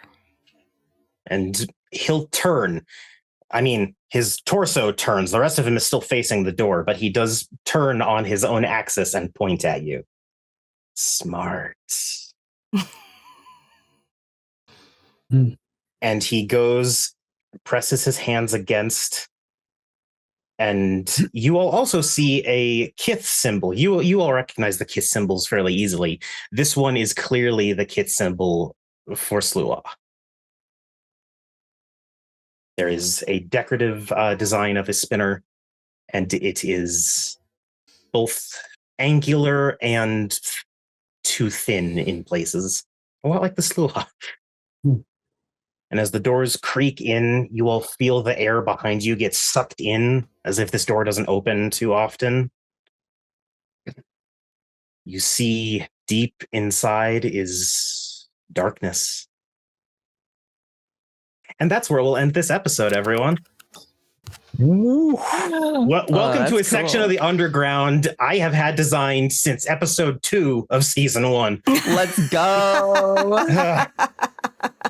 And he'll turn. I mean, his torso turns. The rest of him is still facing the door, but he does turn on his own axis and point at you. Smart. And he goes, presses his hands against, and you all also see a kith symbol. You all recognize the kith symbols fairly easily. This one is clearly the kith symbol for Slua. There is a decorative design of a spinner, and it is both angular and too thin in places. A lot like the Slua. And as the doors creak in, you all feel the air behind you get sucked in, as if this door doesn't open too often. You see deep inside is darkness. And that's where we'll end this episode, everyone. Welcome to a section of the underground I have had designed since episode 2 of season 1. Let's go.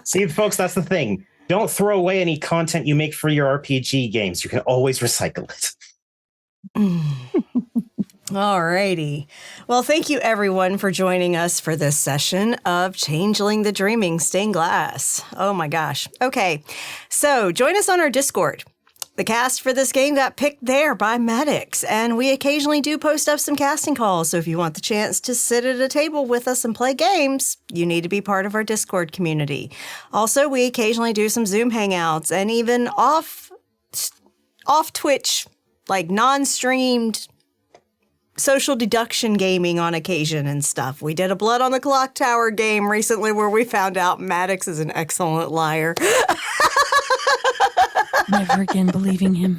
See, folks, that's the thing. Don't throw away any content you make for your RPG games. You can always recycle it. All righty. Well, thank you, everyone, for joining us for this session of Changeling the Dreaming Stained Glass. Oh, my gosh. Okay, so join us on our Discord. The cast for this game got picked there by medics, and we occasionally do post up some casting calls. So if you want the chance to sit at a table with us and play games, you need to be part of our Discord community. Also, we occasionally do some Zoom hangouts and even off Twitch, like non-streamed social deduction gaming on occasion and stuff. We did a Blood on the Clock Tower game recently where we found out Maddox is an excellent liar. Never again believing him.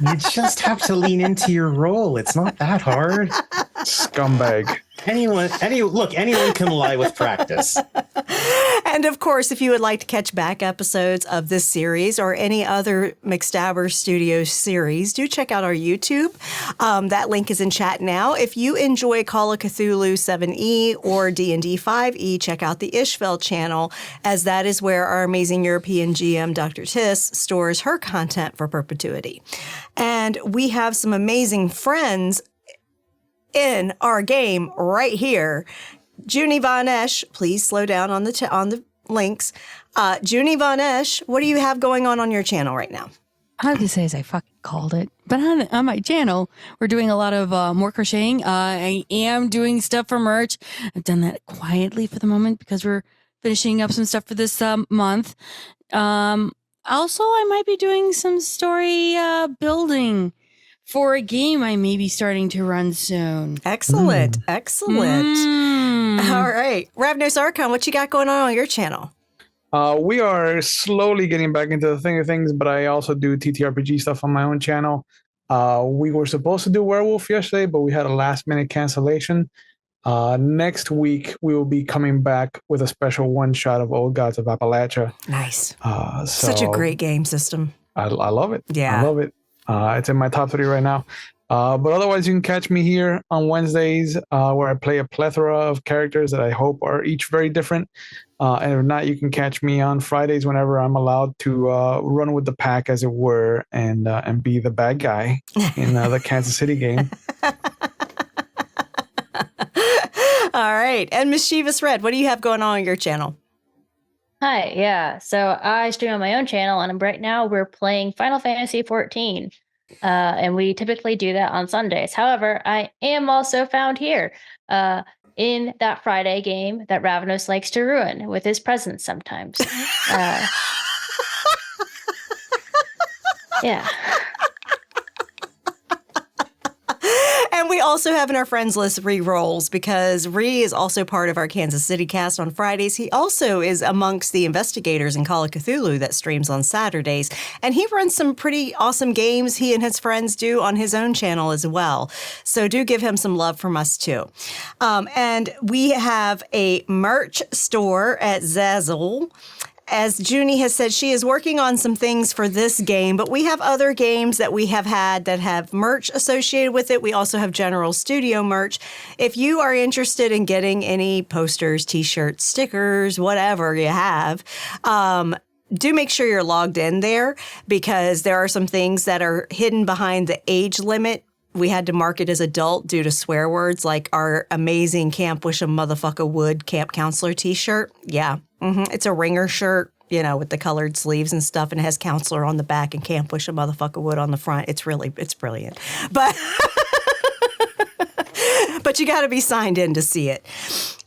You just have to lean into your role. It's not that hard. Scumbag. Anyone can lie with practice. And of course, if you would like to catch back episodes of this series or any other McStabber Studios series, do check out our YouTube. That link is in chat now. If you enjoy Call of Cthulhu 7e or D&D 5e, check out the Ishveld channel, as that is where our amazing European GM, Dr. Tiss, stores her content for perpetuity. And we have some amazing friends in our game right here. Junie Von Esch, please slow down on the links. Junie Von Esch, what do you have going on your channel right now? I have to say, as I fucking called it. But on my channel, we're doing a lot of more crocheting. I am doing stuff for merch. I've done that quietly for the moment because we're finishing up some stuff for this month. Also, I might be doing some story building for a game I may be starting to run soon. Excellent. Excellent. All right. Ravnos Archon, what you got going on your channel? We are slowly getting back into the thing of things, but I also do TTRPG stuff on my own channel. We were supposed to do Werewolf yesterday, but we had a last-minute cancellation. Next week, we will be coming back with a special one-shot of Old Gods of Appalachia. Nice. Such a great game system. I love it. Yeah. I love it. It's in my top 3 right now. But otherwise, you can catch me here on Wednesdays where I play a plethora of characters that I hope are each very different. And if not, you can catch me on Fridays whenever I'm allowed to run with the pack, as it were, and be the bad guy in the Kansas City game. All right. And Mischievous Red, what do you have going on your channel? Hi, yeah. So I stream on my own channel, and right now we're playing Final Fantasy 14. And we typically do that on Sundays. However, I am also found here in that Friday game that Ravnos likes to ruin with his presence sometimes. Yeah. And we also have in our friends list Ree Rolls, because Ree is also part of our Kansas City cast on Fridays. He also is amongst the investigators in Call of Cthulhu that streams on Saturdays. And he runs some pretty awesome games he and his friends do on his own channel as well. So do give him some love from us too. And we have a merch store at Zazzle. As Junie has said, she is working on some things for this game, but we have other games that we have had that have merch associated with it. We also have General Studio merch. If you are interested in getting any posters, t-shirts, stickers, whatever you have, do make sure you're logged in there because there are some things that are hidden behind the age limit. We had to mark it as adult due to swear words, like our amazing Camp Wish a Motherfucker Would Camp Counselor t-shirt. Yeah, it's a ringer shirt, with the colored sleeves and stuff, and it has counselor on the back and Camp Wish a Motherfucker Would on the front. It's brilliant. But but you got to be signed in to see it.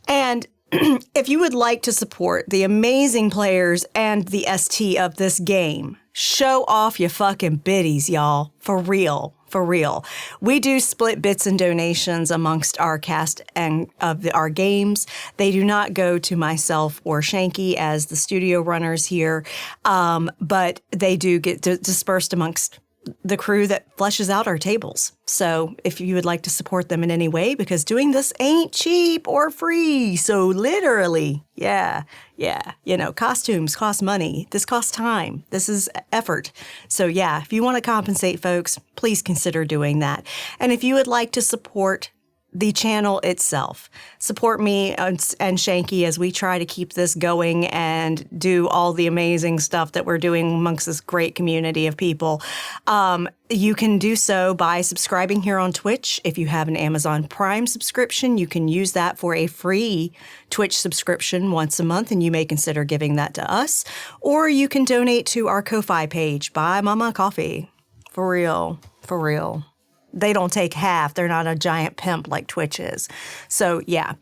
And if you would like to support the amazing players and the ST of this game, show off your fucking biddies, y'all. For real. For real. We do split bits and donations amongst our cast and of our games. They do not go to myself or Shanky as the studio runners here, but they do get dispersed amongst the crew that fleshes out our tables. So if you would like to support them in any way, because doing this ain't cheap or free. So literally, yeah, costumes cost money. This costs time. This is effort. So yeah, if you want to compensate folks, please consider doing that. And if you would like to support the channel itself, support me and Shanky as we try to keep this going and do all the amazing stuff that we're doing amongst this great community of people. You can do so by subscribing here on Twitch. If you have an Amazon Prime subscription, you can use that for a free Twitch subscription once a month, and you may consider giving that to us. Or you can donate to our KoFi page, Buy Mama Coffee. For real, for real. They don't take half. They're not a giant pimp like Twitch is. So, yeah.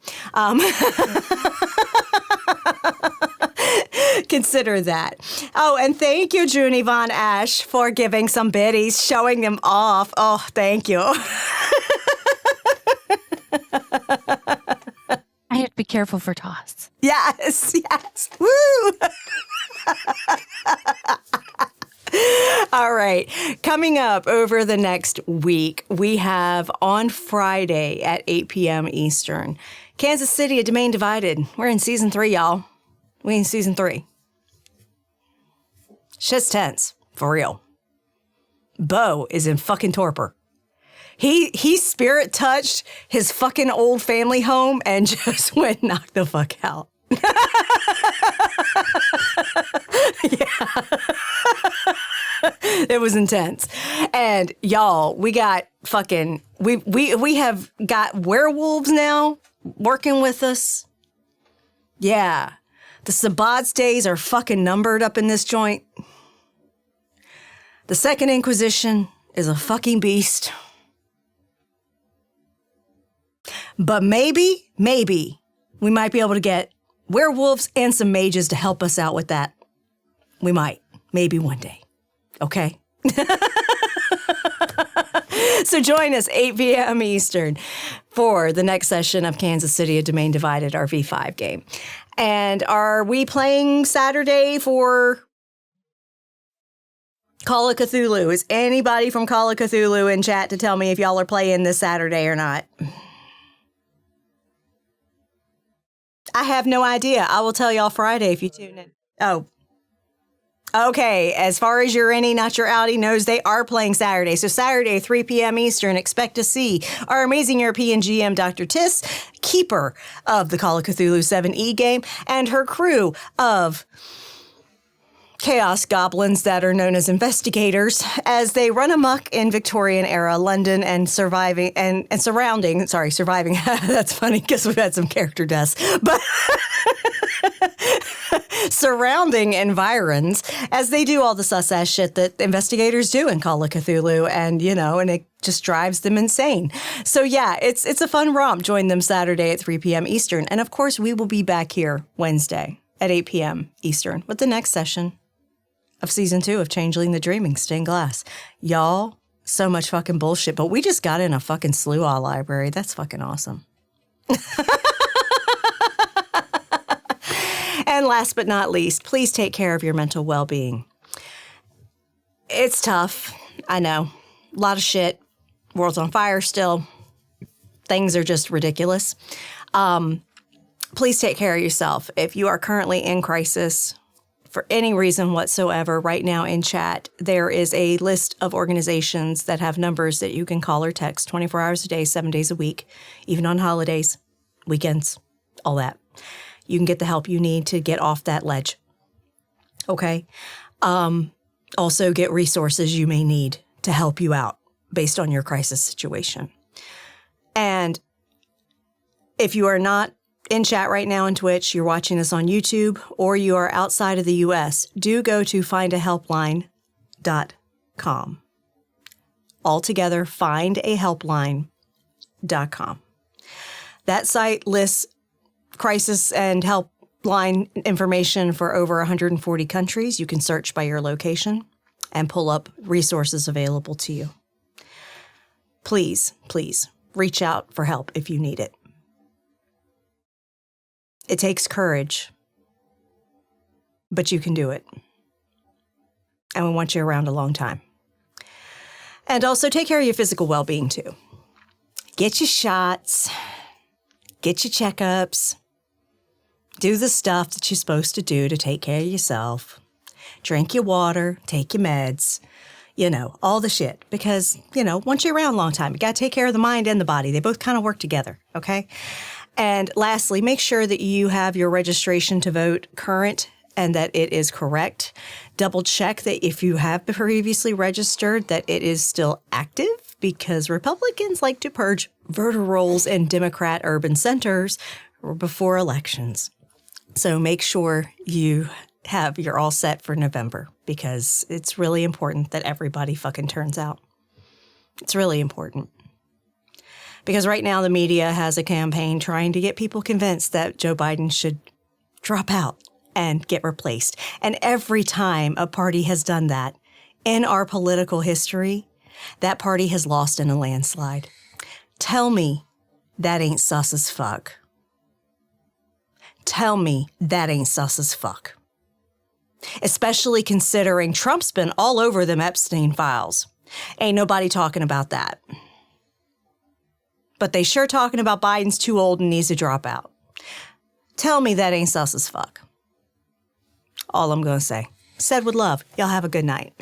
Consider that. Oh, and thank you, Junie Von Ash, for giving some biddies, showing them off. Oh, thank you. I have to be careful for toss. Yes. Woo! All right. Coming up over the next week, we have on Friday at 8 p.m. Eastern, Kansas City, A Domain Divided. We're in season 3, y'all. We in season 3. Shit's tense. For real. Bo is in fucking torpor. He spirit touched his fucking old family home and just went knock the fuck out. Yeah. It was intense. And y'all, we got fucking we have got werewolves now working with us. Yeah. The Sabbats days are fucking numbered up in this joint. The Second Inquisition is a fucking beast. But maybe we might be able to get werewolves and some mages to help us out with that. We might. Maybe one day. Okay? So join us 8 p.m. Eastern for the next session of Kansas City, A Domain Divided, our V5 game. And are we playing Saturday for Call of Cthulhu? Is anybody from Call of Cthulhu in chat to tell me if y'all are playing this Saturday or not? I have no idea. I will tell y'all Friday if you tune in. Oh. Okay, as far as your innie, not your outie knows, they are playing Saturday. So Saturday, 3 p.m. Eastern, expect to see our amazing European GM, Dr. Tiss, keeper of the Call of Cthulhu 7e game, and her crew of chaos goblins that are known as investigators as they run amok in Victorian era London and surviving. That's funny because we've had some character deaths, but surrounding environs as they do all the sus-ass shit that investigators do in Call of Cthulhu, and it just drives them insane. So yeah, it's a fun romp. Join them Saturday at 3 p.m. Eastern. And of course, we will be back here Wednesday at 8 p.m. Eastern with the next session of season 2 of Changeling the Dreaming Stained Glass. Y'all, so much fucking bullshit, but we just got in a fucking Sluaw library. That's fucking awesome. And last but not least, please take care of your mental well-being. It's tough. I know. A lot of shit. World's on fire still. Things are just ridiculous. Please take care of yourself. If you are currently in crisis, for any reason whatsoever, right now in chat, there is a list of organizations that have numbers that you can call or text 24 hours a day, 7 days a week, even on holidays, weekends, all that. You can get the help you need to get off that ledge. Okay? Also get resources you may need to help you out based on your crisis situation. And if you are not in chat right now on Twitch, you're watching us on YouTube, or you are outside of the US, do go to findahelpline.com. Altogether, findahelpline.com. That site lists crisis and helpline information for over 140 countries. You can search by your location and pull up resources available to you. Please, please reach out for help if you need it. It takes courage, but you can do it. And we want you around a long time. And also take care of your physical well-being too. Get your shots, get your checkups, do the stuff that you're supposed to do to take care of yourself. Drink your water, take your meds, all the shit. Because, once you're around a long time, you got to take care of the mind and the body. They both kind of work together, okay? And lastly, make sure that you have your registration to vote current and that it is correct. Double check that if you have previously registered, that it is still active, because Republicans like to purge voter rolls in Democrat urban centers before elections. So make sure you're all set for November, because it's really important that everybody fucking turns out. It's really important. Because right now the media has a campaign trying to get people convinced that Joe Biden should drop out and get replaced. And every time a party has done that in our political history, that party has lost in a landslide. Tell me that ain't sus as fuck. Tell me that ain't sus as fuck. Especially considering Trump's been all over them Epstein files. Ain't nobody talking about that. But they sure talking about Biden's too old and needs to drop out. Tell me that ain't sus as fuck. All I'm going to say. Said with love. Y'all have a good night.